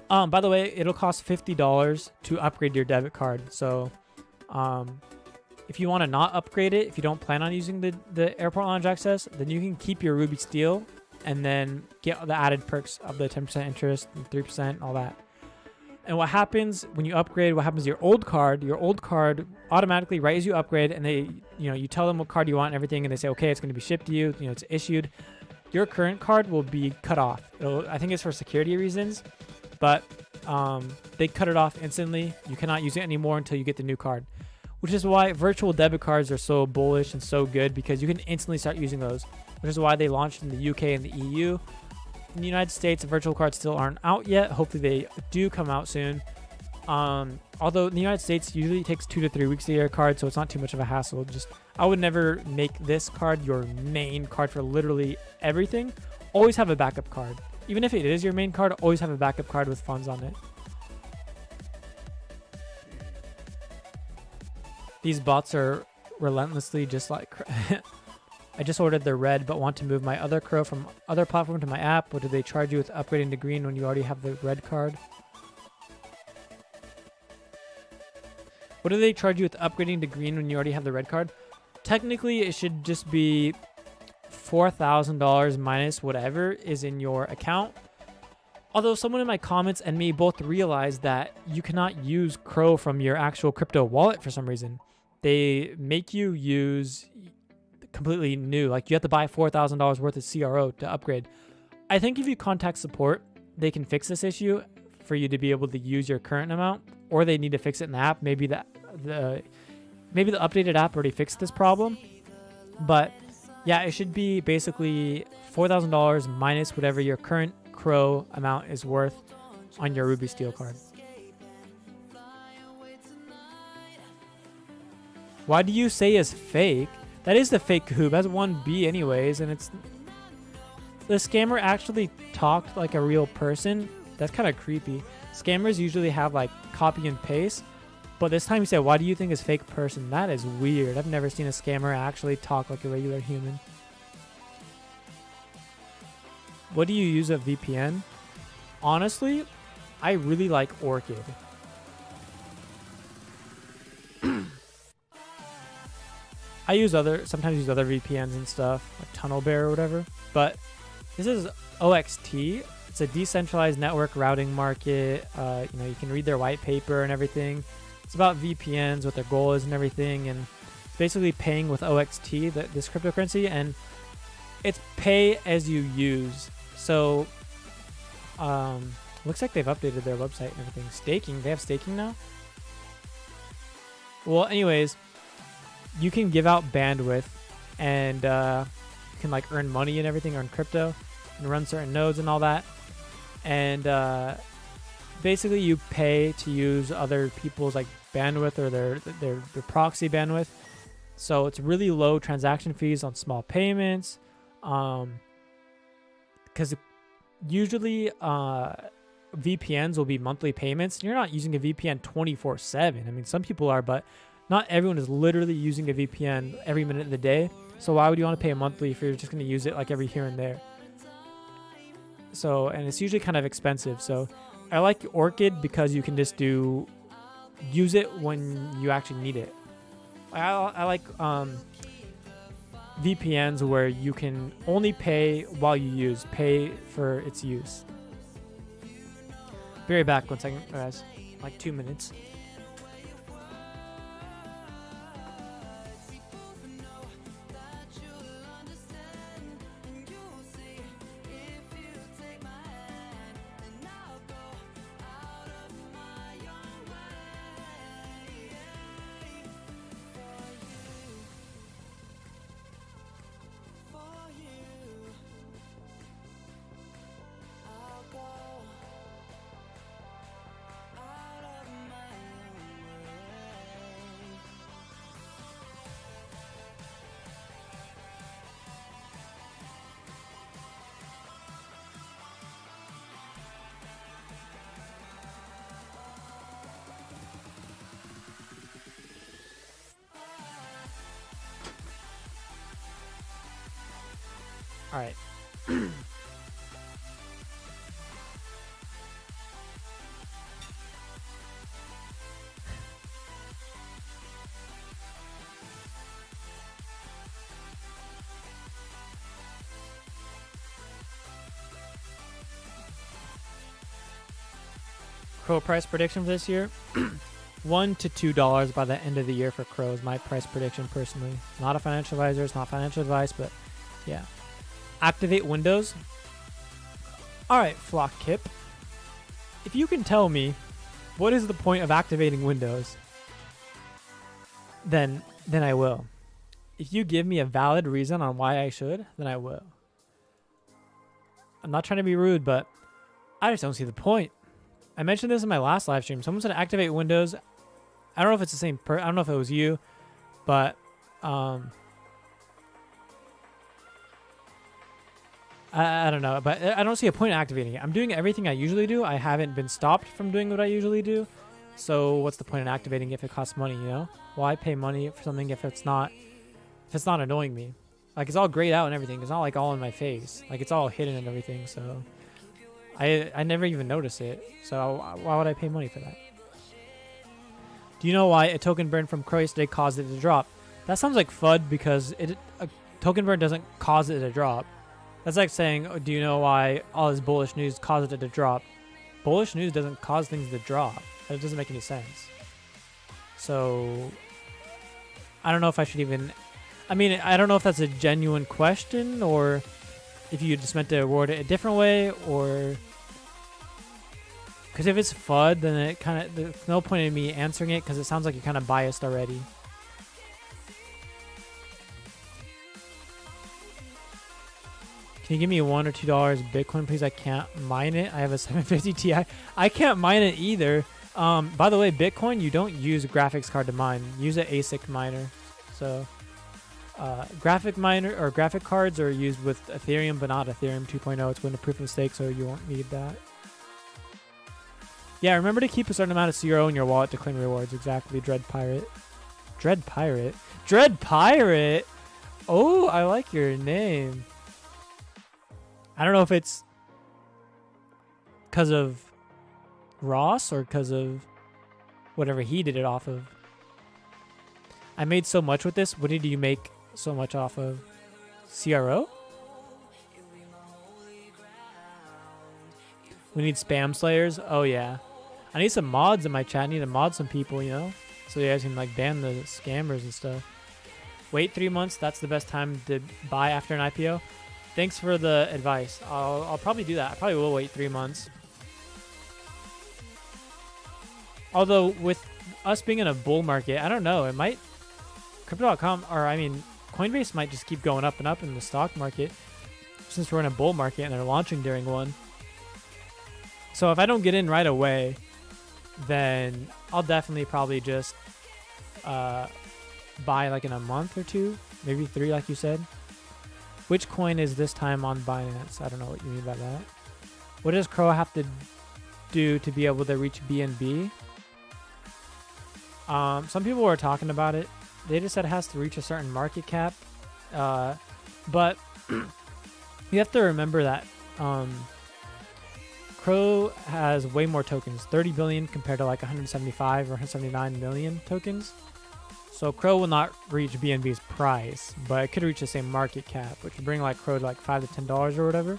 by the way, it'll cost $50 to upgrade your debit card. So, if you want to not upgrade it, if you don't plan on using the airport lounge access, then you can keep your Ruby Steel and then get the added perks of the 10% interest and 3%, all that. And what happens when you upgrade, what happens to your old card automatically, right as you upgrade, and they, you tell them what card you want and everything, and they say, okay, it's going to be shipped to you, it's issued. Your current card will be cut off. I think it's for security reasons, but they cut it off instantly. You cannot use it anymore until you get the new card, which is why virtual debit cards are so bullish and so good, because you can instantly start using those, which is why they launched in the UK and the EU. In the United States, virtual cards still aren't out yet. Hopefully they do come out soon. Although in the United States, usually it takes 2 to 3 weeks to get a card, so it's not too much of a hassle. I would never make this card your main card for literally everything. Always have a backup card. Even if it is your main card, always have a backup card with funds on it. These bots are relentlessly just like... I just ordered the red, but want to move my other crow from other platform to my app. What do they charge you with upgrading to green when you already have the red card? What do they charge you with upgrading to green when you already have the red card? Technically, it should just be $4,000 minus whatever is in your account. Although someone in my comments and me both realized that you cannot use Crow from your actual crypto wallet for some reason. They make you use completely new, like you have to buy $4,000 worth of CRO to upgrade. I think if you contact support, they can fix this issue for you to be able to use your current amount, or they need to fix it in the app. Maybe the updated app already fixed this problem, but yeah, it should be basically $4,000 minus whatever your current Crow amount is worth on your Ruby Steel card. Why do you say is fake? That is the fake Kahoobb. It has 1B anyways, and it's... The scammer actually talked like a real person. That's kind of creepy. Scammers usually have like copy and paste, but this time he said, why do you think is fake person? That is weird. I've never seen a scammer actually talk like a regular human. What do you use a VPN? Honestly, I really like Orchid. I sometimes use other VPNs and stuff, like Tunnel Bear or whatever. But this is OXT. It's a decentralized network routing market. You can read their white paper and everything. It's about VPNs, what their goal is and everything. And it's basically paying with OXT, this cryptocurrency. And it's pay as you use. So, looks like they've updated their website and everything. Staking. They have staking now? Well, anyways... You can give out bandwidth, and you can like earn money and everything, earn crypto, and run certain nodes and all that. And basically, you pay to use other people's like bandwidth or their proxy bandwidth. So it's really low transaction fees on small payments, because usually VPNs will be monthly payments. And you're not using a VPN 24/7. I mean, some people are, but not everyone is literally using a VPN every minute of the day. So why would you want to pay a monthly if you're just going to use it like every here and there? So, and it's usually kind of expensive. So I like Orchid because you can just use it when you actually need it. I like VPNs where you can only pay while you pay for its use. Be right back, 1 second, guys. Like 2 minutes. All right. Crow price prediction for this year. $1 to $2 by the end of the year for Crow is my price prediction personally. Not a financial advisor, it's not financial advice, but yeah. Activate Windows. Alright, Flock Kip. If you can tell me what is the point of activating Windows, then I will. If you give me a valid reason on why I should, then I will. I'm not trying to be rude, but I just don't see the point. I mentioned this in my last live stream. Someone said activate Windows. I don't know if it's the same I don't know if it was you, but I don't know, but I don't see a point in activating it. I'm doing everything I usually do. I haven't been stopped from doing what I usually do. So what's the point in activating if it costs money, you know? Why pay money for something if it's not annoying me? Like, it's all grayed out and everything. It's not like all in my face. Like, it's all hidden and everything, so I never even notice it. So why would I pay money for that? Do you know why a token burn from Crow yesterday caused it to drop? That sounds like FUD because a token burn doesn't cause it to drop. That's like saying, oh, do you know why all this bullish news caused it to drop? Bullish news doesn't cause things to drop. That doesn't make any sense. So I don't know if I should even... I mean, I don't know if that's a genuine question or if you just meant to word it a different way, or... Because if it's FUD, then it kind of... There's no point in me answering it because it sounds like you're kind of biased already. Can you give me $1 or $2 Bitcoin, please? I can't mine it. I have a 750 Ti. I can't mine it either. By the way, Bitcoin, you don't use a graphics card to mine. Use an ASIC miner. So, graphic cards are used with Ethereum, but not Ethereum 2.0. It's going to proof of stake, so you won't need that. Yeah, remember to keep a certain amount of CRO in your wallet to claim rewards. Exactly, Dread Pirate. Dread Pirate? Dread Pirate? Oh, I like your name. I don't know if it's because of Ross or because of whatever he did it off of. I made so much with this. What did you make so much off of? CRO? We need spam slayers. Oh, yeah. I need some mods in my chat. I need to mod some people, you know? So you guys can like ban the scammers and stuff. Wait 3 months. That's the best time to buy after an IPO. Thanks for the advice. I'll probably do that. I probably will wait 3 months. Although with us being in a bull market, I don't know. It might... Crypto.com, or I mean, Coinbase might just keep going up and up in the stock market since we're in a bull market and they're launching during one. So if I don't get in right away, then I'll definitely probably just buy like in a month or two, maybe 3 like you said. Which coin is this time on Binance? I don't know what you mean by that. What does Crow have to do to be able to reach BNB? Some people were talking about it. They just said it has to reach a certain market cap. But you have to remember that Crow has way more tokens, 30 billion compared to like 175 or 179 million tokens. So Crow will not reach BNB's price, but it could reach the same market cap, which would bring like Crow to like $5 to $10 or whatever.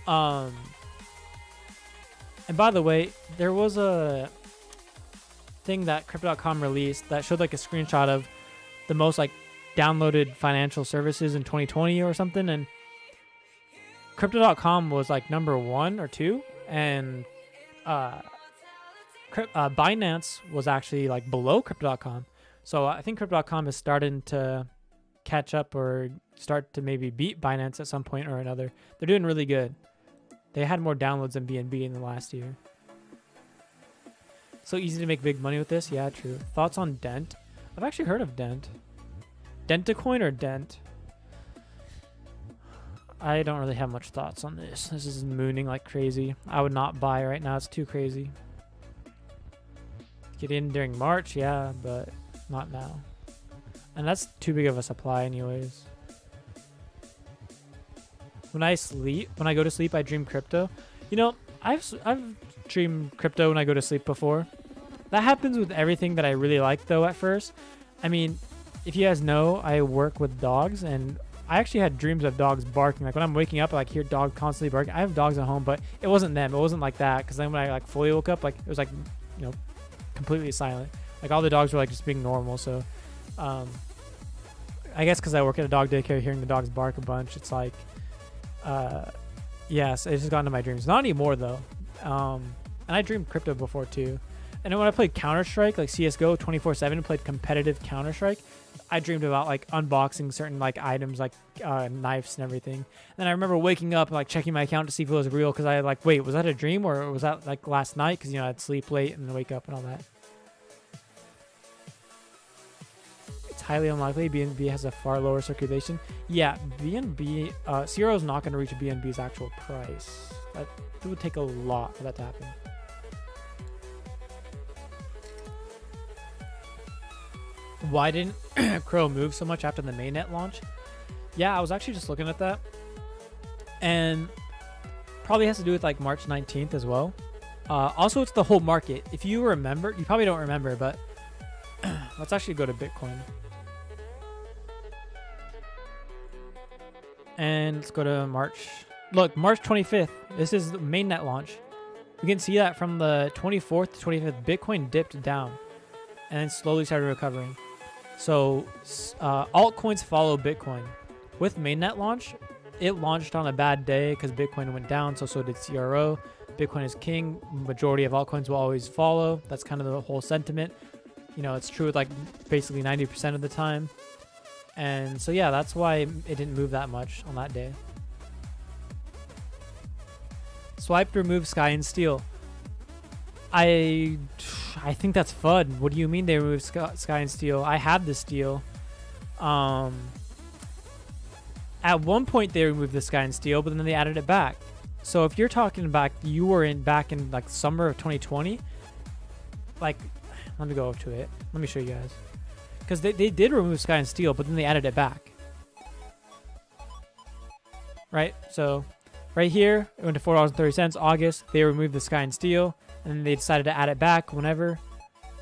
And by the way, there was a thing that Crypto.com released that showed like a screenshot of the most like downloaded financial services in 2020 or something, and Crypto.com was like number 1 or 2, and Binance was actually like below Crypto.com. So I think Crypto.com is starting to catch up or start to maybe beat Binance at some point or another. They're doing really good. They had more downloads than BNB in the last year. So easy to make big money with this? Yeah, true. Thoughts on Dent? I've actually heard of Dent. Dentacoin or Dent? I don't really have much thoughts on this. This is mooning like crazy. I would not buy right now. It's too crazy. Get in during March? Yeah, but not now. And that's too big of a supply anyways. when I go to sleep, I dream crypto. You know, I've dreamed crypto when I go to sleep before. That happens with everything that I really like, though, at first. I mean, if you guys know, I work with dogs, and I actually had dreams of dogs barking. Like when I'm waking up, I like hear dogs constantly barking. I have dogs at home, but it wasn't them. It wasn't like that. Because then when I like fully woke up, like it was like, you know, completely silent. Like all the dogs were like just being normal. So, I guess because I work at a dog daycare, hearing the dogs bark a bunch, it's like, yes, it just got into my dreams. Not anymore though. And I dreamed crypto before too. And then when I played Counter-Strike, like CSGO 24/7, played competitive Counter-Strike, I dreamed about like unboxing certain like items, like knives and everything. And then I remember waking up and like checking my account to see if it was real, because I like, wait, was that a dream or was that like last night? Because, you know, I'd sleep late and then wake up and all that. It's highly unlikely BNB has a far lower circulation. Yeah, BNB, CRO is not going to reach BNB's actual price. That it would take a lot for that to happen. Why didn't CRO move so much after the mainnet launch? Yeah, I was actually just looking at that. And probably has to do with like March 19th as well. Also, it's the whole market. If you remember, you probably don't remember, but let's actually go to Bitcoin. And let's go to March. Look, March 25th. This is the mainnet launch. You can see that from the 24th to 25th, Bitcoin dipped down and then slowly started recovering. So altcoins follow Bitcoin. With mainnet launch, it launched on a bad day because Bitcoin went down, so did CRO. Bitcoin is king. Majority of altcoins will always follow. That's kind of the whole sentiment. You know, it's true with like basically 90% of the time. And so yeah, that's why it didn't move that much on that day. Swipe to remove Sky and Steel. I think that's FUD. What do you mean they removed Sky and Steel? I had the Steel. At one point they removed the Sky and Steel, but then they added it back. So if you're talking back, you were back in like summer of 2020. Like, let me go up to it. Let me show you guys. Because they did remove Sky and Steel, but then they added it back. Right? So right here, it went to $4.30. August, they removed the Sky and Steel. And then they decided to add it back whenever.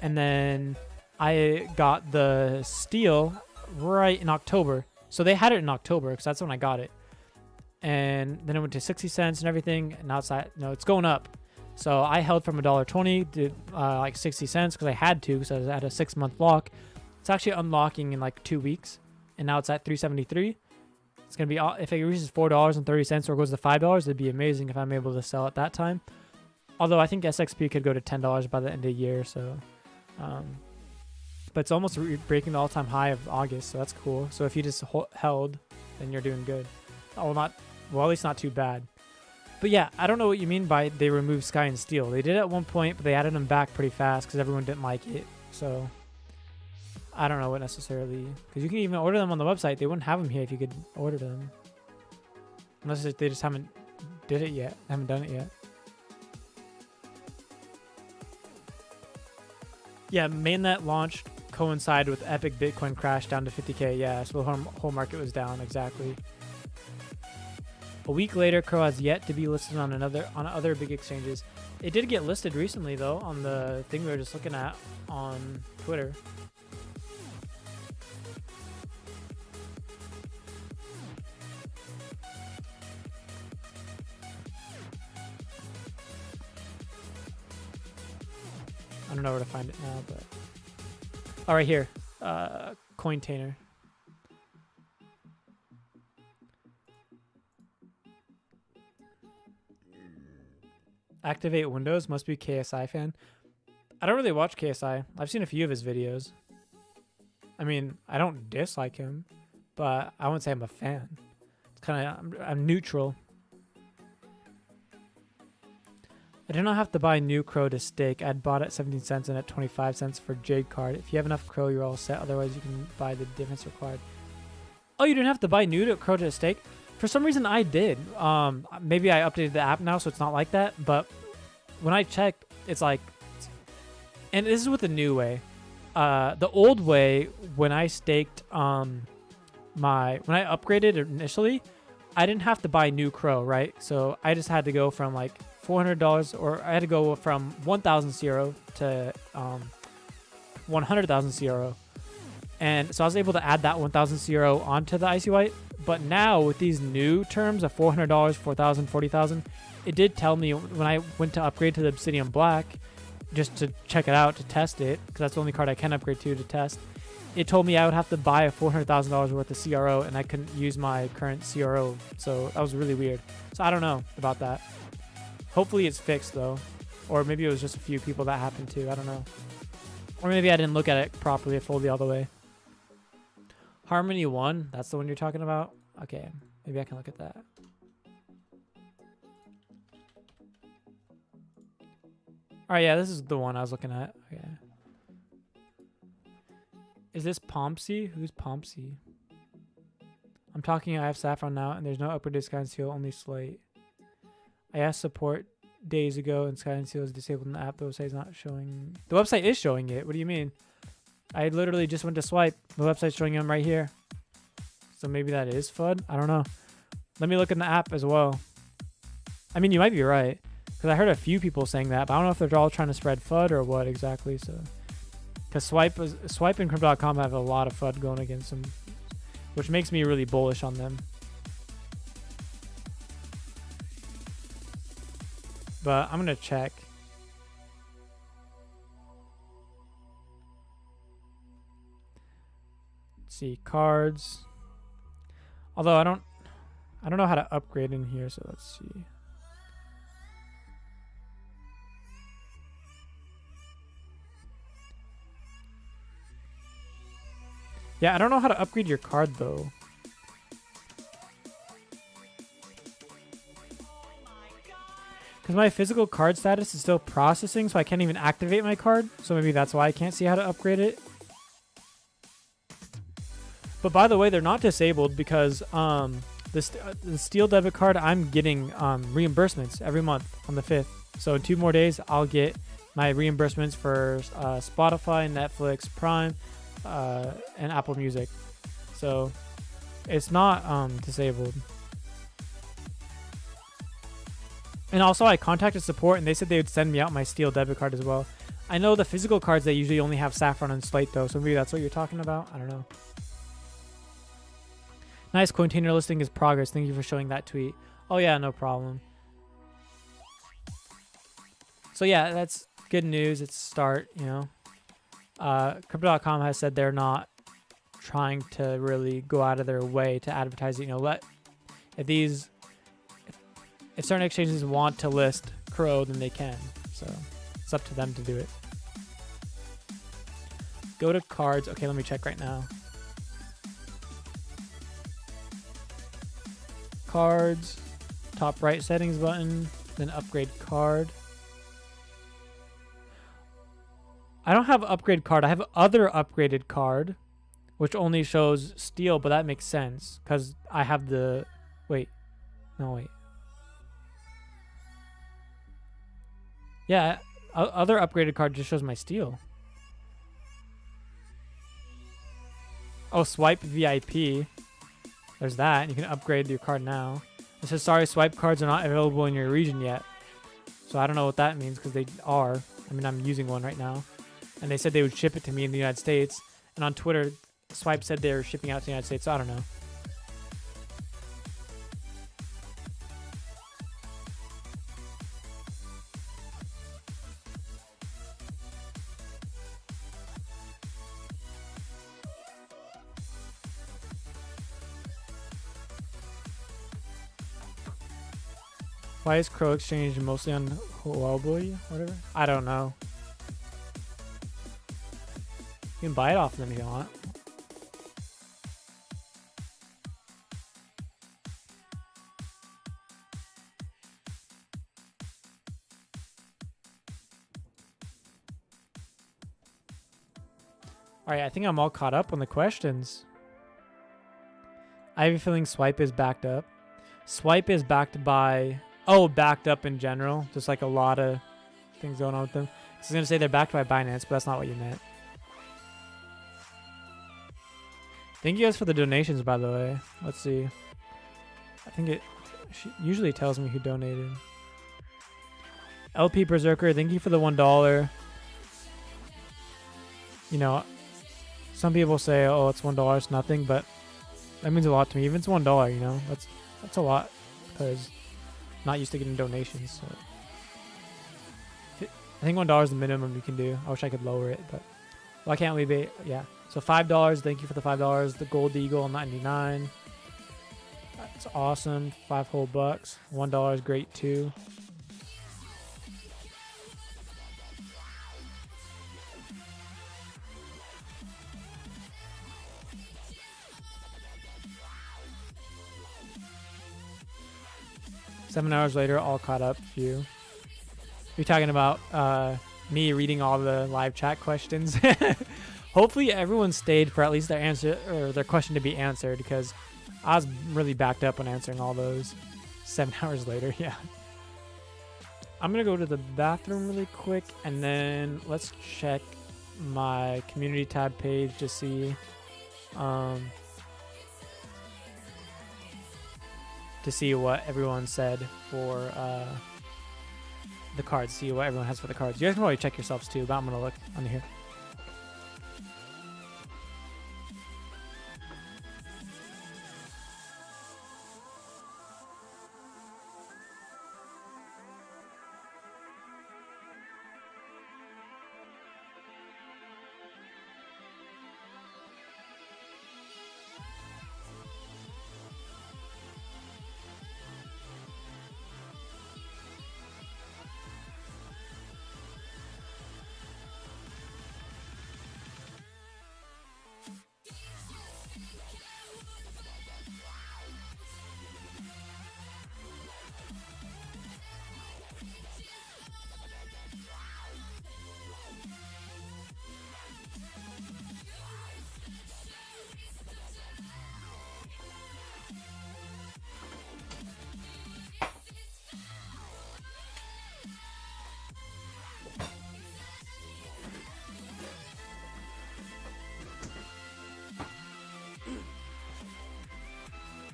And then I got the Steel right in October. So they had it in October because that's when I got it. And then it went to 60 cents and everything. And now it's going up. So I held from $1.20 to like 60 cents because I had to, because I was at a 6-month lock. It's actually unlocking in like 2 weeks. And now it's at $3.73. It's going to be, if it reaches $4.30 or goes to $5, it'd be amazing if I'm able to sell at that time. Although I think SXP could go to $10 by the end of the year, so, but it's almost breaking the all-time high of August, so that's cool. So if you just held, then you're doing good. Well, at least not too bad. But yeah, I don't know what you mean by they removed Sky and Steel. They did at one point, but they added them back pretty fast because everyone didn't like it. So I don't know what necessarily, because you can even order them on the website. They wouldn't have them here if you could order them, unless they just haven't done it yet. Yeah, mainnet launch coincided with epic Bitcoin crash down to 50K. Yeah, so the whole market was down, exactly. A week later, CRO has yet to be listed on other big exchanges. It did get listed recently, though, on the thing we were just looking at on Twitter. I don't know where to find it now, but all right, here, Cointainer. Activate Windows, must be KSI fan. I don't really watch KSI. I've seen a few of his videos. I mean, I don't dislike him, but I wouldn't say I'm a fan. It's kind of, I'm neutral. I did not have to buy new CRO to stake. I'd bought at 17 cents and at 25 cents for Jade card. If you have enough CRO, you're all set. Otherwise, you can buy the difference required. Oh, you didn't have to buy new to CRO to stake? For some reason, I did. Maybe I updated the app now, so it's not like that. But when I checked, it's like, and this is with the new way. The old way, when I staked when I upgraded initially, I didn't have to buy new Crow, right? So I just had to go from like $400, or I had to go from 1,000 CRO to 100,000 CRO. And so I was able to add that 1,000 CRO onto the Icy White. But now with these new terms of $400, 4,000, 40,000, it did tell me when I went to upgrade to the Obsidian Black, just to check it out, to test it, because that's the only card I can upgrade to test. It told me I would have to buy a $400,000 worth of CRO, and I couldn't use my current CRO. So that was really weird. So I don't know about that. Hopefully it's fixed though, or maybe it was just a few people that happened to. I don't know, or maybe I didn't look at it properly, fully all the way. Harmony 1, that's the one you're talking about? Okay, maybe I can look at that. All right, yeah, this is the one I was looking at. Okay. Is this Pompsy? Who's Pompsy? I'm talking, I have Saffron now, and there's no upper discount seal, only Slate. I asked support days ago, and Sky and Seal is disabled in the app. The website's not showing. The website is showing it. What do you mean? I literally just went to swipe. The website's showing them right here. So maybe that is FUD? I don't know. Let me look in the app as well. I mean, you might be right, because I heard a few people saying that, but I don't know if they're all trying to spread FUD or what exactly. So, because Swipe and Crypto.com have a lot of FUD going against them, which makes me really bullish on them. But I'm gonna check. Let's see, cards. Although I don't know how to upgrade in here, so let's see. Yeah, I don't know how to upgrade your card though. Because my physical card status is still processing, so I can't even activate my card. So maybe that's why I can't see how to upgrade it. But by the way, they're not disabled because the Steel debit card, I'm getting reimbursements every month on the 5th. So in 2 more days, I'll get my reimbursements for Spotify, Netflix, Prime, and Apple Music. So it's not disabled. And also, I contacted support, and they said they would send me out my Steel debit card as well. I know the physical cards, they usually only have Saffron and Slate, though, so maybe that's what you're talking about. I don't know. Nice container listing is progress. Thank you for showing that tweet. Oh, yeah, no problem. So, yeah, that's good news. It's a start, you know. Crypto.com has said they're not trying to really go out of their way to advertise it. You know, if certain exchanges want to list CRO, then they can. So it's up to them to do it. Go to cards. Okay, let me check right now. Cards, top right settings button, then upgrade card. I don't have upgrade card. I have other upgraded card, which only shows Steel, but that makes sense because I have the... Wait. Yeah, other upgraded card just shows my Steel. Oh, Swipe VIP. There's that. You can upgrade your card now. It says, sorry, Swipe cards are not available in your region yet. So I don't know what that means because they are. I mean, I'm using one right now. And they said they would ship it to me in the United States. And on Twitter, Swipe said they were shipping out to the United States. So I don't know. Why is CRO Exchange mostly on Huobi? Whatever. I don't know. You can buy it off them if you want. Alright, I think I'm all caught up on the questions. I have a feeling Swipe is backed up. Swipe is backed by... Oh, backed up in general. Just like a lot of things going on with them. I was going to say they're backed by Binance, but that's not what you meant. Thank you guys for the donations, by the way. Let's see. I think it usually tells me who donated. LP Berserker, thank you for the $1. You know, some people say, oh, it's $1, it's nothing, but that means a lot to me. Even if it's $1, you know, that's a lot because I'm not used to getting donations. So I think $1 is the minimum you can do. I wish I could lower it, but well, I can't leave it. Yeah. So $5. Thank you for the $5. The Gold Eagle 99. That's awesome. 5 whole bucks. $1 is great too. Seven hours later, all caught up. Few. You're talking about me reading all the live chat questions. Hopefully, everyone stayed for at least their answer or their question to be answered because I was really backed up on answering all those. 7 hours later, yeah. I'm gonna go to the bathroom really quick and then let's check my community tab page to see. To see what everyone said for the cards, see what everyone has for the cards. You guys can probably check yourselves too, but I'm going to look under here.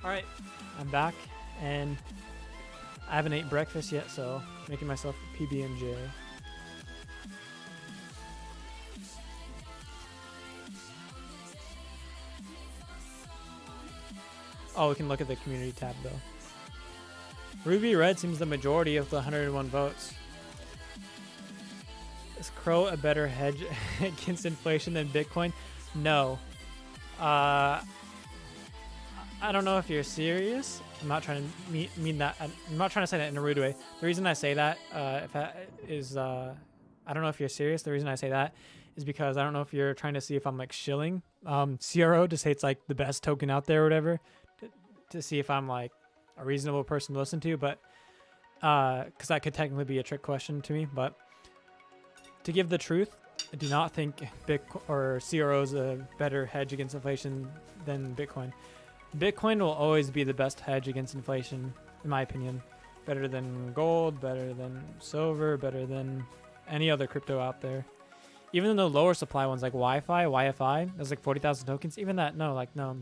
Alright, I'm back, and I haven't ate breakfast yet, so making myself a PB&J. Oh, we can look at the community tab, though. Ruby Red seems the majority of the 101 votes. Is Crow a better hedge against inflation than Bitcoin? No. I don't know if you're serious. I'm not trying to mean that. I'm not trying to say that in a rude way. The reason I say that I don't know if you're serious. The reason I say that is because I don't know if you're trying to see if I'm like shilling CRO to say it's like the best token out there or whatever, to see if I'm like a reasonable person to listen to. But because that could technically be a trick question to me. But to give the truth, I do not think Bitcoin or CRO is a better hedge against inflation than Bitcoin. Bitcoin will always be the best hedge against inflation, in my opinion. Better than gold, better than silver, better than any other crypto out there. Even the lower supply ones like YFI, there's like 40,000 tokens. Even that, no,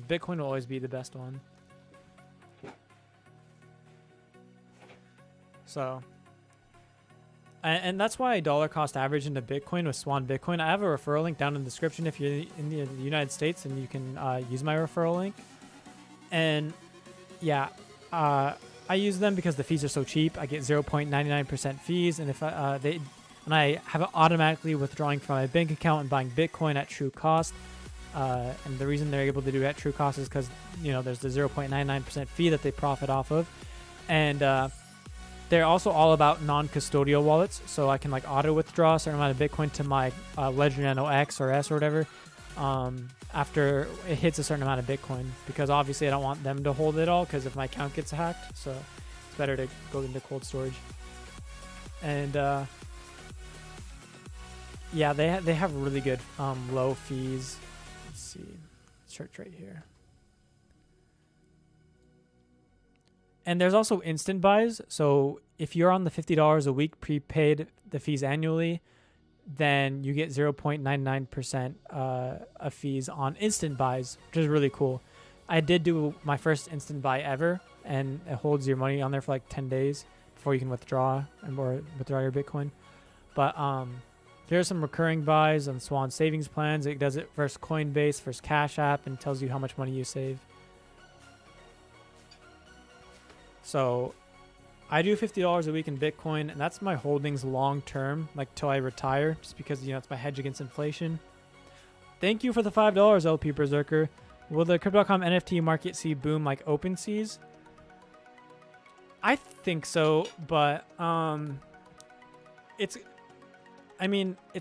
Bitcoin will always be the best one. So, and that's why dollar cost average into Bitcoin with Swan Bitcoin. I have a referral link down in the description if you're in the United States, and you can use my referral link. And yeah, I use them because the fees are so cheap. I get 0.99% fees, and if and I have it automatically withdrawing from my bank account and buying Bitcoin at true cost. And the reason they're able to do it at true cost is because there's the 0.99% fee that they profit off of, and they're also all about non-custodial wallets. So I can like auto withdraw a certain amount of Bitcoin to my Ledger Nano X or S or whatever. After it hits a certain amount of Bitcoin, because obviously I don't want them to hold it all, because if my account gets hacked, so it's better to go into cold storage. And yeah, they have really good low fees. Let's see, search right here. And there's also instant buys. So if you're on the $50 a week prepaid the fees annually, then you get 0.99% of fees on instant buys, which is really cool. I did do my first instant buy ever and it holds your money on there for like 10 days before you can withdraw or withdraw your Bitcoin. But here's some recurring buys on Swan savings plans. It does it versus Coinbase, versus Cash App, and tells you how much money you save. So I do $50 a week in Bitcoin, and that's my holdings long term, like till I retire, just because, it's my hedge against inflation. Thank you for the $5, LP Berserker. Will the Cryptocom NFT market see boom like OpenSea's? I think so, but it's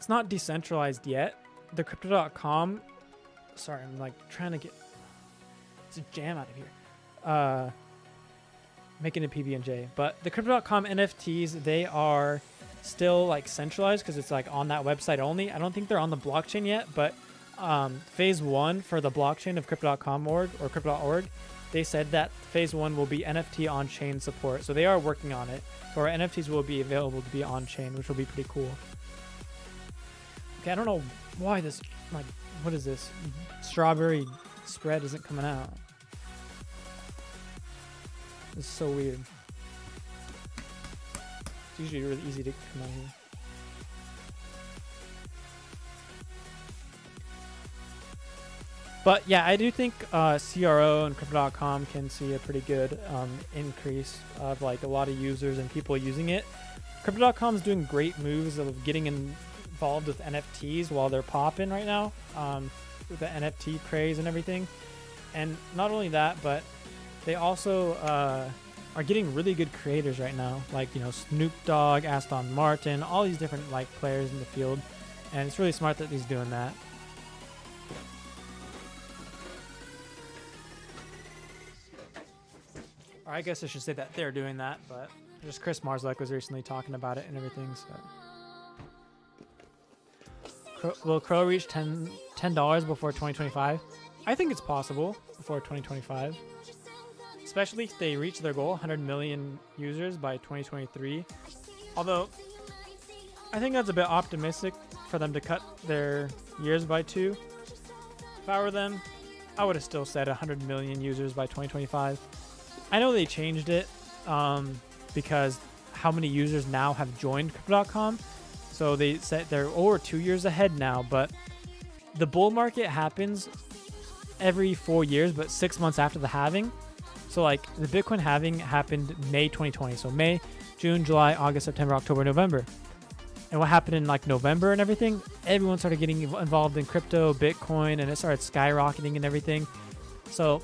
not decentralized yet. The Crypto.com, sorry, I'm like trying to get, it's a jam out of here. Making a PB&J, but the Crypto.com NFTs, they are still like centralized because it's like on that website only. I don't think they're on the blockchain yet, but phase 1 for the blockchain of Crypto.com org or Crypto.org, they said that phase 1 will be NFT on-chain support. So they are working on it. So our NFTs will be available to be on-chain, which will be pretty cool. Okay, I don't know why this, like, what is this? Strawberry spread isn't coming out. This is so weird. It's usually really easy to come out here. But yeah, I do think CRO and Crypto.com can see a pretty good increase of like a lot of users and people using it. Crypto.com is doing great moves of getting involved with NFTs while they're popping right now, with the NFT craze and everything. And not only that, but they also are getting really good creators right now, like Snoop Dogg, Aston Martin, all these different like players in the field, and it's really smart that he's doing that. Or I guess I should say that they're doing that, but just Chris Marszalek was recently talking about it and everything. So, will Crow reach $10 before 2025? I think it's possible before 2025. Especially if they reach their goal, 100 million users by 2023. Although, I think that's a bit optimistic for them to cut their years by 2. If I were them, I would have still said 100 million users by 2025. I know they changed it because how many users now have joined Crypto.com. So they said they're over 2 years ahead now, but the bull market happens every 4 years, but 6 months after the halving. So like the Bitcoin halving happened May 2020. So May, June, July, August, September, October, November. And what happened in like November and everything, everyone started getting involved in crypto, Bitcoin, and it started skyrocketing and everything. So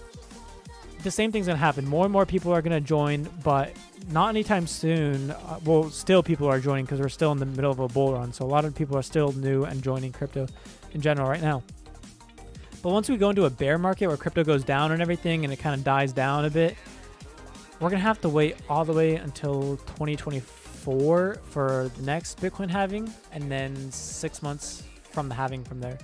the same thing's going to happen. More and more people are going to join, but not anytime soon. Well, still people are joining because we're still in the middle of a bull run. So a lot of people are still new and joining crypto in general right now. But once we go into a bear market where crypto goes down and everything and it kind of dies down a bit, we're going to have to wait all the way until 2024 for the next Bitcoin halving, and then 6 months from the halving from there.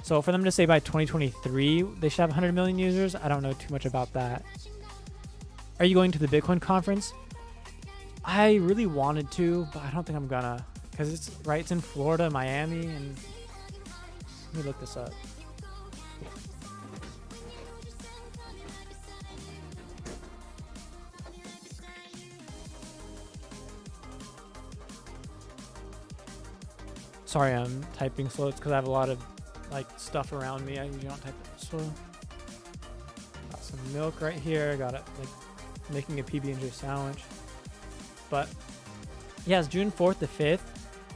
So for them to say by 2023 they should have 100 million users, I don't know too much about that. Are you going to the Bitcoin conference? I really wanted to, but I don't think I'm gonna, because it's in Florida, Miami, and let me look this up. Sorry, I'm typing slow. It's because I have a lot of like stuff around me. I usually don't type it slow. Got some milk right here. Got it like making a PB&J sandwich. But yeah, it's June 4th to 5th.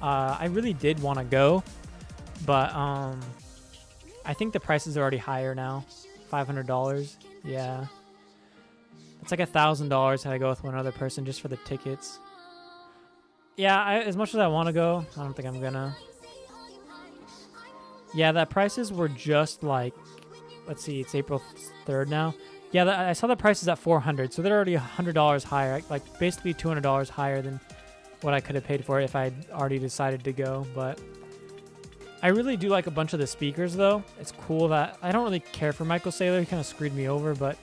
I really did want to go, but I think the prices are already higher now. $500. Yeah, it's like $1,000 had I go with one other person just for the tickets. Yeah, as much as I want to go, I don't think I'm gonna. Yeah, the prices were just like, let's see, it's April 3rd now. Yeah, I saw the prices at $400, so they're already $100 higher, like basically $200 higher than what I could have paid for it if I'd already decided to go. But I really do like a bunch of the speakers, though. It's cool that I don't really care for Michael Saylor. He kind of screwed me over, but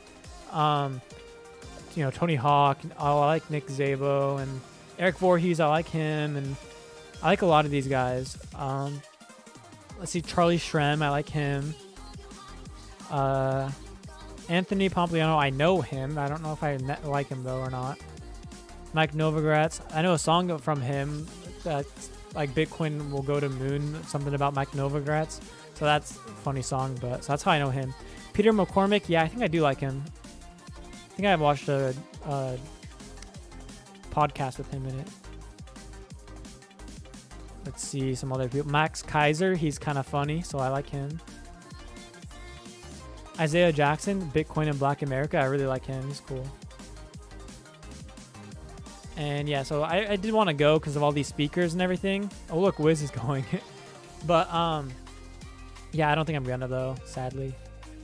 Tony Hawk. I like Nick Szabo and Eric Voorhees. I like him, and I like a lot of these guys. Let's see, Charlie Shrem. I like him. Anthony Pompliano, I know him. I don't know if I like him though or not. Mike Novogratz, I know a song from him that's like Bitcoin will go to moon, something about Mike Novogratz. So that's a funny song, but so that's how I know him. Peter McCormick, yeah, I think I do like him. I think I've watched a podcast with him in it. Let's see some other people. Max Kaiser, he's kind of funny, so I like him. Isaiah Jackson, Bitcoin in Black America, I really like him. He's cool. And yeah, so I did want to go because of all these speakers and everything. Oh, look, Wiz is going. But yeah, I don't think I'm gonna though, sadly.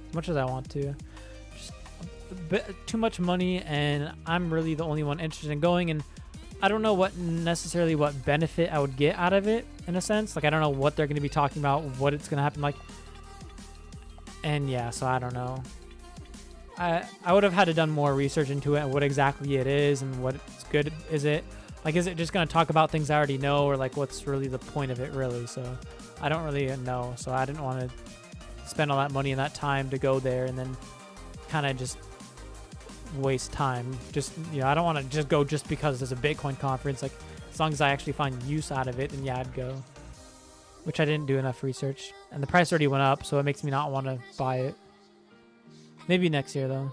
As much as I want to. Just a bit too much money, and I'm really the only one interested in going, and I don't know what benefit I would get out of it in a sense. Like I don't know what they're gonna be talking about, what it's gonna happen like. And yeah, so I don't know. I would have had to done more research into it and what exactly it is and what's good is it. Like, is it just going to talk about things I already know, or like what's really the point of it really? So I don't really know. So I didn't want to spend all that money and that time to go there and then kind of just waste time. Just, you know, I don't want to just go just because there's a Bitcoin conference. Like, as long as I actually find use out of it, then yeah, I'd go. Which I didn't do enough research. And the price already went up, so it makes me not want to buy it. Maybe next year, though.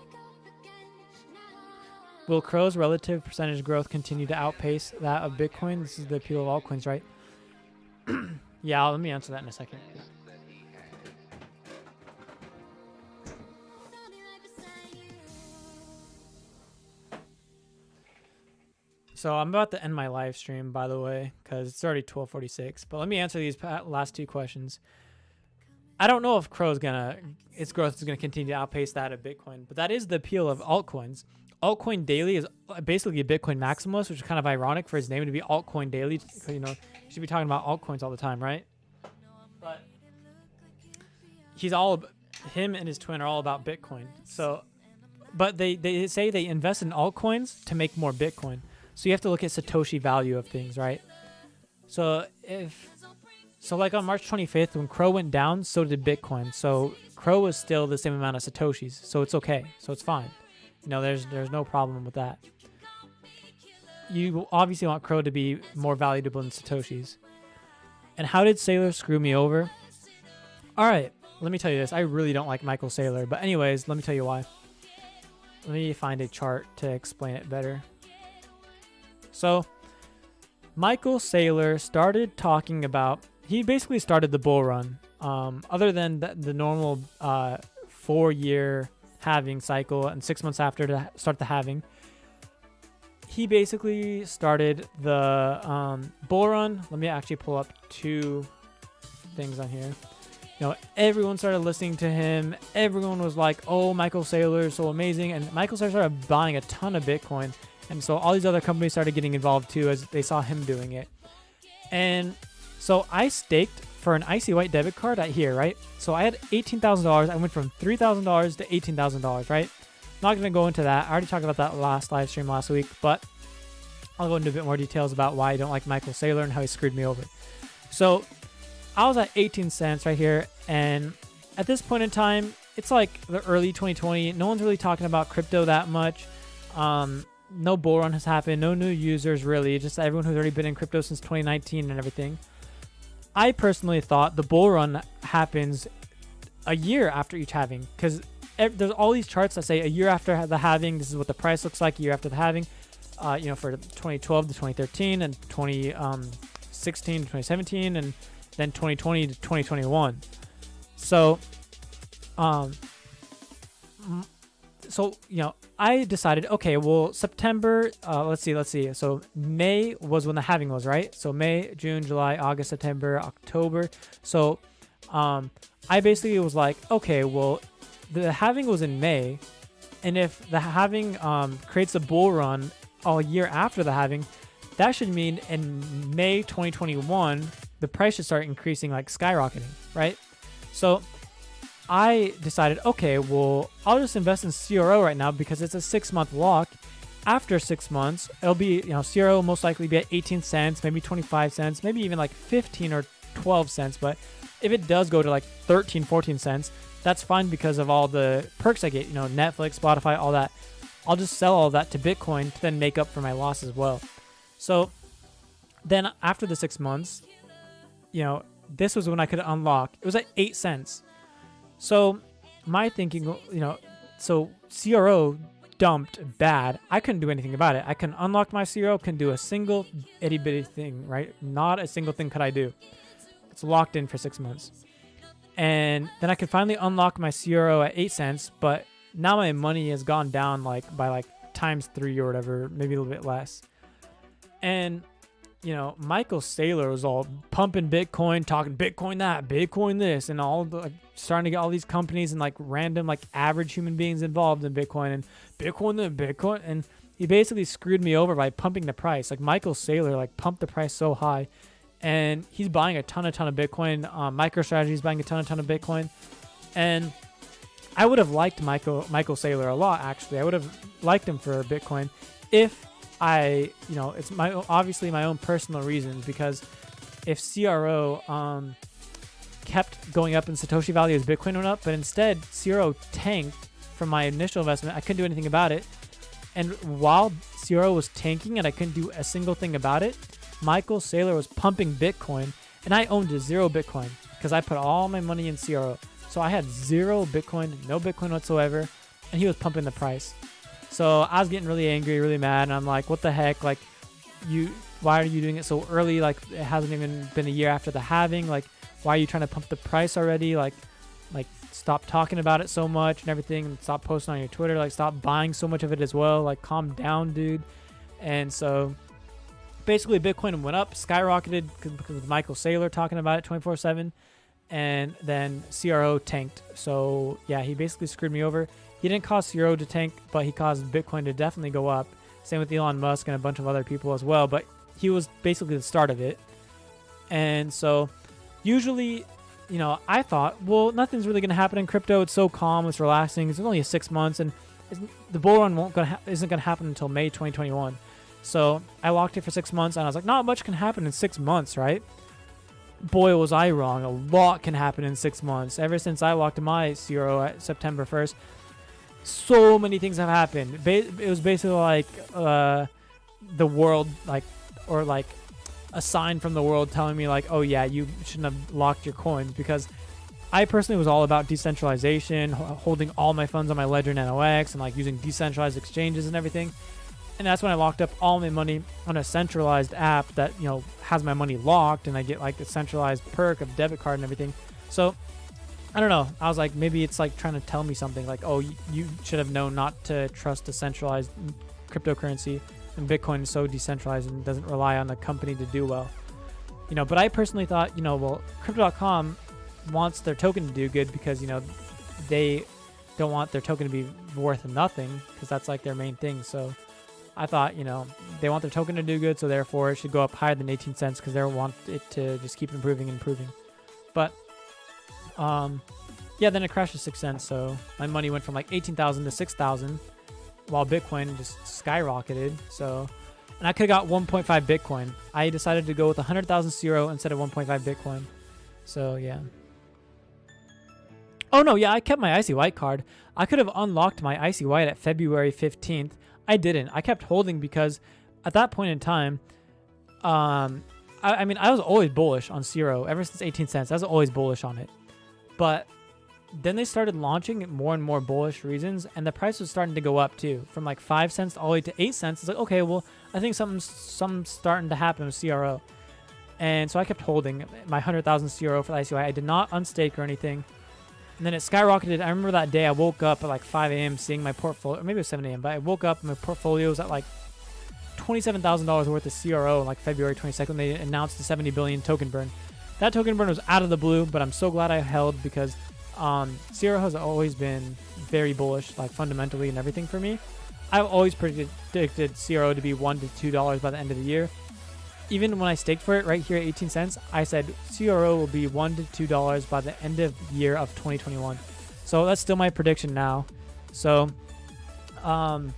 Will Crow's relative percentage growth continue to outpace that of Bitcoin? This is the appeal of altcoins, right? Yeah, let me answer that in a second. So I'm about to end my live stream, by the way, because it's already 12:46. But let me answer these last two questions. I don't know if its growth is gonna continue to outpace that of Bitcoin, but that is the appeal of altcoins. Altcoin Daily is basically a Bitcoin maximalist, which is kind of ironic for his name to be Altcoin Daily. You know, you should be talking about altcoins all the time, right? But him and his twin are all about Bitcoin. So, but they say they invest in altcoins to make more Bitcoin. So you have to look at Satoshi value of things, right? So like on March 25th, when Crow went down, so did Bitcoin. So Crow was still the same amount of Satoshis. So it's okay. So it's fine. You know, there's no problem with that. You obviously want Crow to be more valuable than Satoshis. And how did Saylor screw me over? All right, let me tell you this. I really don't like Michael Saylor. But anyways, let me tell you why. Let me find a chart to explain it better. So Michael Saylor started talking about, he basically started the bull run. Other than the normal 4-year halving cycle and 6 months after to start the halving, he basically started the bull run. Let me actually pull up two things on here. You know, everyone started listening to him. Everyone was like, oh, Michael Saylor is so amazing. And Michael Saylor started buying a ton of Bitcoin. And so all these other companies started getting involved too as they saw him doing it. And so I staked for an Icy White debit card at here, right? So I had $18,000. I went from $3,000 to $18,000, right? Not going to go into that. I already talked about that last live stream last week, but I'll go into a bit more details about why I don't like Michael Saylor and how he screwed me over. So I was at 18 cents right here. And at this point in time, it's like the early 2020. No one's really talking about crypto that much. No bull run has happened. No new users really. Just everyone who's already been in crypto since 2019 and everything. I personally thought the bull run happens a year after each halving, because there's all these charts that say a year after the halving, this is what the price looks like a year after the halving. You know, for 2012 to 2013 and 2016 to 2017 and then 2020 to 2021. So, you know, I decided, okay, well, September, let's see. So May was when the halving was, right? So May, June, July, August, September, October. So I basically was like, okay, well, the halving was in May. And if the halving creates a bull run all year after the halving, that should mean in May 2021, the price should start increasing, like skyrocketing, right? So I decided, okay, well, I'll just invest in CRO right now because it's a 6-month lock. After 6 months, it'll be, you know, CRO will most likely be at 18 cents, maybe 25 cents, maybe even like 15 or 12 cents. But if it does go to like 13, 14 cents, that's fine because of all the perks I get, you know, Netflix, Spotify, all that. I'll just sell all that to Bitcoin to then make up for my loss as well. So then after the 6 months, you know, this was when I could unlock. It was at 8 cents. So my thinking, you know, so CRO dumped bad. I couldn't do anything about it. I couldn't unlock my CRO, couldn't do a single itty bitty thing, right? Not a single thing could I do. It's locked in for 6 months. And then I could finally unlock my CRO at 8 cents, but now my money has gone down like by like ×3 or whatever, maybe a little bit less. And you know, Michael Saylor was all pumping Bitcoin, talking Bitcoin that, Bitcoin this, and all the, like, starting to get all these companies and like random like average human beings involved in Bitcoin and Bitcoin the Bitcoin, and he basically screwed me over by pumping the price. Like Michael Saylor like pumped the price so high, and he's buying a ton of Bitcoin. MicroStrategy is buying a ton of Bitcoin, and I would have liked Michael Saylor a lot. Actually, I would have liked him for Bitcoin if I, you know, it's obviously my own personal reasons, because if CRO kept going up in Satoshi value as Bitcoin went up, but instead CRO tanked from my initial investment, I couldn't do anything about it. And while CRO was tanking and I couldn't do a single thing about it, Michael Saylor was pumping Bitcoin, and I owned 0 Bitcoin because I put all my money in CRO. So I had 0 Bitcoin, no Bitcoin whatsoever, and he was pumping the price. So I was getting really angry, really mad, and I'm like, what the heck? Like, why are you doing it so early? Like, it hasn't even been a year after the halving. Like, why are you trying to pump the price already? Like, stop talking about it so much and everything, and stop posting on your Twitter. Like, stop buying so much of it as well. Like, calm down, dude. And so, basically, Bitcoin went up, skyrocketed because of Michael Saylor talking about it 24/7, and then CRO tanked. So, yeah, he basically screwed me over. He didn't cause CRO to tank, but he caused Bitcoin to definitely go up. Same with Elon Musk and a bunch of other people as well, but he was basically the start of it. And so usually, you know, I thought, well, nothing's really going to happen in crypto. It's so calm, it's relaxing. It's only 6 months, and the bull run isn't going to happen until May 2021. So I locked it for 6 months, and I was like, not much can happen in 6 months, right? Boy, was I wrong. A lot can happen in 6 months. Ever since I locked my CRO at September 1st, so many things have happened. It was basically like the world, like, or like a sign from the world telling me like, oh yeah, you shouldn't have locked your coins, because I personally was all about decentralization, holding all my funds on my ledger in NOx, and like using decentralized exchanges and everything. And that's when I locked up all my money on a centralized app that, you know, has my money locked, and I get like a centralized perk of debit card and everything. So I don't know. I was like, maybe it's like trying to tell me something like, oh, you should have known not to trust a centralized cryptocurrency, and Bitcoin is so decentralized and doesn't rely on a company to do well. You know, but I personally thought, you know, well, Cryptocom wants their token to do good because, you know, they don't want their token to be worth nothing, because that's like their main thing. So I thought, you know, they want their token to do good, so therefore it should go up higher than 18 cents because they want it to just keep improving and improving. But yeah, then it crashed to 6 cents, so my money went from like 18,000 to 6,000, while Bitcoin just skyrocketed. So, and I could have got 1.5 Bitcoin. I decided to go with 100,000 CRO instead of 1.5 Bitcoin. So yeah. Oh no, yeah, I kept my Icy White card. I could have unlocked my Icy White at February 15th. I didn't. I kept holding because at that point in time, I mean, I was always bullish on CRO ever since 18 cents. I was always bullish on it. But then they started launching more and more bullish reasons, and the price was starting to go up too, from like 5 cents all the way to 8 cents. It's like, okay, well, I think something's starting to happen with CRO. And so I kept holding my 100,000 CRO for the ICY. I did not unstake or anything. And then it skyrocketed. I remember that day I woke up at like 5 a.m. seeing my portfolio, or maybe it was 7 a.m., but I woke up and my portfolio was at like $27,000 worth of CRO on like February 22nd. They announced the 70 billion token burn. That token burn was out of the blue, but I'm so glad I held, because CRO has always been very bullish, like fundamentally and everything for me. I've always predicted CRO to be $1 to $2 by the end of the year. Even when I staked for it right here at 18 cents, I said CRO will be $1 to $2 by the end of year of 2021. So that's still my prediction now. So I'm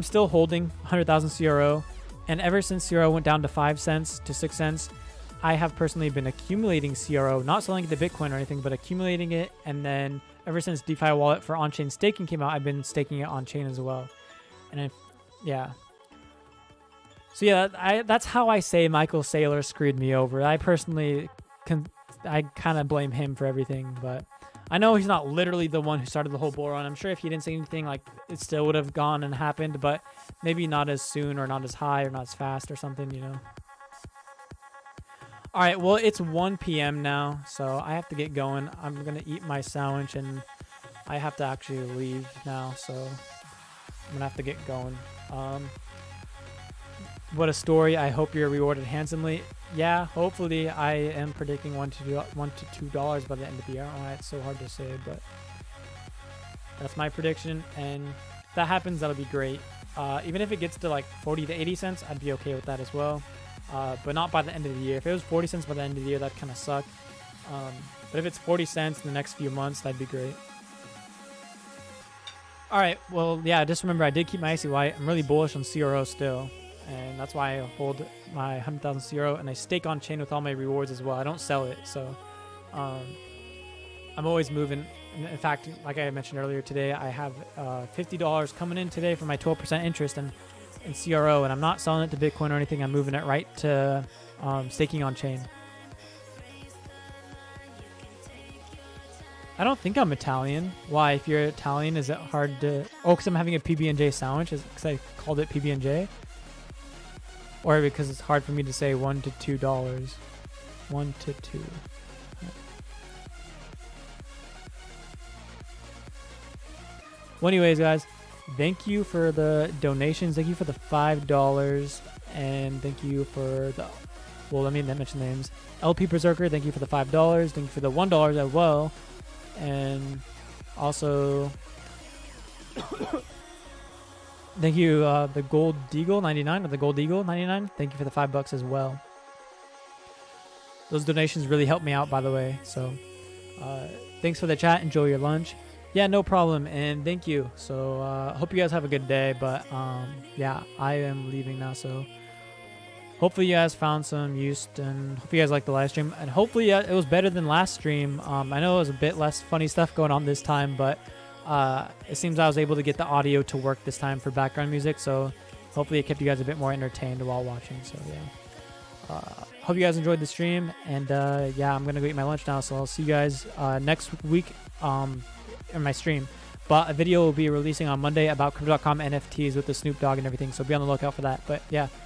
still holding 100,000 CRO, and ever since CRO went down to 5 cents to 6 cents, I have personally been accumulating CRO, not selling it to Bitcoin or anything, but accumulating it. And then ever since DeFi wallet for on-chain staking came out, I've been staking it on-chain as well. And yeah. So yeah, that's how I say Michael Saylor screwed me over. I personally, I kind of blame him for everything, but I know he's not literally the one who started the whole bull run. I'm sure if he didn't say anything, like, it still would have gone and happened, but maybe not as soon or not as high or not as fast or something, you know. All right, well, it's 1 p.m. now, so I have to get going. I'm going to eat my sandwich, and I have to actually leave now, so I'm going to have to get going. What a story. I hope you're rewarded handsomely. Yeah, hopefully. I am predicting $1 to $2 by the end of the year. I don't know why it's so hard to say, but that's my prediction, and if that happens, that'll be great. Even if it gets to like 40 to 80 cents, I'd be okay with that as well. But not by the end of the year. If it was 40 cents by the end of the year, that kind of suck. But if it's 40 cents in the next few months, that'd be great. All right. Well, yeah, just remember I did keep my icy white. I'm really bullish on CRO still. And that's why I hold my 100,000 CRO, and I stake on chain with all my rewards as well. I don't sell it. So I'm always moving. In fact, like I mentioned earlier today, I have $50 coming in today for my 12% interest in CRO, and I'm not selling it to Bitcoin or anything. I'm moving it right to staking on chain. I don't think I'm Italian. Why? If you're Italian, is it hard to... Oh, because I'm having a PB&J sandwich? Because I called it PB&J? Or because it's hard for me to say $1 to $2. 1 to 2. Well, anyways, guys, thank you for the donations. Thank you for the $5. And thank you for the... Well, let me mention names. LP Berserker, thank you for the $5. Thank you for the $1 as well. And also... Thank you, the Gold Deagle 99 or the Gold Eagle 99. Thank you for the $5 as well. Those donations really help me out, by the way. So, thanks for the chat. Enjoy your lunch. Yeah, no problem, and thank you. So, hope you guys have a good day. But yeah, I am leaving now. So, hopefully you guys found some use, and hope you guys liked the live stream. And hopefully it was better than last stream. I know it was a bit less funny stuff going on this time, but. It seems I was able to get the audio to work this time for background music, so hopefully it kept you guys a bit more entertained while watching. So yeah, hope you guys enjoyed the stream, and yeah, I'm gonna go eat my lunch now, so I'll see you guys next week in my stream. But a video will be releasing on Monday about Cryptocom NFTs with the Snoop Dogg and everything, so be on the lookout for that. But yeah,